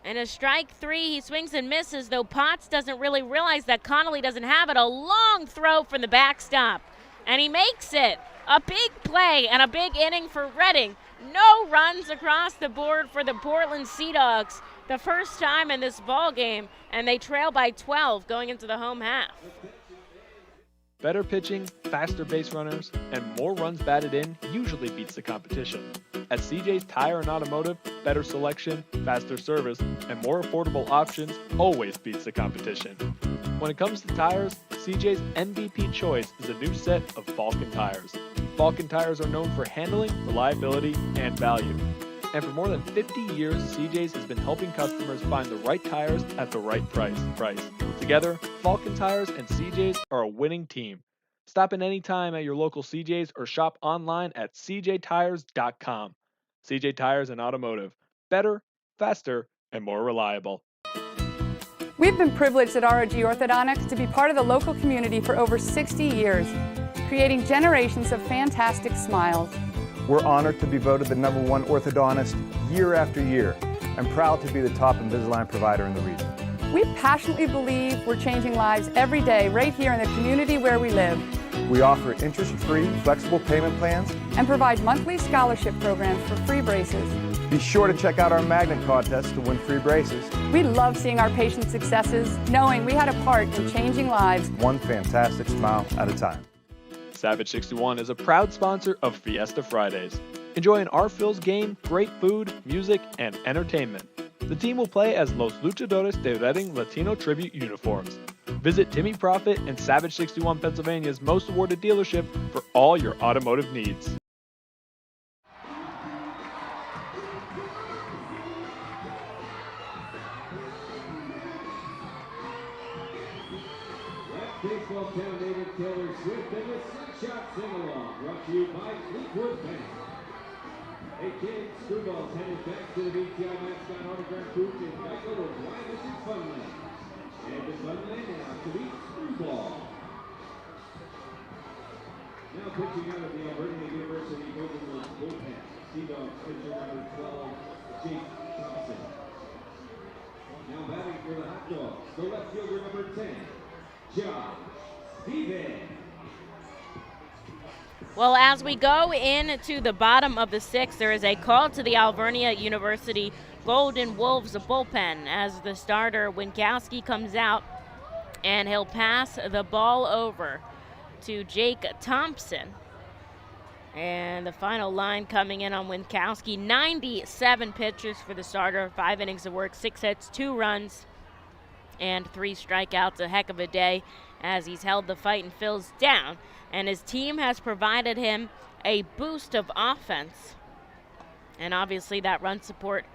And a strike 3, he swings and misses, though Potts doesn't really realize that Connolly doesn't have it. A long throw from the backstop, and he makes it. A big play and a big inning for Reading. No runs across the board for the Portland Sea Dogs. The first time in this ball game, and they trail by 12 going into the home half. Better pitching, faster base runners, and more runs batted in usually beats the competition. At CJ's Tire and Automotive, better selection, faster service, and more affordable options always beats the competition. When it comes to tires, CJ's MVP choice is a new set of Falken tires. Falken tires are known for handling, reliability, and value. And for more than 50 years, CJ's has been helping customers find the right tires at the right price. Together, Falken Tires and CJ's are a winning team. Stop in any time at your local CJ's or shop online at cjtires.com. CJ Tires and Automotive. Better, faster, and more reliable. We've been privileged at ROG Orthodontics to be part of the local community for over 60 years, creating generations of fantastic smiles. We're honored to be voted the #1 orthodontist year after year and proud to be the top Invisalign provider in the region. We passionately believe we're changing lives every day right here in the community where we live. We offer interest-free, flexible payment plans And provide monthly scholarship programs for free braces. Be sure to check out our magnet contest to win free braces. We love seeing our patients' successes, knowing we had a part in changing lives. One fantastic smile at a time. Savage 61 is a proud sponsor of Fiesta Fridays. Enjoy an R-Phil's game, great food, music, and entertainment. The team will play as Los Luchadores de Reading Latino Tribute uniforms. Visit Timmy Profit and Savage 61 Pennsylvania's most awarded dealership for all your automotive needs. Baseball town native Taylor Swift and the Slingshot Sing-Along, brought to you by Fleetwood Bank. Hey kids, Screwball's headed back to the BTI mascot autograph booth in Geico to widen its Funland. And the Funland now to beat Screwball. Now pitching out of the Alberta University Golden Wolves bullpen, Seadogs pitcher number 12, Jake Thompson. Now batting for the Hot Dogs, the left fielder number 10, John Steven. Well, as we go into the bottom of the sixth, there is a call to the Alvernia University Golden Wolves bullpen as the starter Winkowski comes out, and he'll pass the ball over to Jake Thompson. And the final line coming in on Winkowski, 97 pitches for the starter, 5 innings of work, 6 hits, 2 runs, and 3 strikeouts. A heck of a day as he's held the Fightin' Phils down, and his team has provided him a boost of offense. And obviously that run support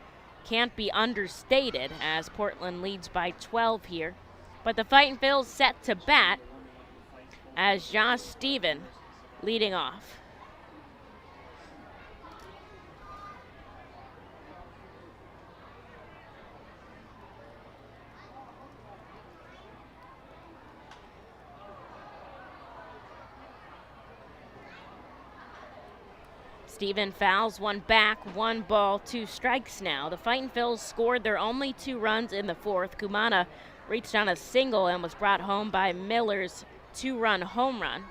can't be understated as Portland leads by 12 here. But the Fightin' Phils set to bat as Josh Steven leading off. Steven fouls one back, 1 ball, 2 strikes now. The Fightin' Phils scored their only 2 runs in the fourth. Kumana reached on a single and was brought home by Miller's 2-run home run.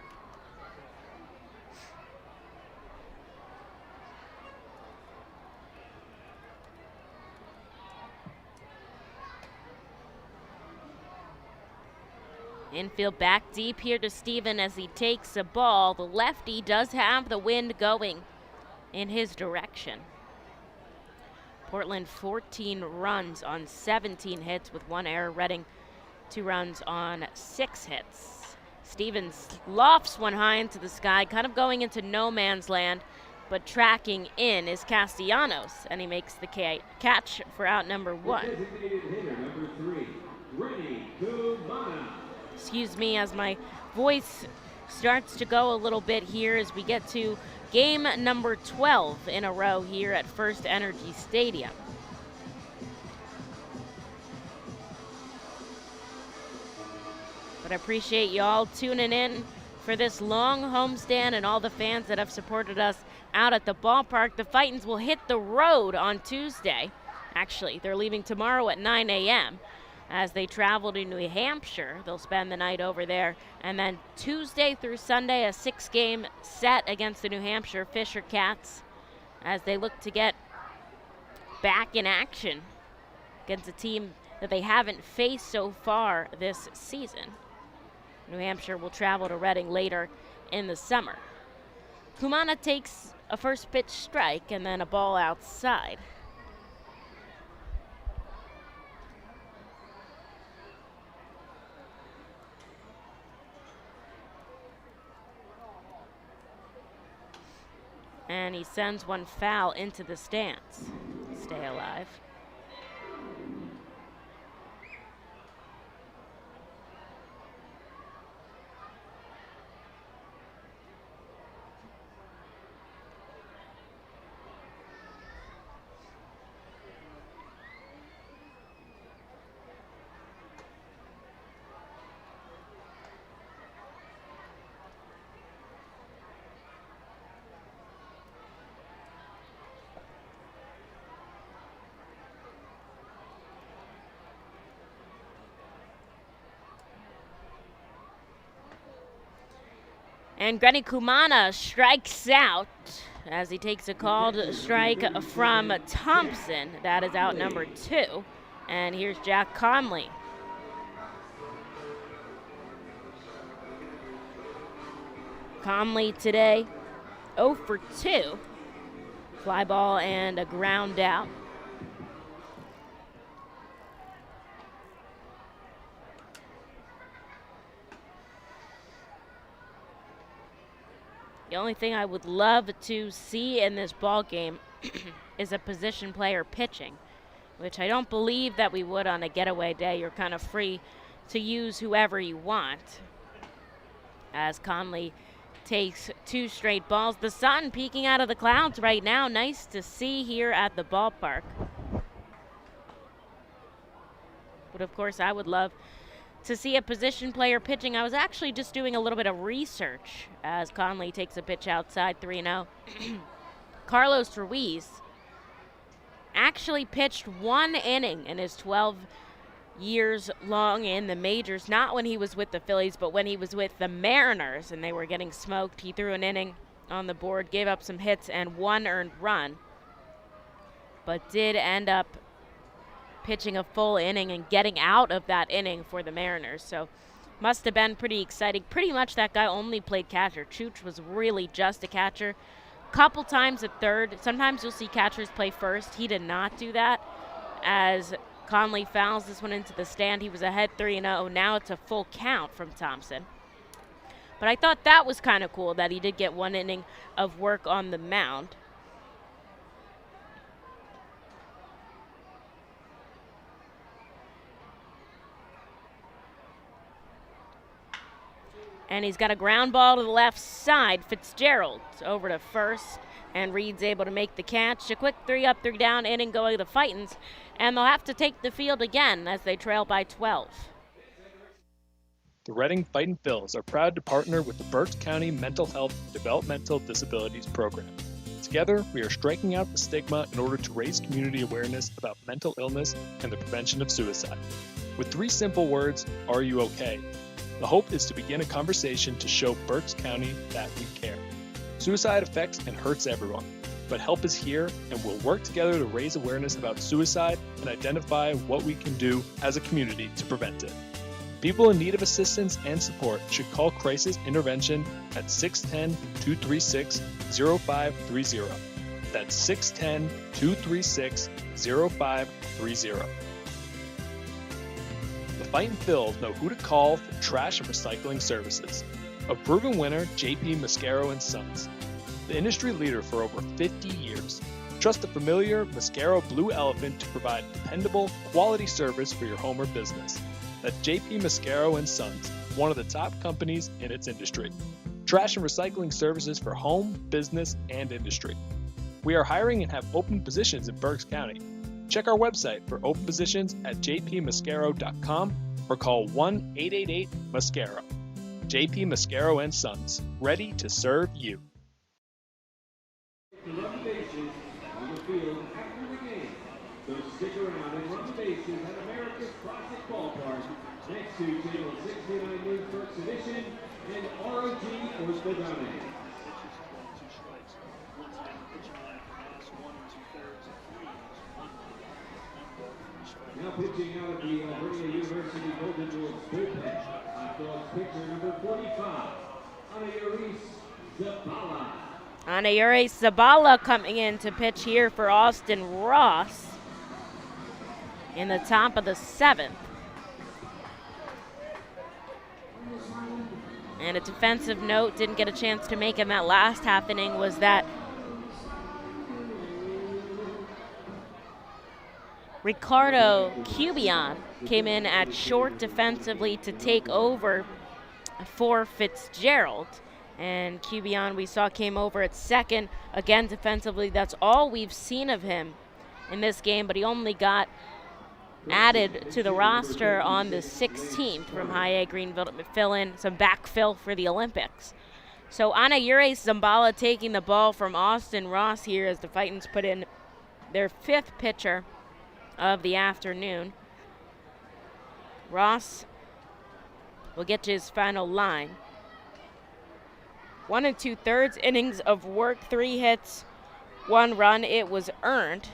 Infield back deep here to Steven as he takes a ball. The lefty does have the wind going in his direction. Portland 14 runs on 17 hits with 1 error. Reading 2 runs on 6 hits. Stevens lofts one high into the sky, kind of going into no man's land, but tracking in is Castellanos, and he makes the catch for out number 1. Designated hitter number 3, Rennie Kumana. Excuse me as my voice starts to go a little bit here as we get to game number 12 in a row here at FirstEnergy Stadium. But I appreciate you all tuning in for this long homestand and all the fans that have supported us out at the ballpark. The Fightins will hit the road on Tuesday. Actually, they're leaving tomorrow at 9 a.m. as they travel to New Hampshire. They'll spend the night over there. And then Tuesday through Sunday, a 6-game set against the New Hampshire Fisher Cats as they look to get back in action against a team that they haven't faced so far this season. New Hampshire will travel to Reading later in the summer. Kumana takes a first pitch strike and then a ball outside. And he sends one foul into the stands. Stay alive. And Grenny Kumana strikes out as he takes a called strike from Thompson. That is out number 2. And here's Jack Conley. Conley today 0 for 2. Fly ball and a ground out. The only thing I would love to see in this ball game is a position player pitching, which I don't believe that we would on a getaway day. You're kind of free to use whoever you want. As Conley takes 2 straight balls. The sun peeking out of the clouds right now. Nice to see here at the ballpark. But of course, I would love to see a position player pitching. I was actually just doing a little bit of research as Conley takes a pitch outside 3-0. Carlos Ruiz actually pitched 1 inning in his 12 years long in the majors, not when he was with the Phillies, but when he was with the Mariners and they were getting smoked. He threw an inning on the board, gave up some hits and 1 earned run, but did end up pitching a full inning and getting out of that inning for the Mariners. So must have been pretty exciting. Pretty much that guy only played catcher. Chooch was really just a catcher. Couple times at third. Sometimes you'll see catchers play first. He did not do that as Conley fouls this one into the stand. He was ahead 3-0. Now it's a full count from Thompson. But I thought that was kind of cool that he did get 1 inning of work on the mound. And he's got a ground ball to the left side. Fitzgerald over to first, and Reed's able to make the catch. A quick 3 up, 3 down inning going to Fightins, and they'll have to take the field again as they trail by 12. The Reading Fightin' Phils are proud to partner with the Berks County Mental Health Developmental Disabilities Program. Together, we are striking out the stigma in order to raise community awareness about mental illness and the prevention of suicide. With 3 simple words, are you okay? The hope is to begin a conversation to show Berks County that we care. Suicide affects and hurts everyone, but help is here, and we'll work together to raise awareness about suicide and identify what we can do as a community to prevent it. People in need of assistance and support should call Crisis Intervention at 610-236-0530. That's 610-236-0530. The Fightin' Phils know who to call for trash and recycling services. A proven winner, JP Mascaro & Sons. The industry leader for over 50 years. Trust the familiar Mascaro Blue Elephant to provide dependable, quality service for your home or business. That's JP Mascaro & Sons, one of the top companies in its industry. Trash and recycling services for home, business, and industry. We are hiring and have open positions in Berks County. Check our website for open positions at jpmascaro.com or call 1-888-MASCARO. JP Mascaro & Sons, ready to serve you. To run the bases on the field after the game. So stick around and run the bases at America's Classic Ballpark next to Channel 69 News First Edition and ROG Orthodontics. Now pitching out of the Alberta University Golden Knights bullpen. Dogs pitcher number 45, Anayuris Zabala. Anayuris Zabala coming in to pitch here for Austin Ross in the top of the 7th. And a defensive note, didn't get a chance to make in that last half inning, was that Ricardo Cubion came in at short defensively to take over for Fitzgerald. And Cubion, we saw, came over at second, again defensively. That's all we've seen of him in this game, but he only got added to the roster on the 16th from High A Greenville to fill in some backfill for the Olympics. So Anayuris Zabala taking the ball from Austin Ross here as the Fightins put in their 5th pitcher of the afternoon. Ross will get to his final line. 1 2/3 innings of work, 3 hits, 1 run. It was earned.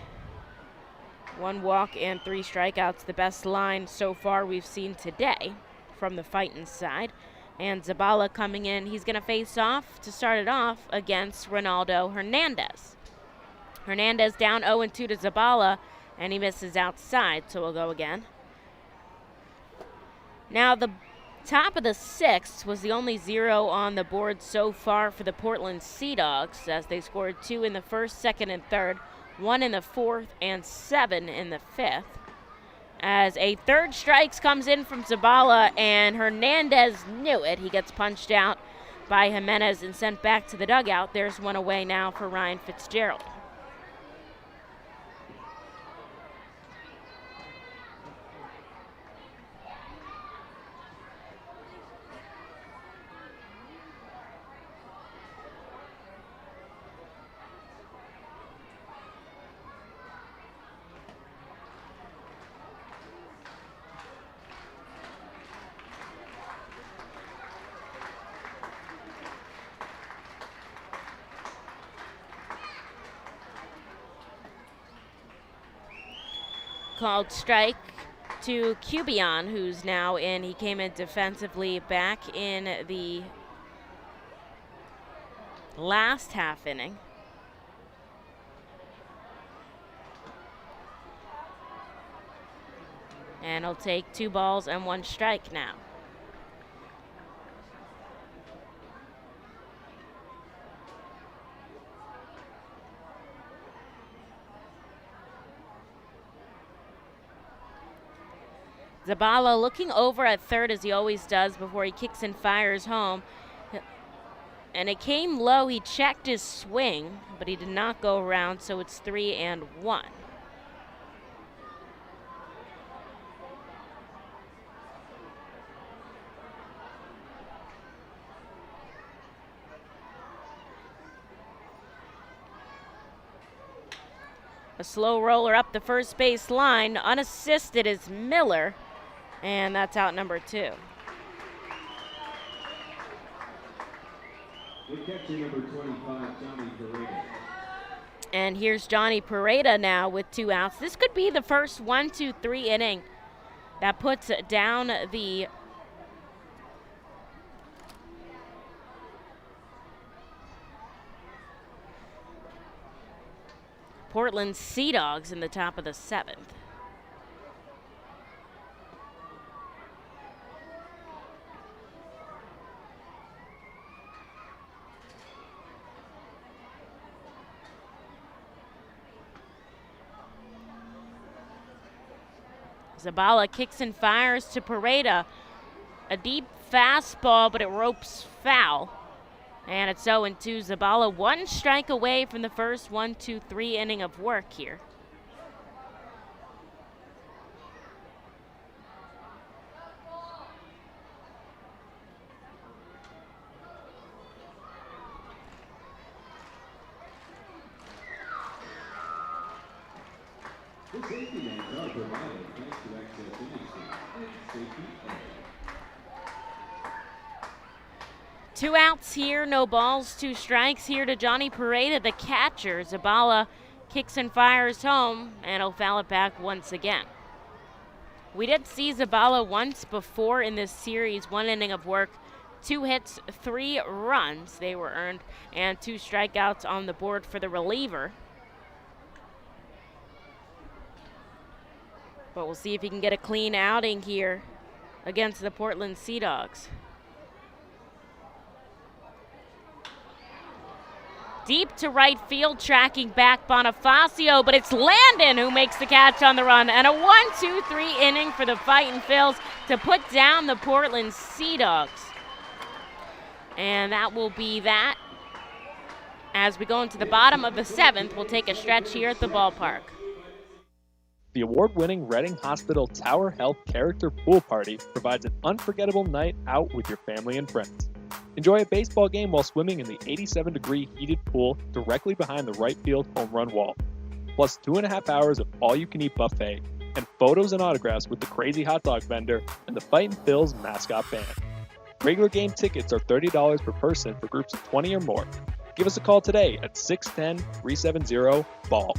1 walk and 3 strikeouts, the best line so far we've seen today from the Fightin side. And Zabala coming in, he's going to face off to start it off against Ronaldo Hernandez. Hernandez down 0-2 to Zabala, and he misses outside, so we'll go again. Now the top of the 6th was the only 0 on the board so far for the Portland Sea Dogs, as they scored 2 in the 1st, 2nd, and 3rd, 1 in the 4th, and 7 in the 5th. As a 3rd strikes comes in from Zabala, and Hernandez knew it. He gets punched out by Jimenez and sent back to the dugout. There's 1 away now for Ryan Fitzgerald. Called strike to Cubion, who's now in. He came in defensively back in the last half inning. And he'll take 2 balls and 1 strike now. Zabala looking over at 3rd as he always does before he kicks and fires home. And it came low. He checked his swing, but he did not go around, so it's 3-1. A slow roller up the first base line. Unassisted is Miller. And that's out number 2. The catcher, number 25, Johnny Pareda. And here's Johnny Pareda now with 2 outs. This could be the first 1-2-3 inning that puts down the Portland Sea Dogs in the top of the 7th. Zabala kicks and fires to Pareda. A deep fastball, but it ropes foul. And it's 0-2. Zabala 1 strike away from the first 1-2-3 inning of work here. The safety nets are provided thanks to Access Industries and Safety A. 2 outs here, no balls, 2 strikes here to Johnny Pareda, the catcher. Zabala kicks and fires home, and he'll foul it back once again. We did see Zabala once before in this series, 1 inning of work, 2 hits, 3 runs. They were earned, and 2 strikeouts on the board for the reliever. But we'll see if he can get a clean outing here against the Portland Sea Dogs. Deep to right field, tracking back Bonifacio, but it's Landon who makes the catch on the run. And a 1-2-3 inning for the Fightin' Phils to put down the Portland Sea Dogs. And that will be that. As we go into the bottom of the 7th, we'll take a stretch here at the ballpark. The award-winning Reading Hospital Tower Health Character Pool Party provides an unforgettable night out with your family and friends. Enjoy a baseball game while swimming in the 87-degree heated pool directly behind the right field home run wall. Plus 2.5 hours of all-you-can-eat buffet and photos and autographs with the crazy hot dog vendor and the Fightin' Phils mascot band. Regular game tickets are $30 per person for groups of 20 or more. Give us a call today at 610-370-BALL.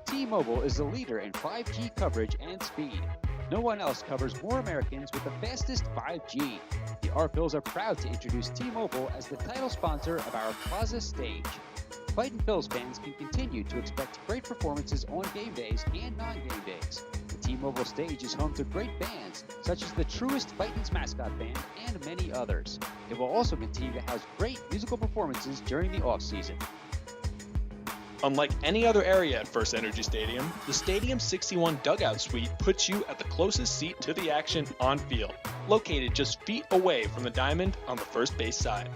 T-Mobile is the leader in 5G coverage and speed. No one else covers more Americans with the fastest 5G. The R-Phils are proud to introduce T-Mobile as the title sponsor of our Plaza stage. Fightin' Phils fans can continue to expect great performances on game days and non-game days. The T-Mobile stage is home to great bands, such as the Truest Fightin's mascot band and many others. It will also continue to house great musical performances during the off-season. Unlike any other area at FirstEnergy Stadium, the Stadium 61 Dugout Suite puts you at the closest seat to the action on field, located just feet away from the diamond on the first base side.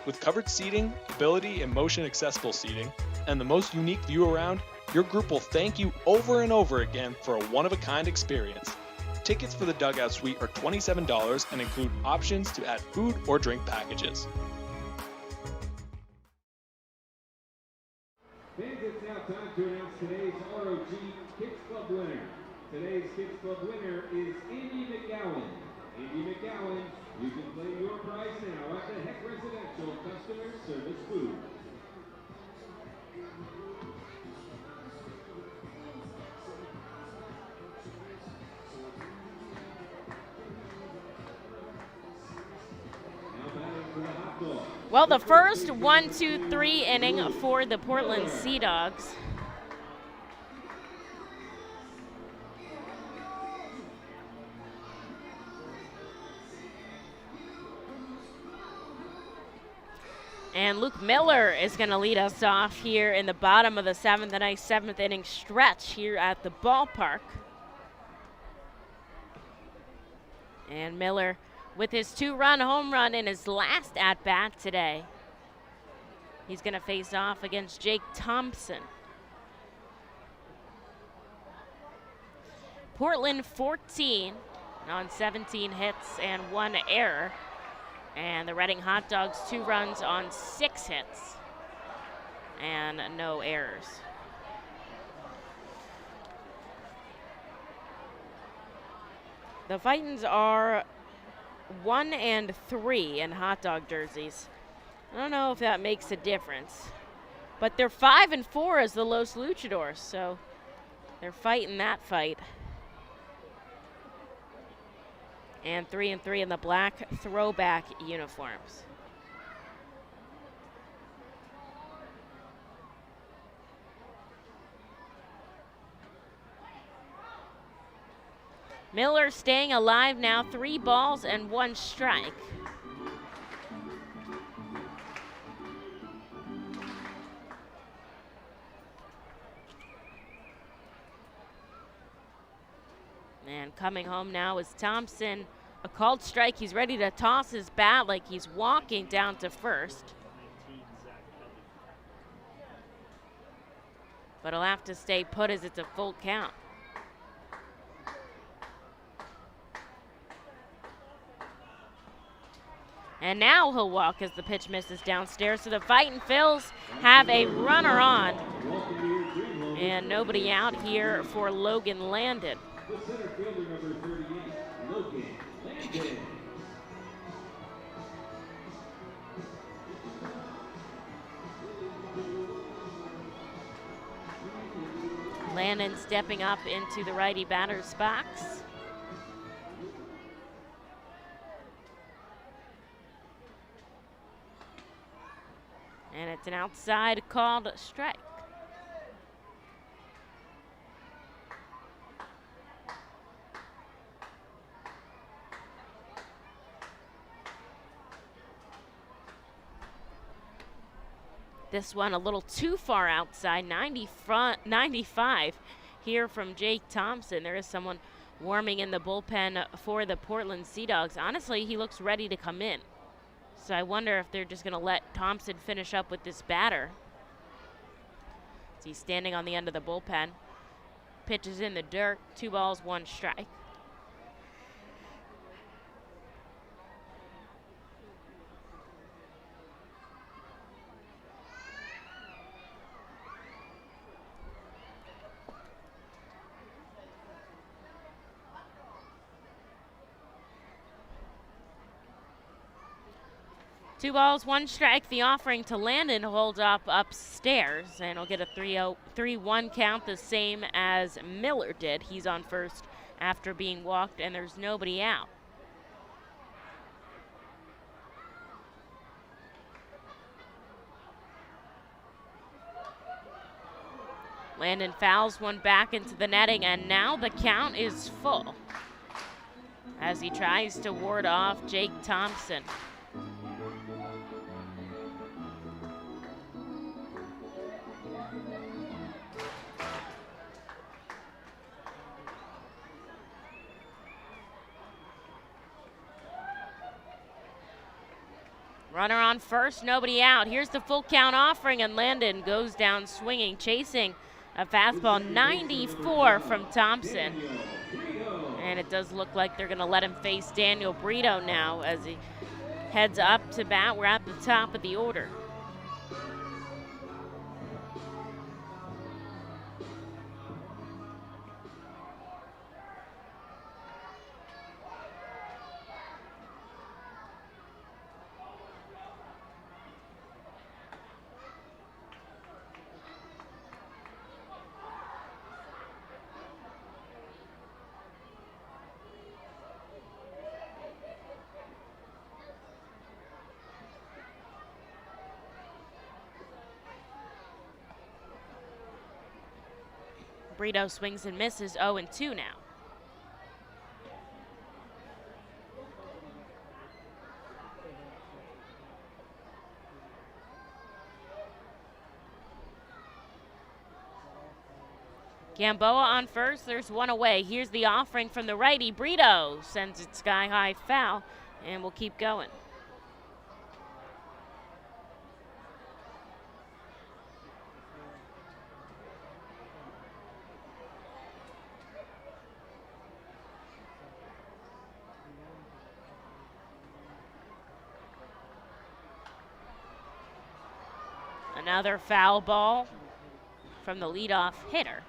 With covered seating, ability and motion accessible seating, and the most unique view around, your group will thank you over and over again for a one-of-a-kind experience. Tickets for the Dugout Suite are $27 and include options to add food or drink packages. Fans, it's now time to announce today's ROG Kids Club winner. Today's Kids Club winner is Andy McGowan. Andy McGowan, you can claim your prize now at the Heck Residential Customer Service booth. Well, the first 1-2-3 inning for the Portland Sea Dogs. And Luke Miller is going to lead us off here in the bottom of the seventh, a nice seventh inning stretch here at the ballpark. And Miller with his 2-run home run in his last at-bat today. He's going to face off against Jake Thompson. Portland 14 on 17 hits and 1 error. And the Reading Hot Dogs 2 runs on 6 hits and no errors. The Fightins are 1 and 3 in hot dog jerseys. I don't know if that makes a difference, but they're 5 and 4 as the Los Luchadors, so they're fighting that fight. And 3 and 3 in the black throwback uniforms. Miller staying alive now, 3 balls and 1 strike. And coming home now is Thompson. A called strike. He's ready to toss his bat like he's walking down to first. But he'll have to stay put as it's a full count. And now he'll walk as the pitch misses downstairs. So the Fightin' Phils have a runner on. And nobody out here for Logan Landon. The center fielder, number 38, Logan Landon. Landon stepping up into the righty batter's box. And it's an outside called strike. This one a little too far outside, 95 here from Jake Thompson. There is someone warming in the bullpen for the Portland Sea Dogs. Honestly, he looks ready to come in. So I wonder if they're just going to let Thompson finish up with this batter. So he's standing on the end of the bullpen. Pitch is in the dirt, 2 balls, 1 strike. 2 balls, 1 strike. The offering to Landon hold up upstairs, and he'll get a 3-1 count, the same as Miller did. He's on first after being walked, and there's nobody out. Landon fouls one back into the netting, and now the count is full as he tries to ward off Jake Thompson. Runner on first, nobody out. Here's the full count offering, and Landon goes down swinging, chasing a fastball 94 from Thompson. And it does look like they're going to let him face Daniel Brito now as he heads up to bat. We're at the top of the order. Brito swings and misses, 0-2 now. Gamboa on first, there's one away. Here's the offering from the righty. Brito sends it sky-high foul, and we'll keep going. Another foul ball from the leadoff hitter.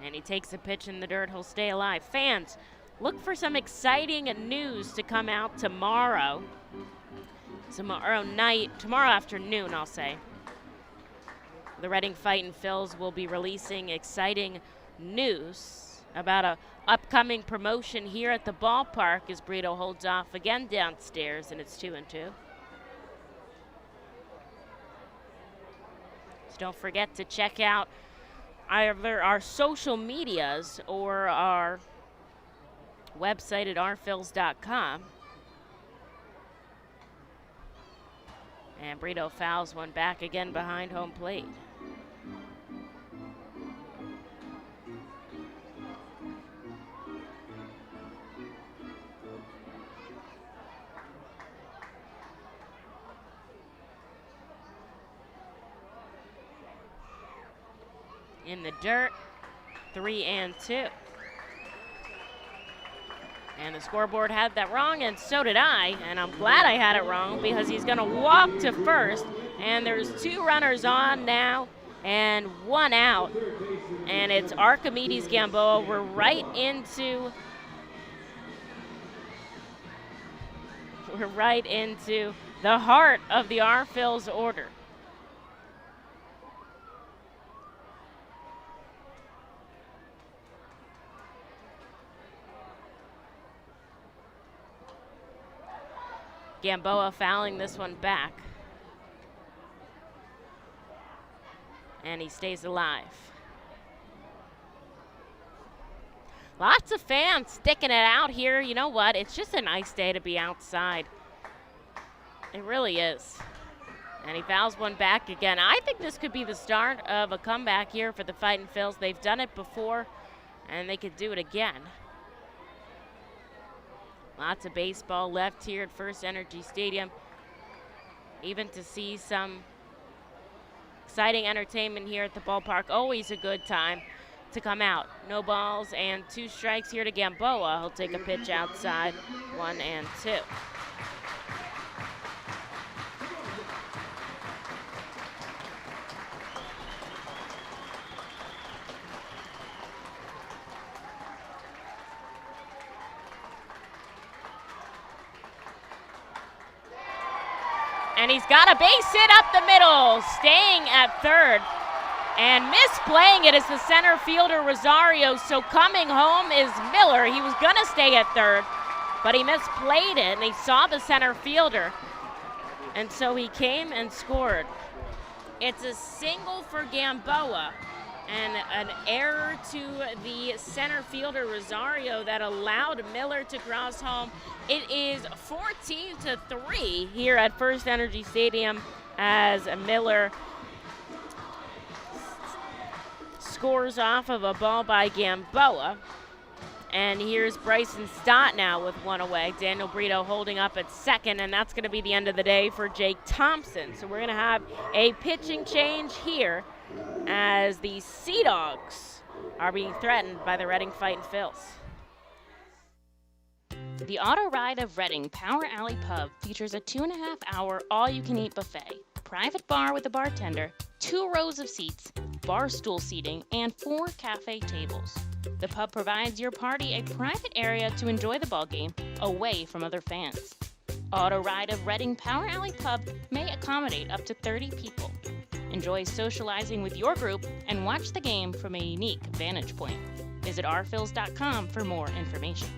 And he takes a pitch in the dirt. He'll stay alive. Fans, look for some exciting news to come out tomorrow. Tomorrow afternoon, I'll say. The Reading Fightin' Phils will be releasing exciting news about a upcoming promotion here at the ballpark as Brito holds off again downstairs, and it's 2-2. So don't forget to check out either our social medias or our website at ourphils.com. And Brito fouls one back again behind home plate. In the dirt, 3-2. And the scoreboard had that wrong, and so did I. And I'm glad I had it wrong because he's going to walk to first. And there's 2 runners on now and 1 out. And it's Archimedes Gamboa. We're right into the heart of the Our Phils order. Gamboa fouling this one back. And he stays alive. Lots of fans sticking it out here. You know what? It's just a nice day to be outside. It really is. And he fouls one back again. I think this could be the start of a comeback here for the Fightin' Phils. They've done it before, and they could do it again. Lots of baseball left here at FirstEnergy Stadium. Even to see some exciting entertainment here at the ballpark, always a good time. to come out. No balls and 2 strikes here to Gamboa. He'll take a pitch outside, 1 and 2. And he's got a base hit up the middle, staying at third. And misplaying it is the center fielder, Rosario. So coming home is Miller. He was going to stay at third, but he misplayed it, and he saw the center fielder. And so he came and scored. It's a single for Gamboa, and an error to the center fielder, Rosario, that allowed Miller to cross home. It is 14-3 here at FirstEnergy Stadium as Miller scores off of a ball by Gamboa. And here's Bryson Stott now with 1 away. Daniel Brito holding up at second, and that's going to be the end of the day for Jake Thompson. So we're going to have a pitching change here as the Sea Dogs are being threatened by the Reading Fightin' Phils. The Auto Ride of Reading Power Alley Pub features a 2.5-hour all-you-can-eat buffet, private bar with a bartender, 2 rows of seats, bar stool seating, and 4 cafe tables. The pub provides your party a private area to enjoy the ballgame away from other fans. Auto Ride of Reading Power Alley Pub may accommodate up to 30 people. Enjoy socializing with your group and watch the game from a unique vantage point. Visit rphils.com for more information.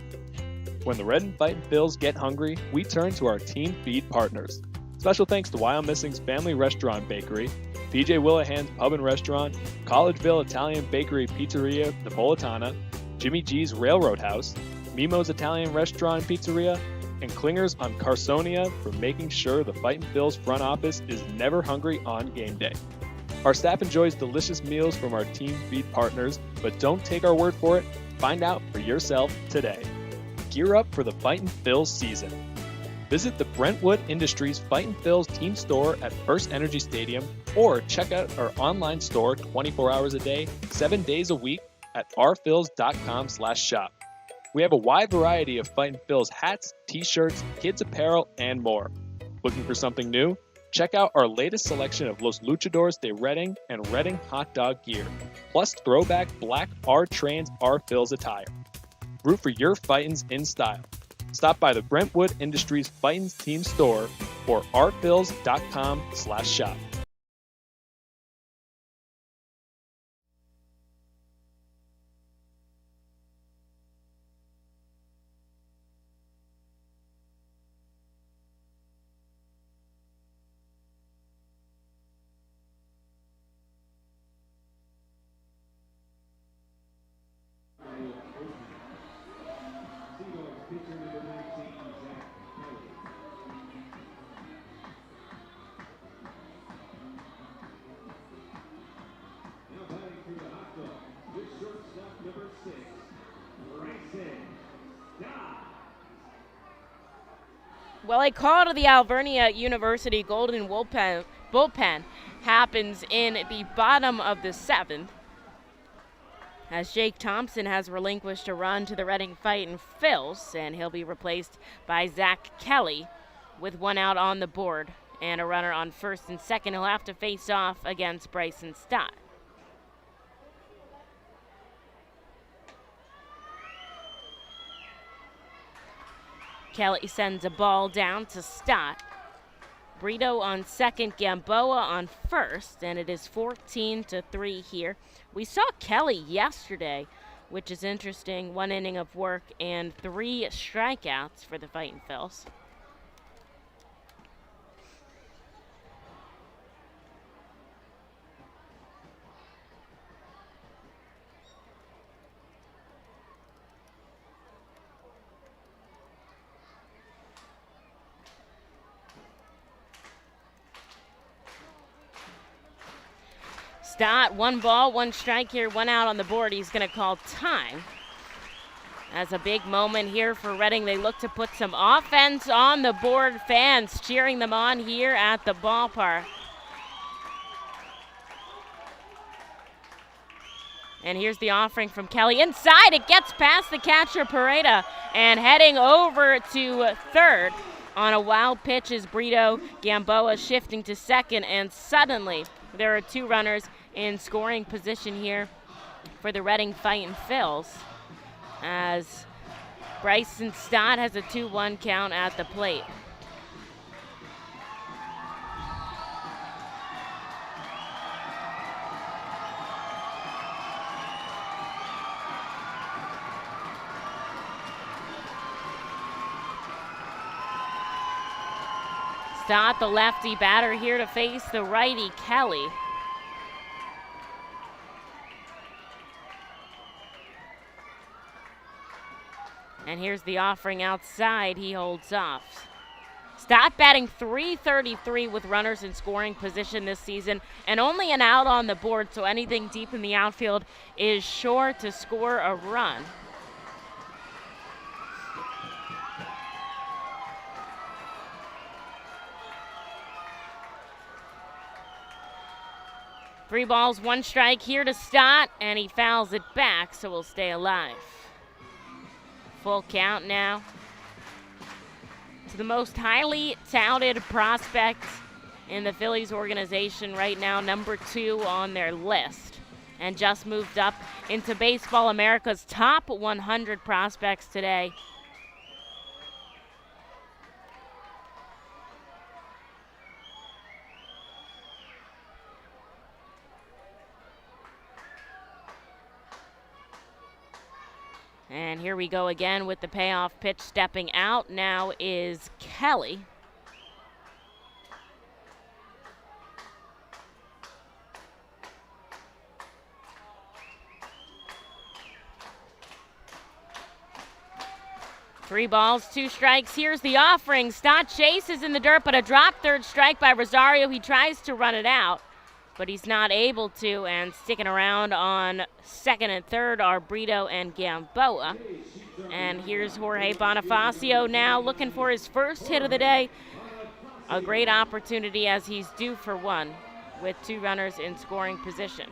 When the Reading Fightin' Phils get hungry, we turn to our team feed partners. Special thanks to Wyomissing's Family Restaurant Bakery, PJ Willahan's Pub and Restaurant, Collegeville Italian Bakery Pizzeria Napolitana, Jimmy G's Railroad House, Mimo's Italian Restaurant and Pizzeria, and Klingers on Carsonia for making sure the Fightin' Phils front office is never hungry on game day. Our staff enjoys delicious meals from our team feed partners, but don't take our word for it. Find out for yourself today. Gear up for the Fightin' Phils season. Visit the Brentwood Industries Fightin' Phils team store at FirstEnergy Stadium, or check out our online store 24 hours a day, 7 days a week at rphils.com/shop. We have a wide variety of Fightin' Phils hats, t-shirts, kids apparel, and more. Looking for something new? Check out our latest selection of Los Luchadores de Reading and Reading hot dog gear, plus throwback black R-Trans R-Phils attire. Root for your Fightins in style. Stop by the Brentwood Industries Fightins team store or rphils.com/shop. Well, a call to the Alvernia University Golden bullpen happens in the bottom of the 7th, as Jake Thompson has relinquished a run to the Reading Fightin' Phils, and he'll be replaced by Zach Kelly with 1 out on the board and a runner on first and second. He'll have to face off against Bryson Stott. Kelly sends a ball down to Stott. Brito on second, Gamboa on first, and it is 14-3 here. We saw Kelly yesterday, which is interesting. 1 inning of work and 3 strikeouts for the Fightin' Phils. Stott, 1 ball, 1 strike here, 1 out on the board. He's going to call time. That's a big moment here for Reading. They look to put some offense on the board. Fans cheering them on here at the ballpark. And here's the offering from Kelly. Inside, it gets past the catcher, Pareda, and heading over to third. On a wild pitch is Brito Gamboa shifting to second, and suddenly there are two runners in scoring position here for the Reading Fightin' Phils, as Bryson Stott has a 2-1 count at the plate. Stott, the lefty batter, here to face the righty, Kelly. And here's the offering outside. He holds off. Stott batting .333 with runners in scoring position this season, and only an out on the board, so anything deep in the outfield is sure to score a run. Three balls, one strike here to Stott, and he fouls it back, so we'll stay alive. Full count now to the most highly touted prospect in the Phillies organization right now, number 2 on their list, and just moved up into Baseball America's top 100 prospects today. And here we go again with the payoff pitch. Stepping out now is Kelly. Three balls, two strikes. Here's the offering. Stott chases in the dirt, but a drop third strike by Rosario. He tries to run it out, but he's not able to, and sticking around on second and third are Brito and Gamboa. And here's Jorge Bonifacio now looking for his first hit of the day. A great opportunity as he's due for one with two runners in scoring position.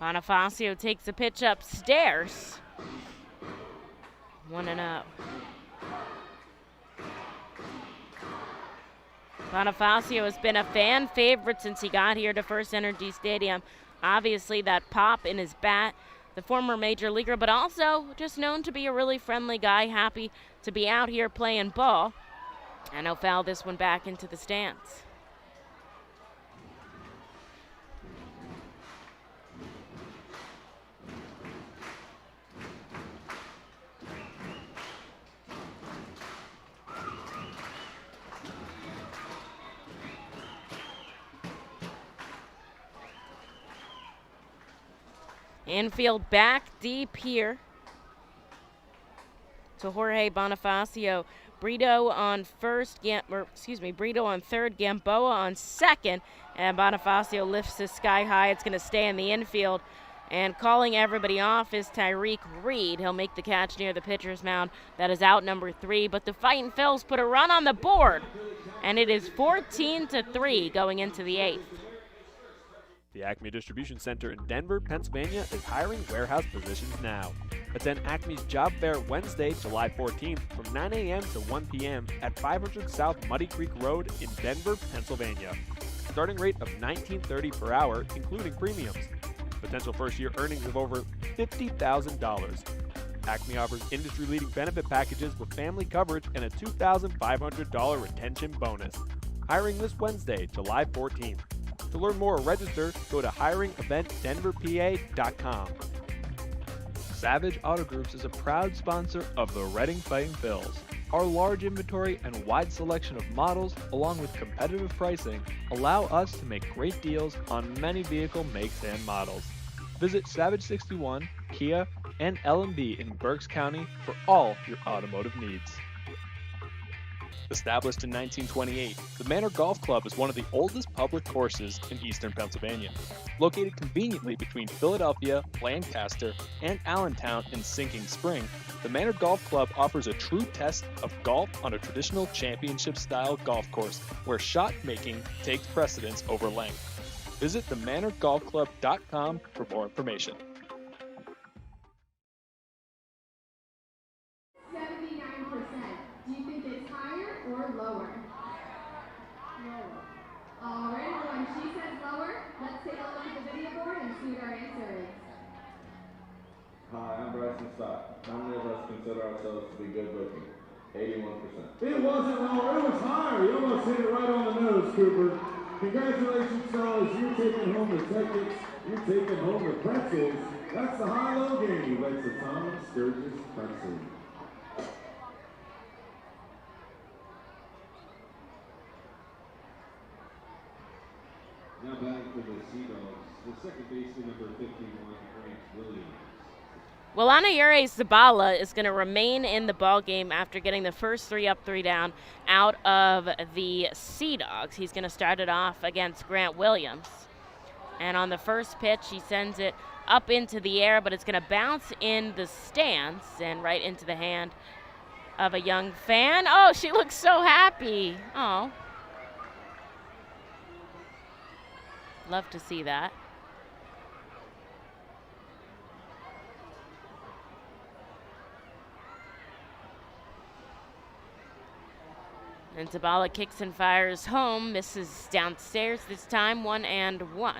Bonifacio takes a pitch upstairs. 1-0. Bonifacio has been a fan favorite since he got here to FirstEnergy Stadium. Obviously that pop in his bat, the former major leaguer, but also just known to be a really friendly guy, happy to be out here playing ball. And he'll foul this one back into the stands. Infield back deep here to Jorge Bonifacio. Brito on Brito on third, Gamboa on second, and Bonifacio lifts his sky high. It's going to stay in the infield, and calling everybody off is Tyreek Reed. He'll make the catch near the pitcher's mound. That is out number 3, but the Fightin' Phils put a run on the board, and it is 14-3 going into the 8th. The Acme Distribution Center in Denver, Pennsylvania is hiring warehouse positions now. Attend Acme's Job Fair Wednesday, July 14th from 9 a.m. to 1 p.m. at 500 South Muddy Creek Road in Denver, Pennsylvania. Starting rate of $19.30 per hour, including premiums. Potential first-year earnings of over $50,000. Acme offers industry-leading benefit packages with family coverage and a $2,500 retention bonus. Hiring this Wednesday, July 14th. To learn more or register, go to hiringeventdenverpa.com. Savage Auto Groups is a proud sponsor of the Reading Fightin' Phils. Our large inventory and wide selection of models, along with competitive pricing, allow us to make great deals on many vehicle makes and models. Visit Savage 61, Kia, and L&B in Berks County for all your automotive needs. Established in 1928, the Manor Golf Club is one of the oldest public courses in eastern Pennsylvania. Located conveniently between Philadelphia, Lancaster, and Allentown in Sinking Spring, the Manor Golf Club offers a true test of golf on a traditional championship-style golf course where shot making takes precedence over length. Visit themanorgolfclub.com for more information. 79%. Do you think it's higher or lower? Lower. All right, everyone. She says lower. Let's take a look at the video board and see what our answer is. Hi, I'm Bryson Stott. How many of us consider ourselves to be good looking? 81%. It wasn't lower, it was higher. You almost hit it right on the nose, Cooper. Congratulations, fellas. You're taking home the tickets. You're taking home the pretzels. That's the high-low game. That's the Thomas Sturgis pretzel. Now batting for the Sea Dogs, the second baseman, number 51, Grant Williams. Well, Anayure Zabala is going to remain in the ball game after getting the first 3 up, 3 down out of the Sea Dogs. He's going to start it off against Grant Williams. And on the first pitch, he sends it up into the air, but it's going to bounce in the stands and right into the hand of a young fan. Oh, she looks so happy. Oh. Love to see that. And Zabala kicks and fires home, misses downstairs this time, 1-1.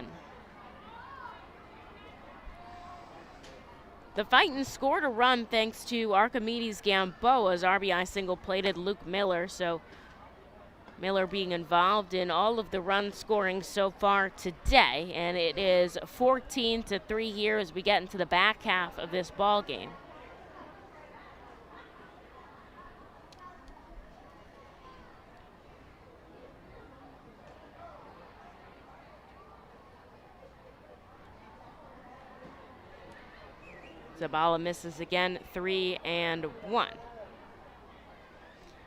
The Fightin scored a run thanks to Archimedes Gamboa's RBI single-plated Luke Miller, so Miller being involved in all of the run scoring so far today, and it is 14-3 here as we get into the back half of this ball game. Zabala misses again, 3-1.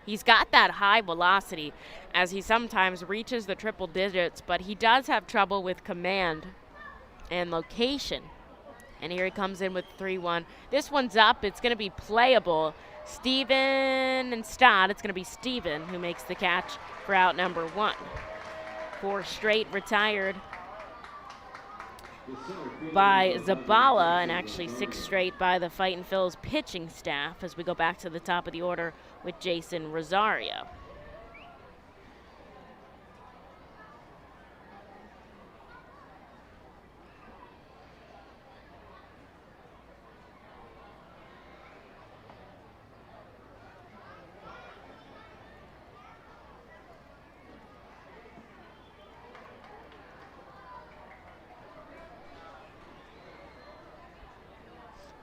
He's got that high velocity as he sometimes reaches the triple digits, but he does have trouble with command and location. And here he comes in with 3-1. This one's up. It's going to be playable. Steven and Stott. It's going to be Steven who makes the catch for out number 1. 4 straight retired by Zabala, and actually 6 straight by the Fightin Phil's pitching staff as we go back to the top of the order with Jason Rosario.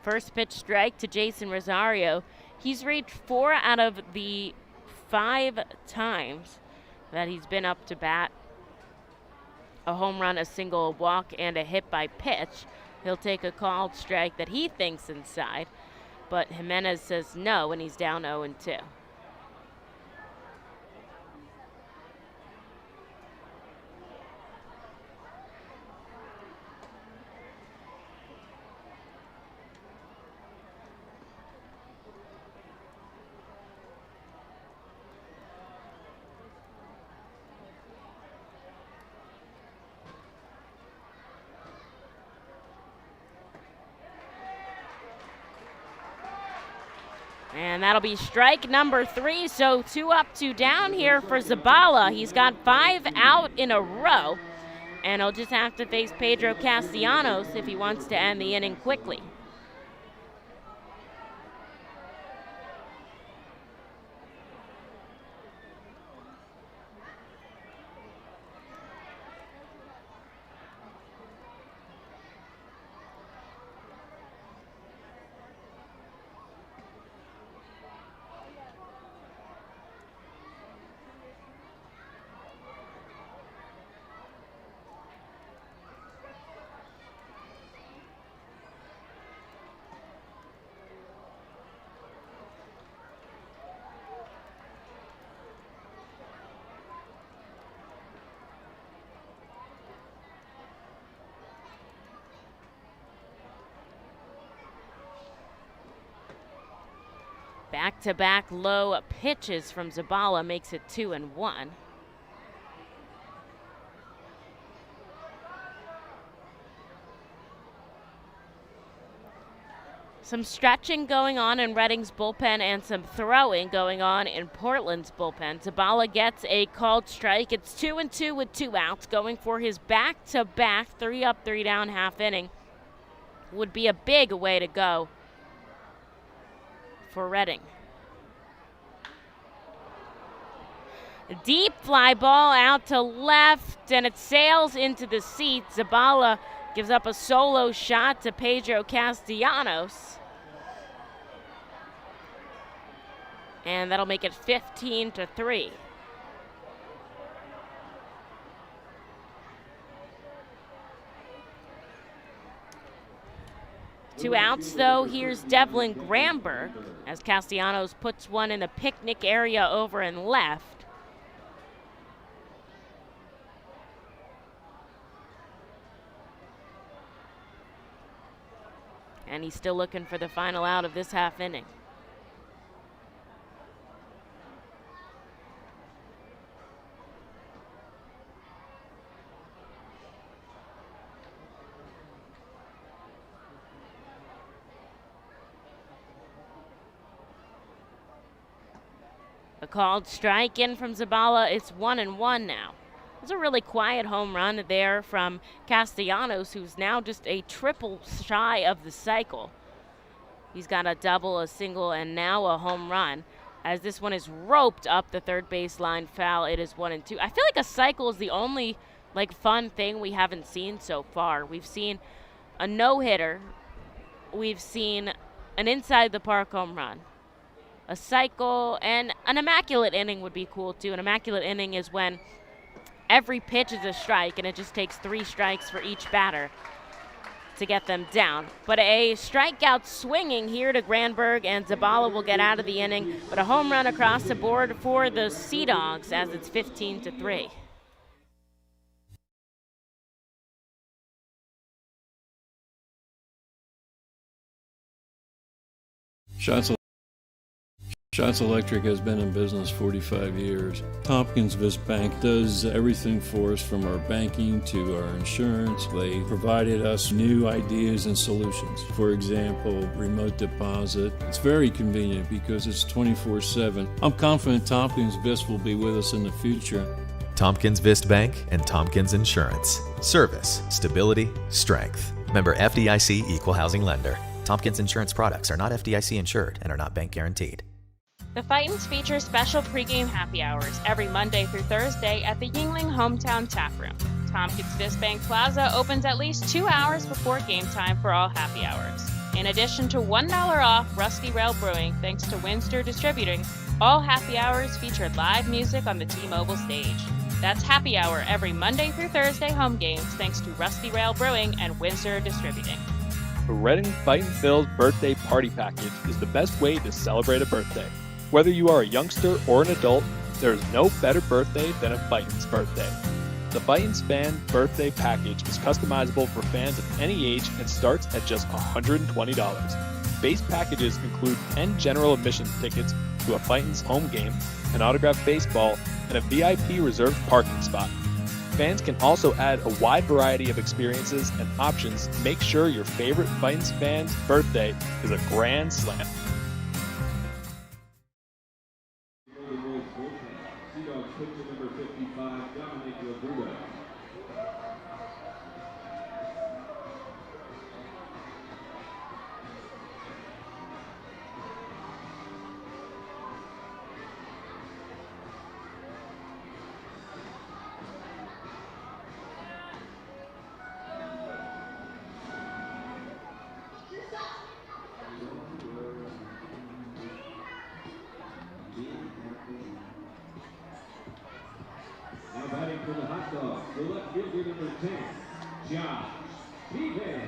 First pitch strike to Jason Rosario. He's reached 4 out of the 5 times that he's been up to bat. A home run, a single, a walk, and a hit by pitch. He'll take a called strike that he thinks inside, but Jimenez says no, and he's down 0-2. And that'll be strike number 3, so 2 up, 2 down here for Zabala. He's got 5 out in a row, and he'll just have to face Pedro Castellanos if he wants to end the inning quickly. Back-to-back low pitches from Zabala makes it 2-1. Some stretching going on in Reading's bullpen and some throwing going on in Portland's bullpen. Zabala gets a called strike. It's 2-2 with 2 outs, going for his back-to-back 3-up, 3-down half inning. Would be a big way to go for Reading. A deep fly ball out to left, and it sails into the seats. Zabala gives up a solo shot to Pedro Castellanos. And that'll make it 15-3. Two outs, though. Here's Devlin Gramberg as Castellanos puts one in the picnic area over and left. And he's still looking for the final out of this half inning. A called strike in from Zabala. It's 1-1 now. It was a really quiet home run there from Castellanos, who's now just a triple shy of the cycle. He's got a double, a single, and now a home run. As this one is roped up the third baseline foul, it is 1-2. I feel like a cycle is the only fun thing we haven't seen so far. We've seen a no-hitter. We've seen an inside the park home run. A cycle, and an immaculate inning would be cool too. An immaculate inning is when every pitch is a strike and it just takes 3 strikes for each batter to get them down. But a strikeout swinging here to Granberg, and Zabala will get out of the inning. But a home run across the board for the Sea Dogs as it's 15-3. Shots Electric has been in business 45 years. Tompkins Vist Bank does everything for us, from our banking to our insurance. They provided us new ideas and solutions. For example, remote deposit. It's very convenient because it's 24/7. I'm confident Tompkins Vist will be with us in the future. Tompkins Vist Bank and Tompkins Insurance. Service, stability, strength. Member FDIC Equal Housing Lender. Tompkins Insurance products are not FDIC insured and are not bank guaranteed. The Fightins feature special pregame happy hours every Monday through Thursday at the Yingling Hometown Tap Room. Tompkins Vist Bank Plaza opens at least 2 hours before game time for all happy hours. In addition to $1 off Rusty Rail Brewing thanks to Windsor Distributing, all happy hours feature live music on the T-Mobile stage. That's happy hour every Monday through Thursday home games thanks to Rusty Rail Brewing and Windsor Distributing. The Reading Fightin' Phil's birthday party package is the best way to celebrate a birthday. Whether you are a youngster or an adult, there is no better birthday than a Fightin's birthday. The Fightin's Fan Birthday Package is customizable for fans of any age and starts at just $120. Base packages include 10 general admission tickets to a Fightin's home game, an autographed baseball, and a VIP reserved parking spot. Fans can also add a wide variety of experiences and options to make sure your favorite Fightin's fan's birthday is a grand slam. Pitcher number 55, Dominic Labuda. Now batting for the Hot Dogs, the left fielder number 10, Josh Peavy.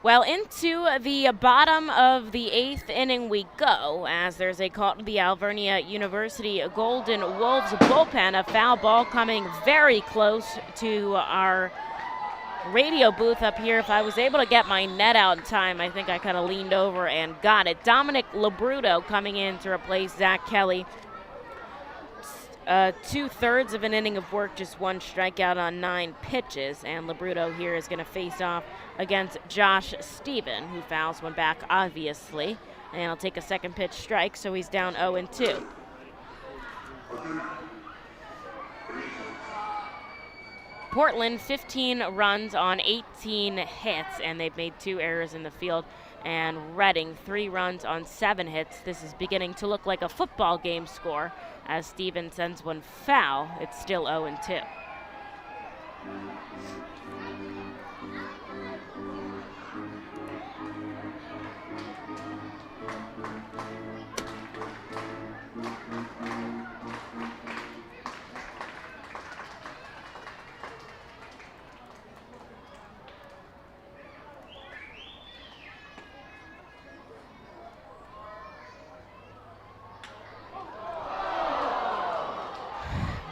Well, into the bottom of the 8th inning we go, as there's a call to the Alvernia University Golden Wolves bullpen. A foul ball coming very close to our radio booth up here. If I was able to get my net out in time, I think I kind of leaned over and got it. Dominic Labruto coming in to replace Zach Kelly. 2/3 of an inning of work, just 1 strikeout on 9 pitches. And Labruto here is going to face off against Josh Stephen, who fouls one back, obviously. And he'll take a second pitch strike, so he's down 0-2. Portland, 15 runs on 18 hits, and they've made 2 errors in the field. And Reading, 3 runs on 7 hits. This is beginning to look like a football game score as Steven sends one foul. It's still 0-2.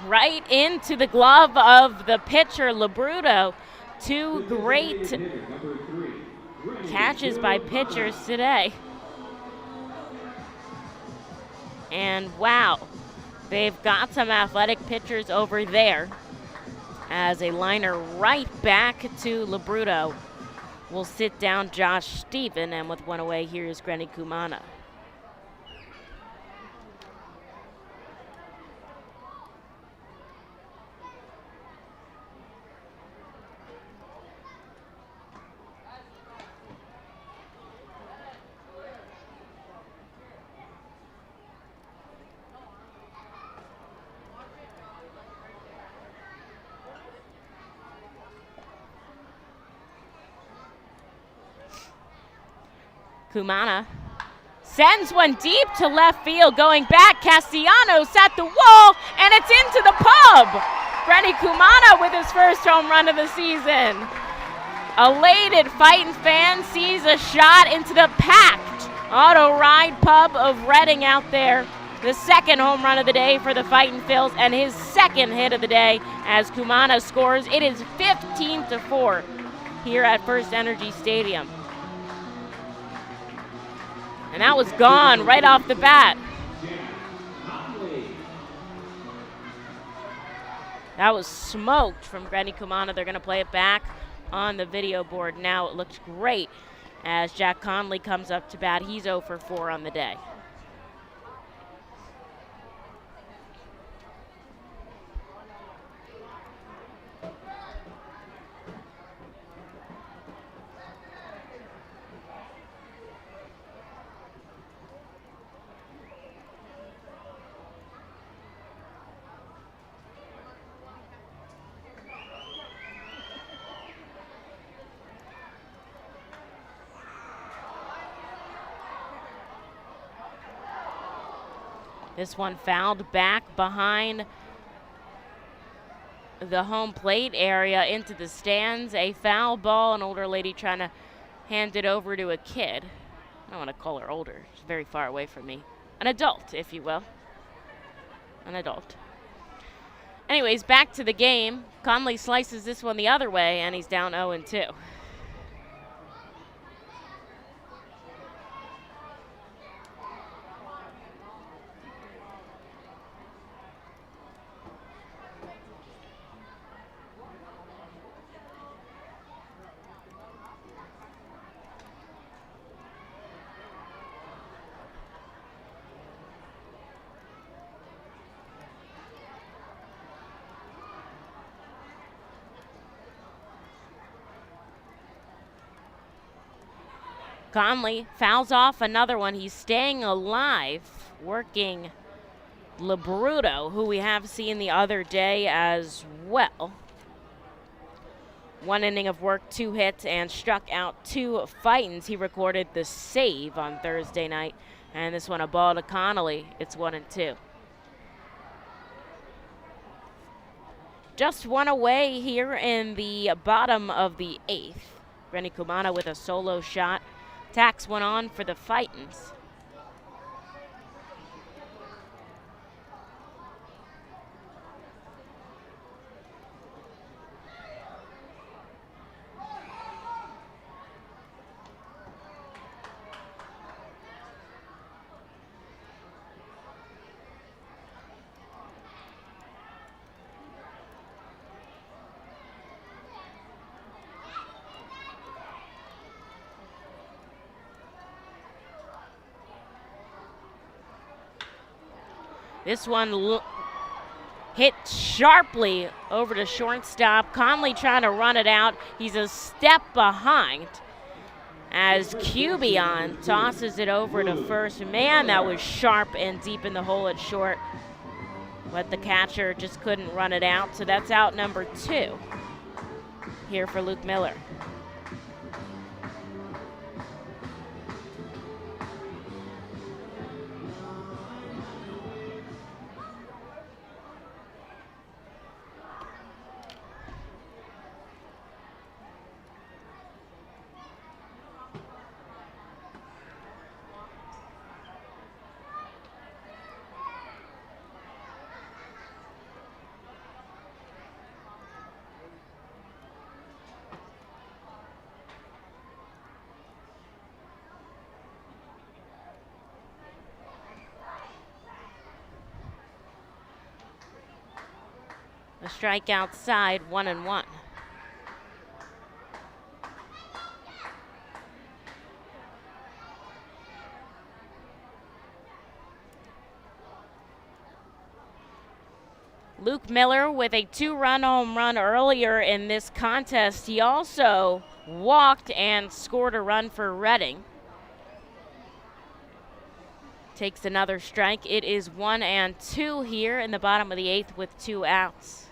Right into the glove of the pitcher, Labruto. 2 great catches by pitchers today. And wow, they've got some athletic pitchers over there. As a liner right back to Labruto will sit down Josh Stephen, and with 1 away, here's Grenny Kumana. Kumana sends one deep to left field. Going back, Castellanos at the wall, and it's into the pub. Grenny Kumana with his first home run of the season. Elated Fightin fan sees a shot into the packed Auto Ride pub of Reading out there. The second home run of the day for the Fightin Phils, and his second hit of the day as Kumana scores. It is 15-4 here at FirstEnergy Stadium. And that was gone right off the bat. That was smoked from Grenny Kumana. They're going to play it back on the video board now. It looks great as Jack Conley comes up to bat. He's 0 for 4 on the day. This one fouled back behind the home plate area into the stands. A foul ball, an older lady trying to hand it over to a kid. I don't want to call her older. She's very far away from me. An adult, if you will. An adult. Anyways, back to the game. Conley slices this one the other way, and he's down 0-2. Conley fouls off another one. He's staying alive, working Labruto, who we have seen the other day as well. 1 inning of work, 2 hits, and struck out 2 Fightins. He recorded the save on Thursday night. And this one a ball to Connolly. It's 1-2. Just 1 away here in the bottom of the 8th. Rennie Kumana with a solo shot. Tacks one on for the Fightins. This one hit sharply over to shortstop. Conley trying to run it out. He's a step behind as Cubion tosses it over to first. Man, that was sharp and deep in the hole at short. But the catcher just couldn't run it out. So that's out number 2 here for Luke Miller. A strike outside, 1-1. Luke Miller with a 2-run home run earlier in this contest. He also walked and scored a run for Reading. Takes another strike. It is 1-2 here in the bottom of the 8th with 2 outs.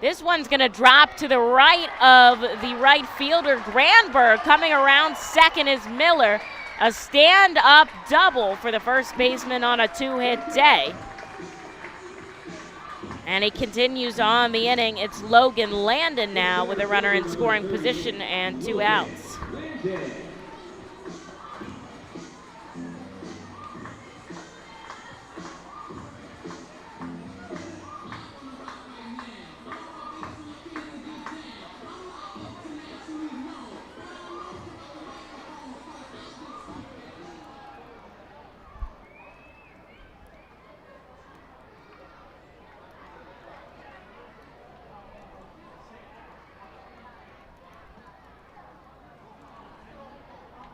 This one's going to drop to the right of the right fielder, Granberg. Coming around second is Miller. A stand-up double for the first baseman on a 2-hit day. And he continues on the inning. It's Logan Landon now with a runner in scoring position and 2 outs.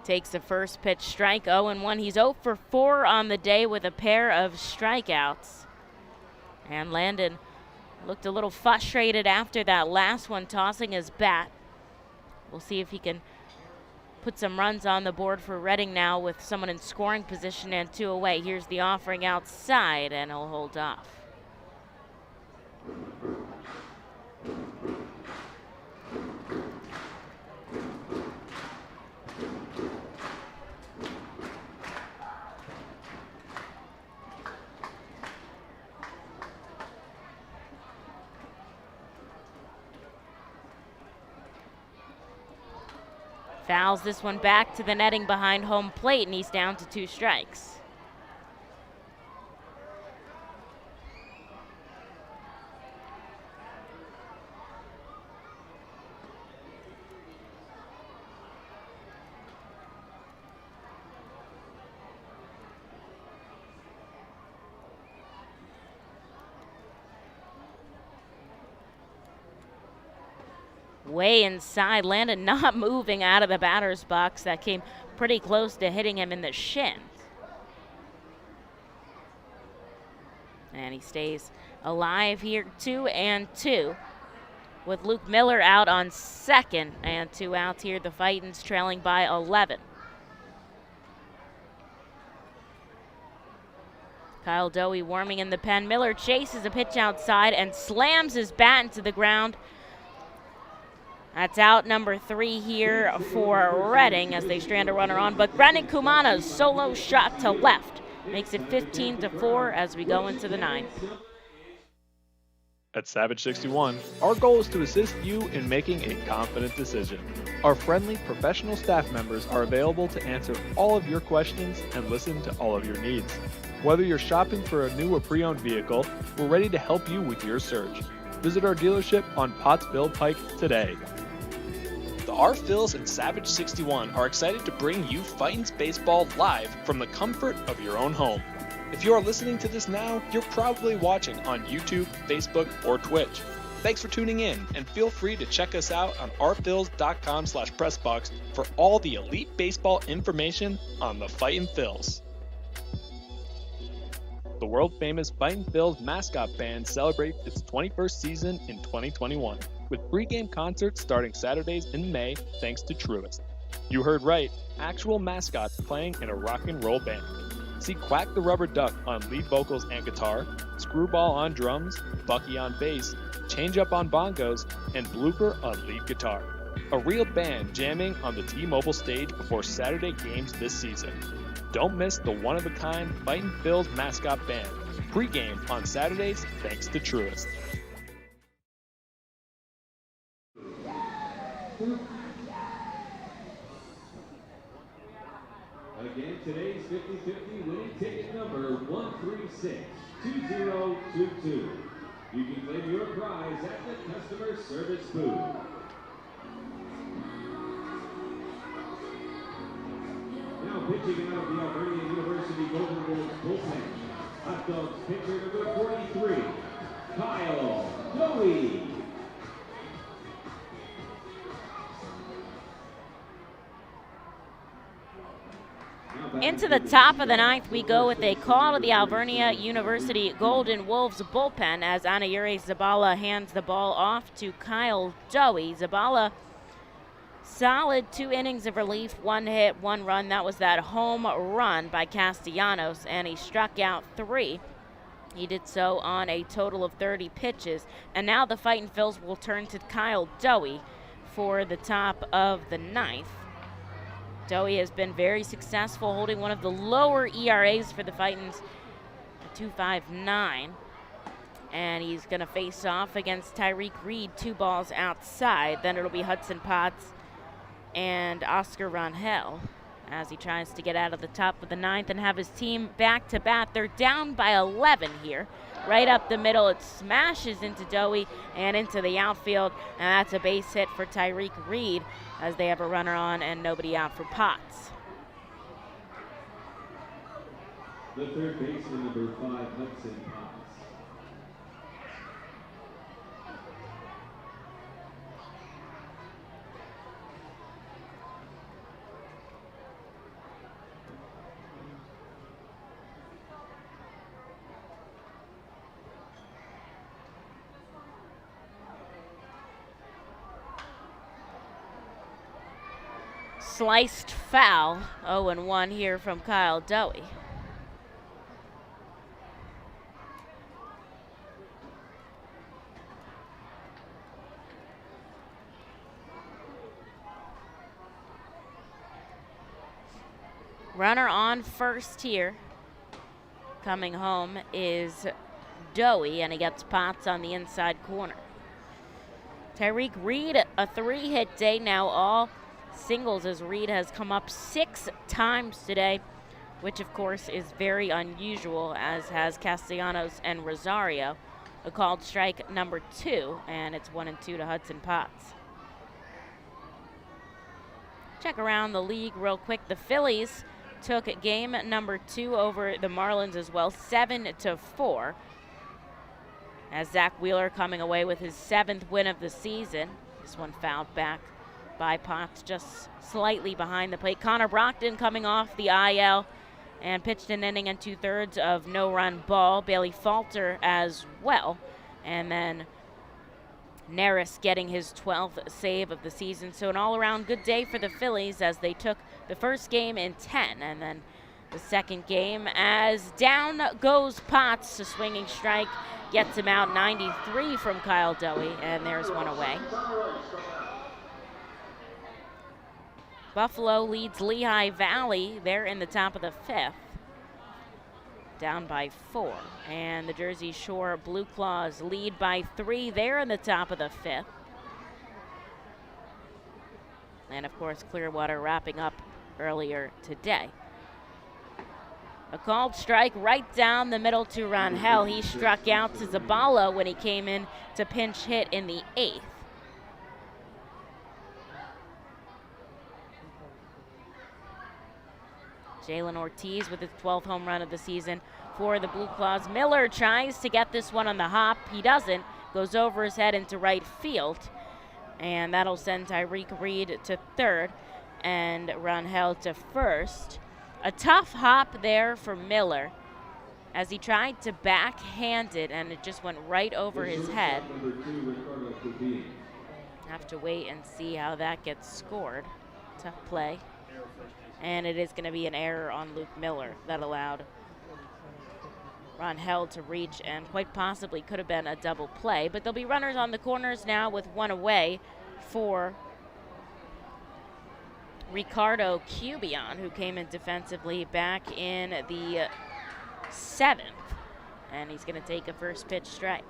Takes the first pitch strike, 0-1. He's 0 for 4 on the day with a pair of strikeouts. And Landon looked a little frustrated after that last one, tossing his bat. We'll see if he can put some runs on the board for Reading now with someone in scoring position and 2 away. Here's the offering outside, and he'll hold off. Fouls this one back to the netting behind home plate, and he's down to 2 strikes. Way inside, Landon not moving out of the batter's box. That came pretty close to hitting him in the shin. And he stays alive here, 2-2. With Luke Miller out on second and 2 outs here. The Fightins trailing by 11. Kyle Dowie warming in the pen. Miller chases a pitch outside and slams his bat into the ground. That's out number 3 here for Reading as they strand a runner on. But Brendan Kumana's solo shot to left makes it 15-4 as we go into the 9th. At Savage 61, our goal is to assist you in making a confident decision. Our friendly, professional staff members are available to answer all of your questions and listen to all of your needs. Whether you're shopping for a new or pre-owned vehicle, we're ready to help you with your search. Visit our dealership on Pottsville Pike today. The R-Phils and Savage 61 are excited to bring you Fightin's Baseball live from the comfort of your own home. If you are listening to this now, you're probably watching on YouTube, Facebook, or Twitch. Thanks for tuning in, and feel free to check us out on rphils.com/pressbox for all the elite baseball information on the Fightin' Phils. The world-famous Fightin' Phils mascot band celebrates its 21st season in 2021, with pregame concerts starting Saturdays in May thanks to Truist. You heard right, actual mascots playing in a rock and roll band. See Quack the Rubber Duck on lead vocals and guitar, Screwball on drums, Bucky on bass, Change Up on bongos, and Blooper on lead guitar. A real band jamming on the T-Mobile stage before Saturday games this season. Don't miss the one-of-a-kind Fightin' Phils mascot band. Pre-game on Saturdays thanks to Truist. Again, today's 50-50 winning ticket number 136-2022. You can claim your prize at the customer service booth. Now pitching out of the Alberta University Golden Wolves bullpen, Hot Dogs pitcher number 43, Kyle Dowie. Into the top of the ninth we go with a call to the Alvernia University Golden Wolves bullpen as Anayuri Zabala hands the ball off to Kyle Dowie. Zabala, solid 2 innings of relief, 1 hit, 1 run. That was that home run by Castellanos, and he struck out 3. He did so on a total of 30 pitches. And now the Fightin' Phils will turn to Kyle Dowie for the top of the ninth. Dowie has been very successful, holding one of the lower ERAs for the Fightins, 2.59. And he's going to face off against Tyreek Reed, 2 balls outside. Then it'll be Hudson Potts and Oscar Rangel as he tries to get out of the top of the ninth and have his team back to bat. They're down by 11 here. Right up the middle, it smashes into Dowie and into the outfield, and that's a base hit for Tyreek Reed as they have a runner on and nobody out for Potts. The third baseman, number 5, Hudson Potts. Sliced foul, 0-1 here from Kyle Dowie. Runner on first here. Coming home is Dowie, and he gets Potts on the inside corner. Tyreek Reed, a 3-hit day now, all singles as Reed has come up 6 times today, which of course is very unusual, as has Castellanos and Rosario. A called strike number 2, and it's 1-2 to Hudson Potts. Check around the league real quick. The Phillies took game number 2 over the Marlins as well, 7-4. As Zach Wheeler coming away with his 7th win of the season. This one fouled back by Potts, just slightly behind the plate. Connor Brockton coming off the IL and pitched an inning and 2/3 of no-run ball. Bailey Falter as well. And then Neris getting his 12th save of the season. So an all-around good day for the Phillies as they took the first game in 10. And then the second game as down goes Potts. A swinging strike gets him out. 93 from Kyle Dowie, and there's one away. Buffalo leads Lehigh Valley. They're in the top of the 5th. down by 4. And the Jersey Shore Blue Claws lead by 3 there in the top of the 5th. And of course, Clearwater wrapping up earlier today. A called strike right down the middle to Rangel. He struck out to Zabala when he came in to pinch hit in the 8th. Jalen Ortiz with his 12th home run of the season for the Blue Claws. Miller tries to get this one on the hop. He doesn't. Goes over his head into right field. And that'll send Tyreek Reed to third and Rangel to first. A tough hop there for Miller as he tried to backhand it and it just went right over his head. Have to wait and see how that gets scored. Tough play. And it is going to be an error on Luke Miller that allowed Rangel to reach and quite possibly could have been a double play. But there'll be runners on the corners now with 1 away for Ricardo Cubion, who came in defensively back in the 7th. And he's going to take a first pitch strike.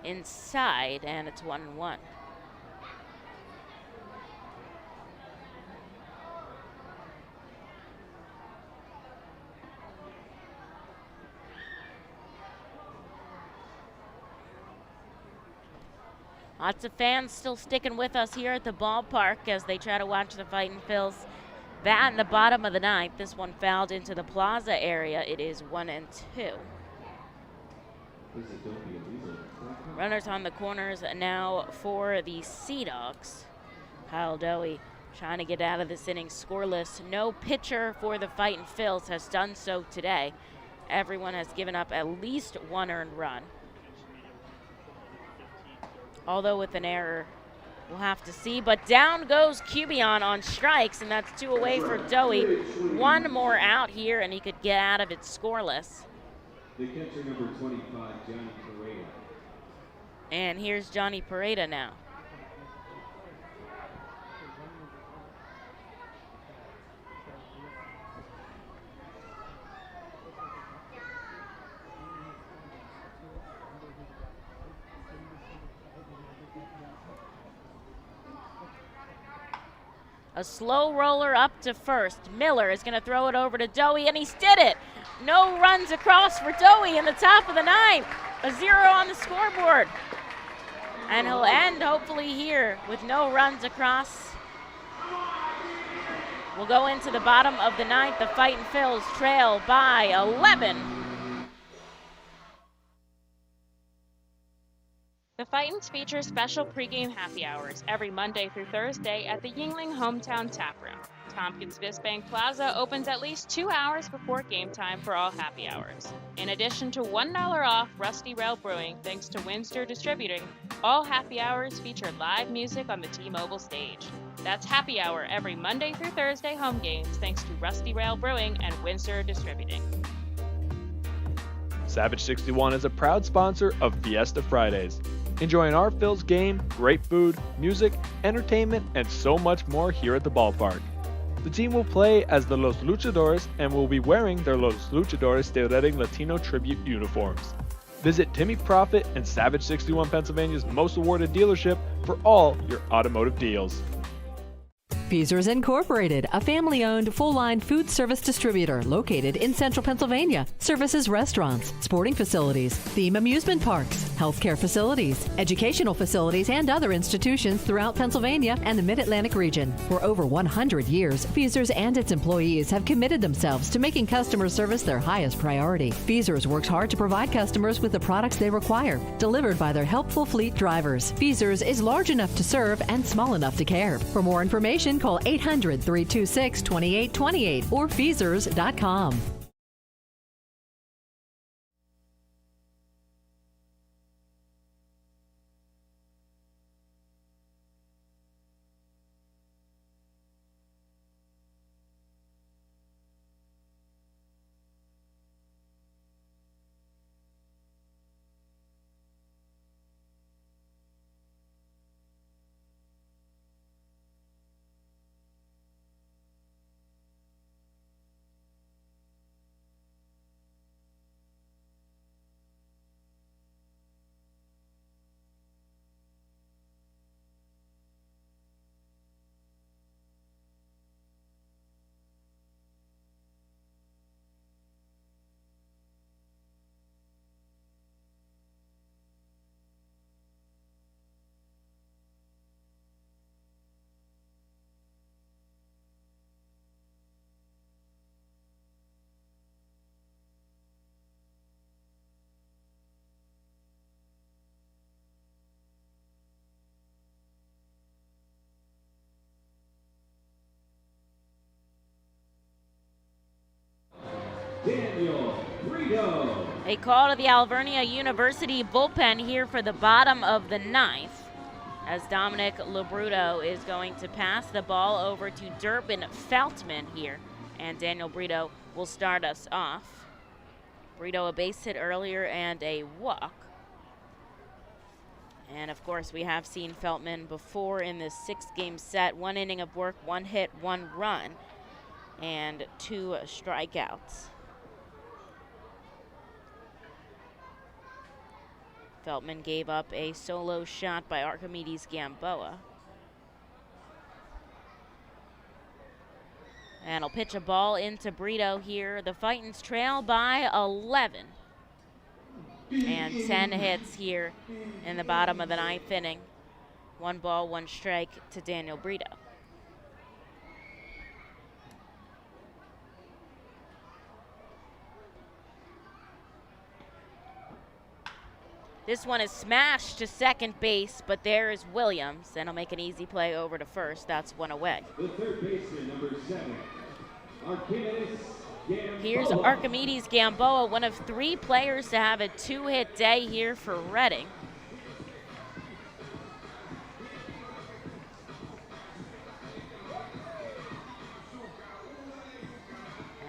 Inside, and it's 1-1. Lots of fans still sticking with us here at the ballpark as they try to watch the Fightin' Phils bat in the bottom of the 9th. This one fouled into the plaza area. It is 1-2. Runners on the corners now for the Sea Dogs. Kyle Dowie trying to get out of this inning scoreless. No pitcher for the Fightin' Phils has done so today. Everyone has given up at least 1 earned run. Although with an error, we'll have to see. But down goes Cubion on strikes, and that's 2 away for Dowie. 1 more out here, and he could get out of it scoreless. The catcher number 25, Johnny Pareda. And here's Johnny Pareda now. A slow roller up to first. Miller is going to throw it over to Dowie, and he's did it. No runs across for Dowie in the top of the 9th. A 0 on the scoreboard. And he'll end hopefully here with no runs across. We'll go into the bottom of the 9th. The Fightin' Phils trail by 11. The Fightins feature special pregame happy hours every Monday through Thursday at the Yingling Hometown Tap Room. Tompkins Bank Plaza opens at least 2 hours before game time for all happy hours. In addition to $1 off Rusty Rail Brewing thanks to Windsor Distributing, all happy hours feature live music on the T-Mobile stage. That's happy hour every Monday through Thursday home games thanks to Rusty Rail Brewing and Windsor Distributing. Savage 61 is a proud sponsor of Fiesta Fridays. Enjoying our Phils game, great food, music, entertainment, and so much more here at the ballpark. The team will play as the Los Luchadores and will be wearing their Los Luchadores de Redding Latino tribute uniforms. Visit Timmy Profit and Savage 61 Pennsylvania's most awarded dealership for all your automotive deals. Feasers Incorporated, a family-owned full-line food service distributor located in central Pennsylvania. Services restaurants, sporting facilities, theme amusement parks, healthcare facilities, educational facilities, and other institutions throughout Pennsylvania and the Mid-Atlantic region. For over 100 years, Feasers and its employees have committed themselves to making customer service their highest priority. Feasers works hard to provide customers with the products they require, delivered by their helpful fleet drivers. Feasers is large enough to serve and small enough to care. For more information, call 800-326-2828 or Feasers.com. Daniel Brito. A call to the Alvernia University bullpen here for the bottom of the ninth, as Dominic Labruto is going to pass the ball over to Durbin Feltman here, and Daniel Brito will start us off. Brito a base hit earlier and a walk. And of course, we have seen Feltman before in this 6-game set. 1 inning of work, 1 hit, 1 run, and 2 strikeouts. Feltman gave up a solo shot by Archimedes Gamboa. And he'll pitch a ball into Brito here. The Fightins trail by 11. And 10 hits here in the bottom of the ninth inning. 1 ball, 1 strike to Daniel Brito. This one is smashed to second base, but there is Williams, and he'll make an easy play over to first. That's 1 away. The third baseman, number 7, Archimedes Gamboa. Here's Archimedes Gamboa, one of 3 players to have a 2-hit day here for Reading.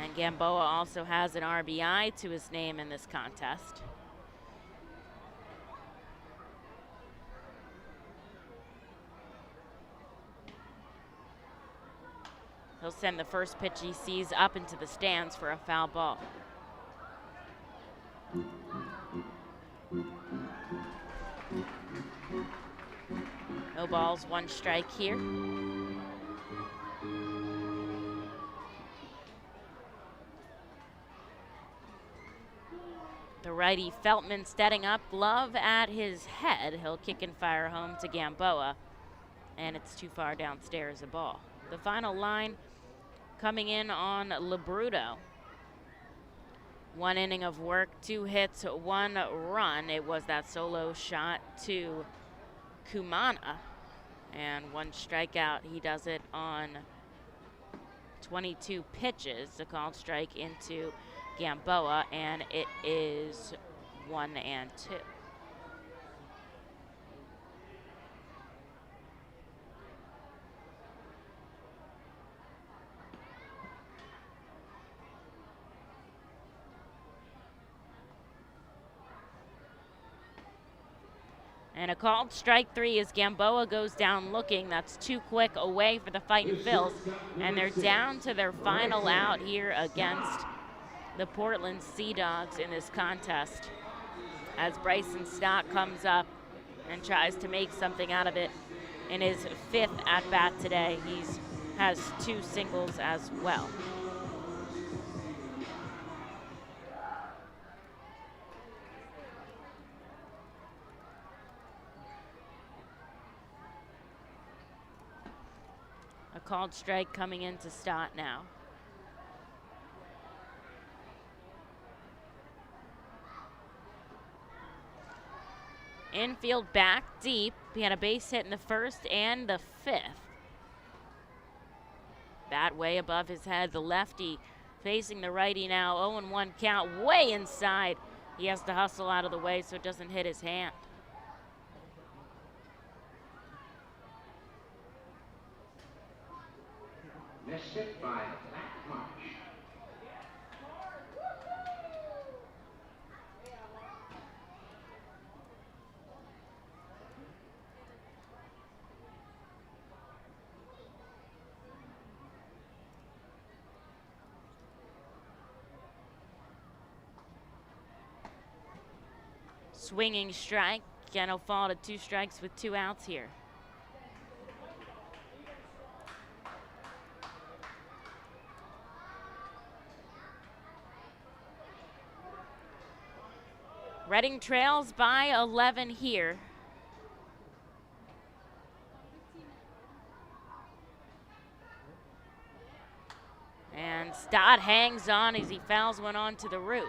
And Gamboa also has an RBI to his name in this contest. He'll send the first pitch he sees up into the stands for a foul ball. No balls, 1 strike here. The righty Feltman steading up, glove at his head. He'll kick and fire home to Gamboa, and it's too far downstairs, a ball. The final line coming in on Labruto. 1 inning of work, 2 hits, 1 run. It was that solo shot to Kumana, and 1 strikeout. He does it on 22 pitches. A called strike into Gamboa, and it is 1-2. And a called strike 3 as Gamboa goes down looking. That's too quick away for the Fightin' Phils. And they're down to their final out here against the Portland Sea Dogs in this contest, as Bryson Stott comes up and tries to make something out of it in his 5th at-bat today. He has 2 singles as well. A called strike coming into Stott now. Infield back deep. He had a base hit in the 1st and the 5th. Bat way above his head. The lefty facing the righty now. 0-1 count, way inside. He has to hustle out of the way so it doesn't hit his hand. Next hit by Matt Marsh. Swinging strike, and he'll fall to 2 strikes with 2 outs here. Reading trails by 11 here. And Stott hangs on as he fouls one onto the roof.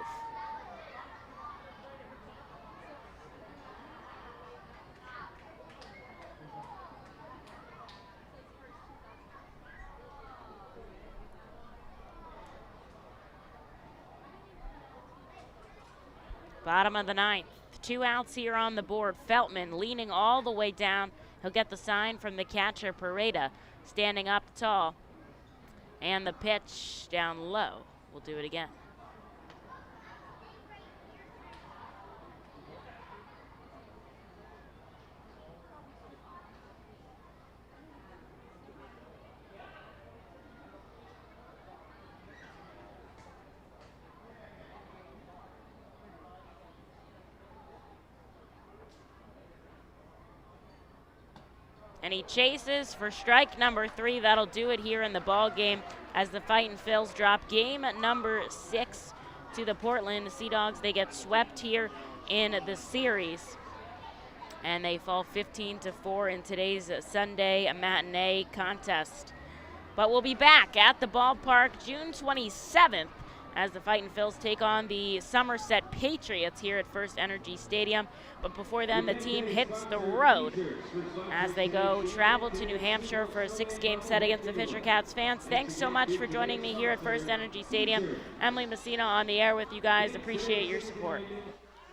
Bottom of the ninth. 2 outs here on the board. Feltman leaning all the way down. He'll get the sign from the catcher, Pareda, standing up tall. And the pitch down low. We'll do it again. And he chases for strike number 3. That'll do it here in the ball game as the Fightin' Phils drop game number 6 to the Portland Sea Dogs. They get swept here in the series, and they fall 15-4 in today's Sunday matinee contest. But we'll be back at the ballpark June 27th as the Fightin' Phils take on the Somerset Patriots here at FirstEnergy Stadium. But before then, the team hits the road as they go travel to New Hampshire for a 6-game set against the Fisher Cats. Fans, thanks so much for joining me here at FirstEnergy Stadium. Emily Messina on the air with you guys. Appreciate your support.